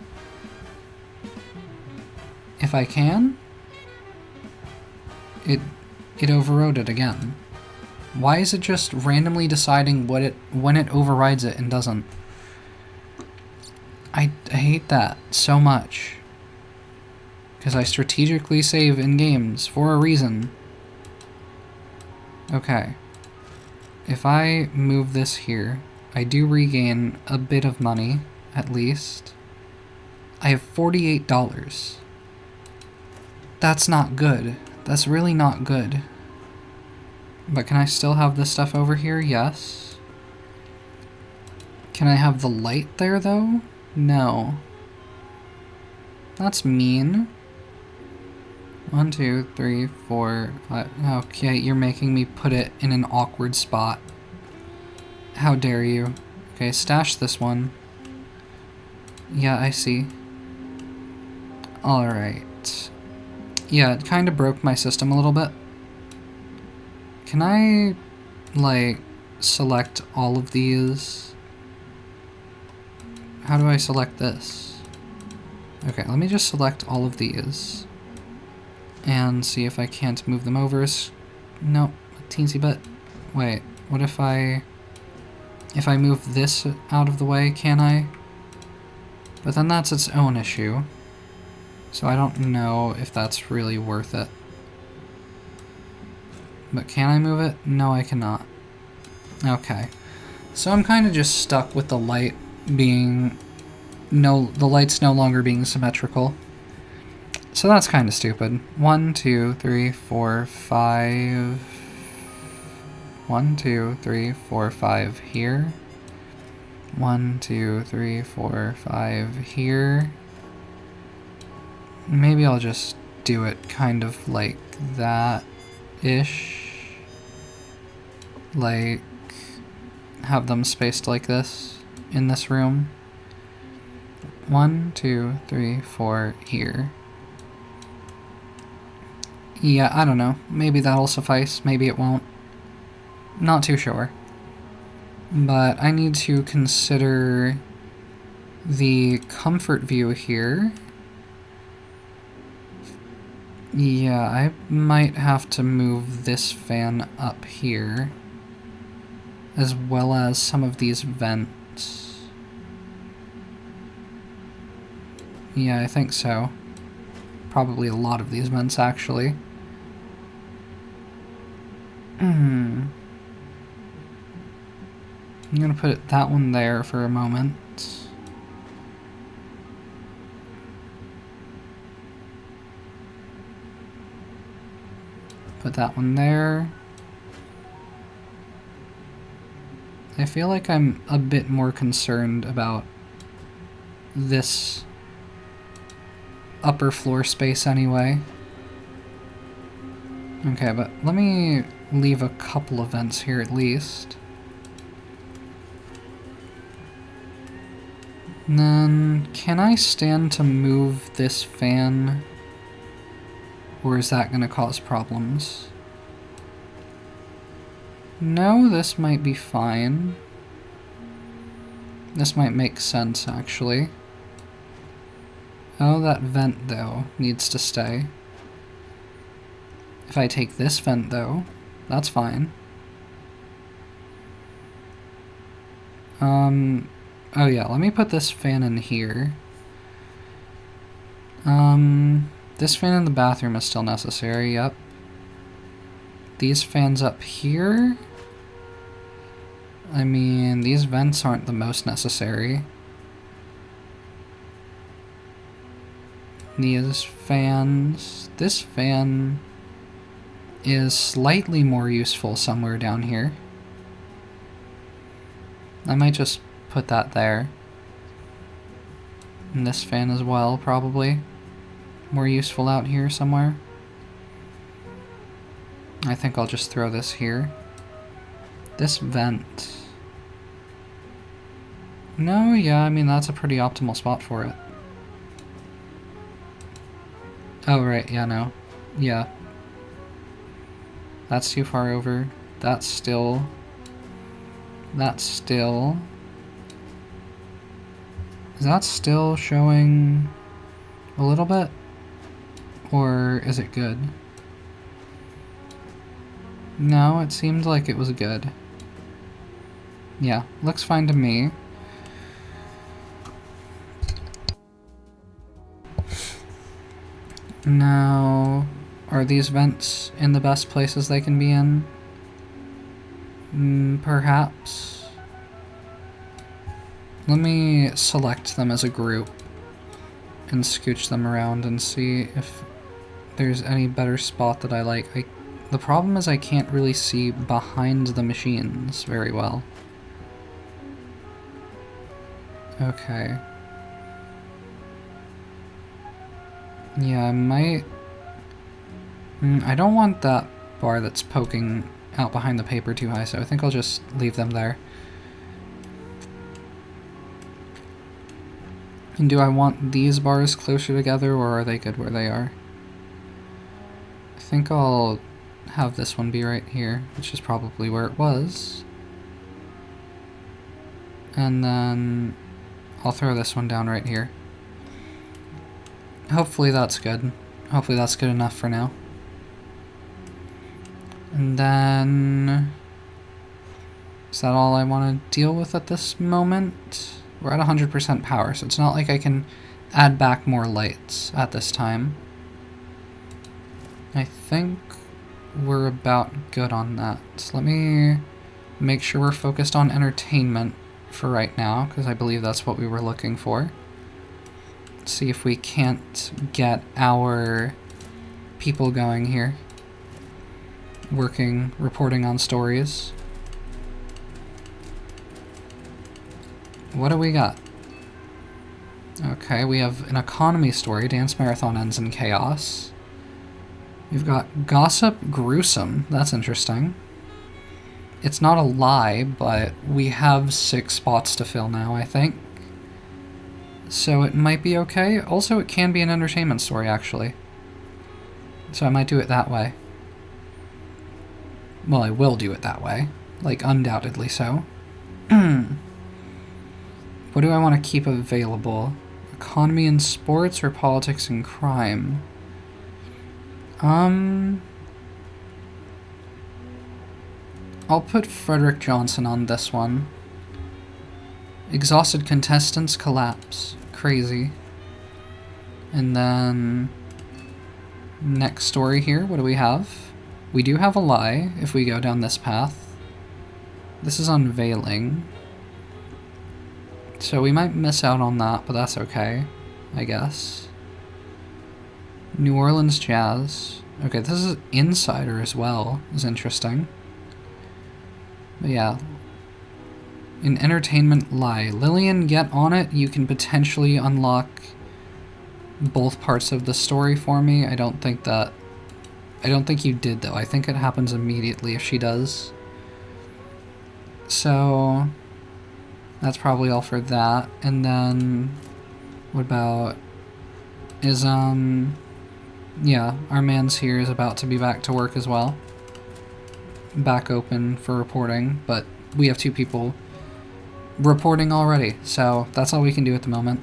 If I can, it overrode it again. Why is it just randomly deciding when it overrides it and doesn't? I hate that so much. Because I strategically save in games for a reason. Okay. If I move this here, I do regain a bit of money, at least. I have $48. That's not good. That's really not good. But can I still have this stuff over here? Yes. Can I have the light there, though? No. That's mean. 1, 2, 3, 4, 5. Okay, you're making me put it in an awkward spot. How dare you? Okay, stash this one. Yeah, I see. Alright. Yeah, it kind of broke my system a little bit. Can I, like, select all of these? How do I select this? Okay, let me just select all of these. And see if I can't move them over. Nope, a teensy bit. Wait, what if I move this out of the way, can I? But then that's its own issue. So I don't know if that's really worth it. But can I move it? No, I cannot. Okay. So I'm kind of just stuck with the light being... the light's no longer being symmetrical. So that's kind of stupid. 1, 2, 3, 4, 5... 1, 2, 3, 4, 5 here. 1, 2, 3, 4, 5 here. Maybe I'll just do it kind of like that-ish. Like, have them spaced like this in this room. 1, 2, 3, 4 here. Yeah, I don't know. Maybe that'll suffice. Maybe it won't. Not too sure. But I need to consider the comfort view here. Yeah, I might have to move this fan up here, as well as some of these vents. Yeah, I think so. Probably a lot of these vents, actually. I'm gonna put that one there for a moment. Put that one there. I feel like I'm a bit more concerned about this upper floor space anyway. Okay, but let me leave a couple of vents here at least. And then, can I stand to move this fan? Or is that going to cause problems? No, this might be fine. This might make sense, actually. Oh, that vent, though, needs to stay. If I take this vent, though, that's fine. Oh yeah, let me put this fan in here. This fan in the bathroom is still necessary, yep. These fans up here? I mean, these vents aren't the most necessary. These fans... This fan is slightly more useful somewhere down here. I might just put that there. And this fan as well, probably. More useful out here somewhere. I think I'll just throw this here. This vent. No, yeah, I mean, that's a pretty optimal spot for it. Oh, right, yeah, no. Yeah. That's too far over. That's still... That's still... Is that still showing a little bit? Or is it good? No, it seemed like it was good. Yeah, looks fine to me. Now, are these vents in the best places they can be in? Perhaps. Let me select them as a group and scooch them around and see if there's any better spot that I like. The problem is I can't really see behind the machines very well. Okay. Yeah, I might... I don't want that bar that's poking out behind the paper too high, so I think I'll just leave them there. And do I want these bars closer together, or are they good where they are? I think I'll have this one be right here, which is probably where it was. And then I'll throw this one down right here. Hopefully that's good. Hopefully that's good enough for now. And then... Is that all I want to deal with at this moment? We're at 100% power, so it's not like I can add back more lights at this time. I think we're about good on that. So let me make sure we're focused on entertainment for right now, because I believe that's what we were looking for. Let's see if we can't get our people going here. Working, reporting on stories. What do we got? Okay, we have an economy story. Dance marathon ends in chaos. We've got gossip gruesome. That's interesting. It's not a lie, but we have 6 spots to fill now, I think. So it might be okay. Also, it can be an entertainment story, actually. So I might do it that way. Well, I will do it that way. Like, undoubtedly so. What do I want to keep available? Economy and sports or politics and crime? I'll put Frederick Johnson on this one. Exhausted contestants collapse. Crazy. And then next story here, what do we have? We do have a lie if we go down this path. This is unveiling. So we might miss out on that, but that's okay, I guess. New Orleans Jazz. Okay, this is Insider as well. Is interesting. But yeah. An entertainment lie. Lillian, get on it. You can potentially unlock both parts of the story for me. I don't think you did, though. I think it happens immediately if she does. So that's probably all for that. And then what about yeah, our man's here is about to be back to work as well. Back open for reporting, but we have 2 people reporting already, so that's all we can do at the moment.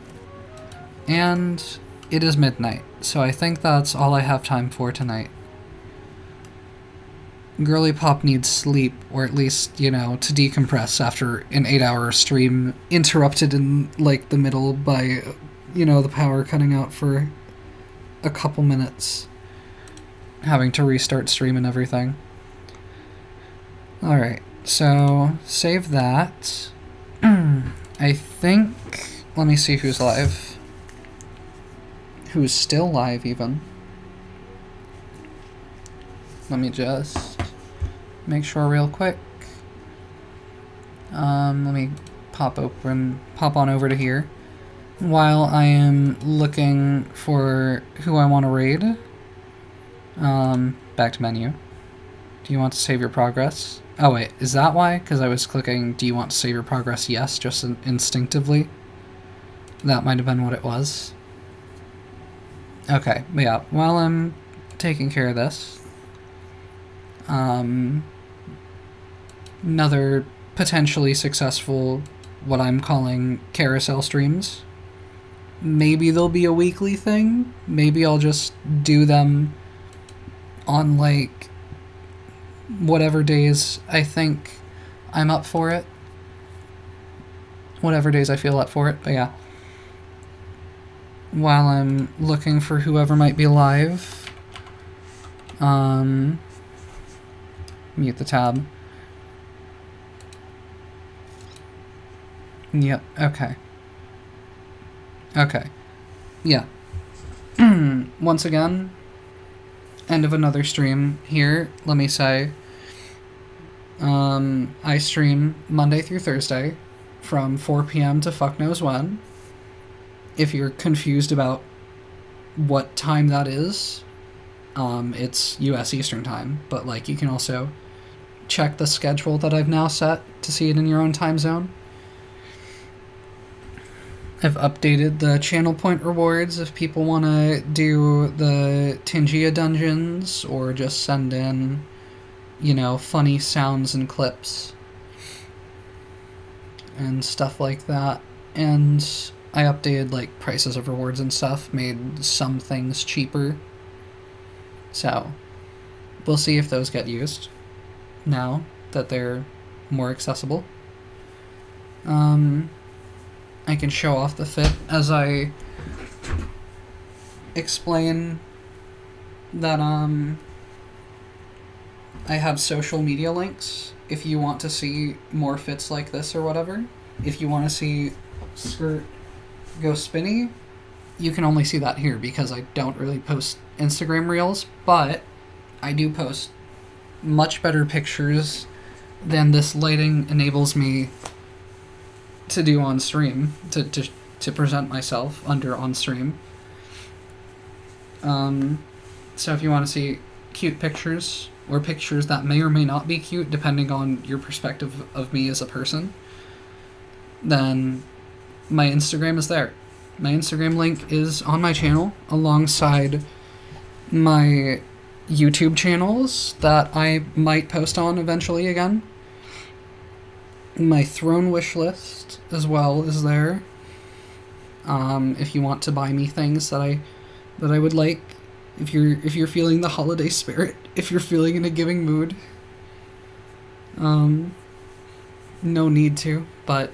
And it is midnight, so I think that's all I have time for tonight. Girly Pop needs sleep, or at least, you know, to decompress after an 8-hour stream interrupted in, like, the middle by, you know, the power cutting out for a couple minutes. Having to restart stream and everything. Alright, so save that. I think... Let me see who's live. Who's still live, even. Let me just make sure real quick. Let me pop on over to here. While I am looking for who I want to raid. Back to menu. Do you want to save your progress? Oh wait, is that why? Because I was clicking, do you want to save your progress? Yes, just instinctively. That might have been what it was. Okay, but yeah, while I'm taking care of this, another potentially successful, what I'm calling carousel streams. Maybe they'll be a weekly thing. Maybe I'll just do them on, like, whatever days I think I'm up for it. Whatever days I feel up for it, but yeah. While I'm looking for whoever might be live, mute the tab. Yep, okay. Okay. Yeah. Once again, end of another stream here. Let me say, I stream Monday through Thursday from 4 p.m. to fuck knows when. If you're confused about what time that is, it's US Eastern Time, but like you can also check the schedule that I've now set to see it in your own time zone. I've updated the channel point rewards if people want to do the Tingia dungeons or just send in, you know, funny sounds and clips and stuff like that. And I updated, like, prices of rewards and stuff, made some things cheaper. So, we'll see if those get used now that they're more accessible. I can show off the fit as I explain that I have social media links if you want to see more fits like this or whatever. If you want to see skirt go spinny, you can only see that here because I don't really post Instagram reels, but I do post much better pictures than this lighting enables me to do on stream, to present myself under on stream. So if you want to see cute pictures, or pictures that may or may not be cute depending on your perspective of me as a person, then my Instagram is there. My Instagram link is on my channel alongside my YouTube channels that I might post on eventually again. My throne wish list as well is there. If you want to buy me things that I would like, if you're feeling the holiday spirit, if you're feeling in a giving mood. No need to, but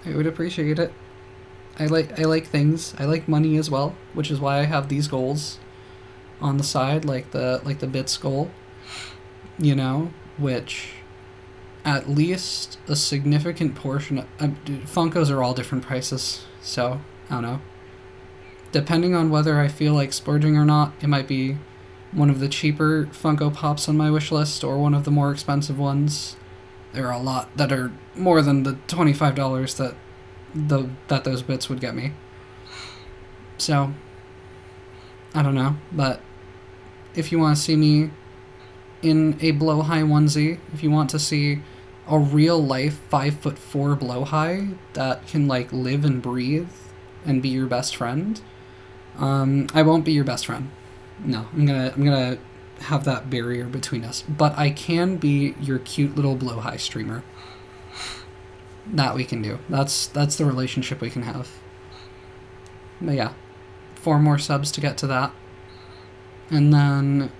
I would appreciate it. I like things. I like money as well, which is why I have these goals on the side, like the bits goal, you know, which at least a significant portion of Funkos are all different prices, so I don't know. Depending on whether I feel like splurging or not, it might be one of the cheaper Funko Pops on my wish list or one of the more expensive ones. There are a lot that are more than the $25 that those bits would get me. So, I don't know, but if you want to see me in a blow-high onesie, if you want to see a real-life 5'4" blow-high that can, like, live and breathe and be your best friend, I won't be your best friend. No, I'm gonna have that barrier between us. But I can be your cute little blow-high streamer. That we can do. That's the relationship we can have. But yeah, 4 more subs to get to that. And then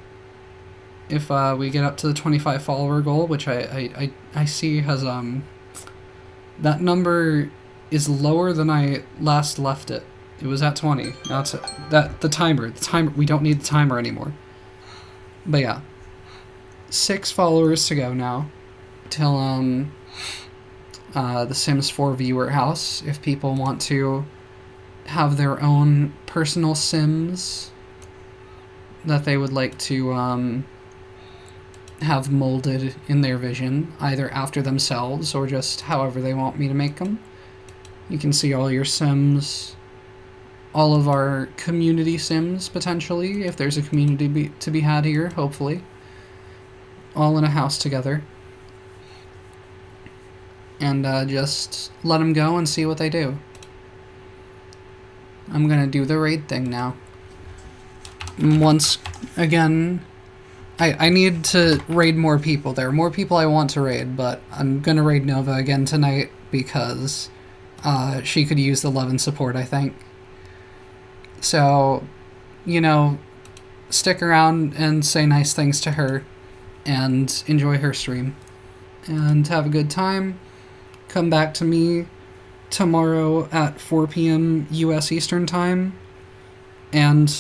if we get up to the 25 follower goal, which I see has that number is lower than I last left it. It was at 20. Now it's the timer. We don't need the timer anymore. But yeah, 6 followers to go now till the Sims 4 viewer house. If people want to have their own personal Sims that they would like to have molded in their vision, either after themselves or just however they want me to make them. You can see all your Sims, all of our community Sims, potentially, if there's a community to be had here, hopefully. All in a house together. And just let them go and see what they do. I'm gonna do the raid thing now. Once again, I need to raid more people. There are more people I want to raid, but I'm gonna raid Nova again tonight because she could use the love and support, I think. So, you know, stick around and say nice things to her and enjoy her stream. And have a good time. Come back to me tomorrow at 4 p.m. US Eastern Time. And,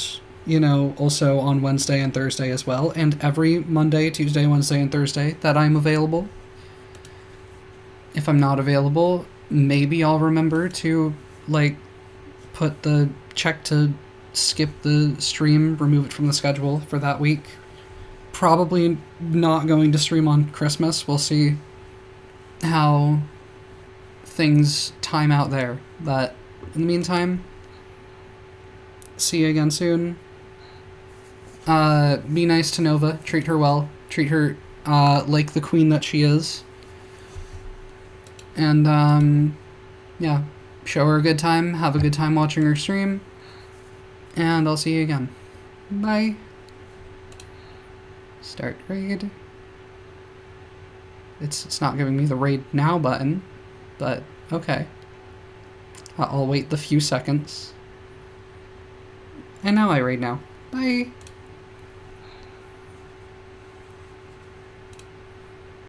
you know, also on Wednesday and Thursday as well. And every Monday, Tuesday, Wednesday, and Thursday that I'm available. If I'm not available, maybe I'll remember to, like, put the check to skip the stream, remove it from the schedule for that week. Probably not going to stream on Christmas. We'll see how things time out there. But in the meantime, see you again soon. Be nice to Nova. Treat her well. Treat her like the queen that she is. And yeah, show her a good time. Have a good time watching her stream. And I'll see you again. Bye. Start raid. It's not giving me the raid now button, but okay. I'll wait the few seconds. And now I raid now. Bye.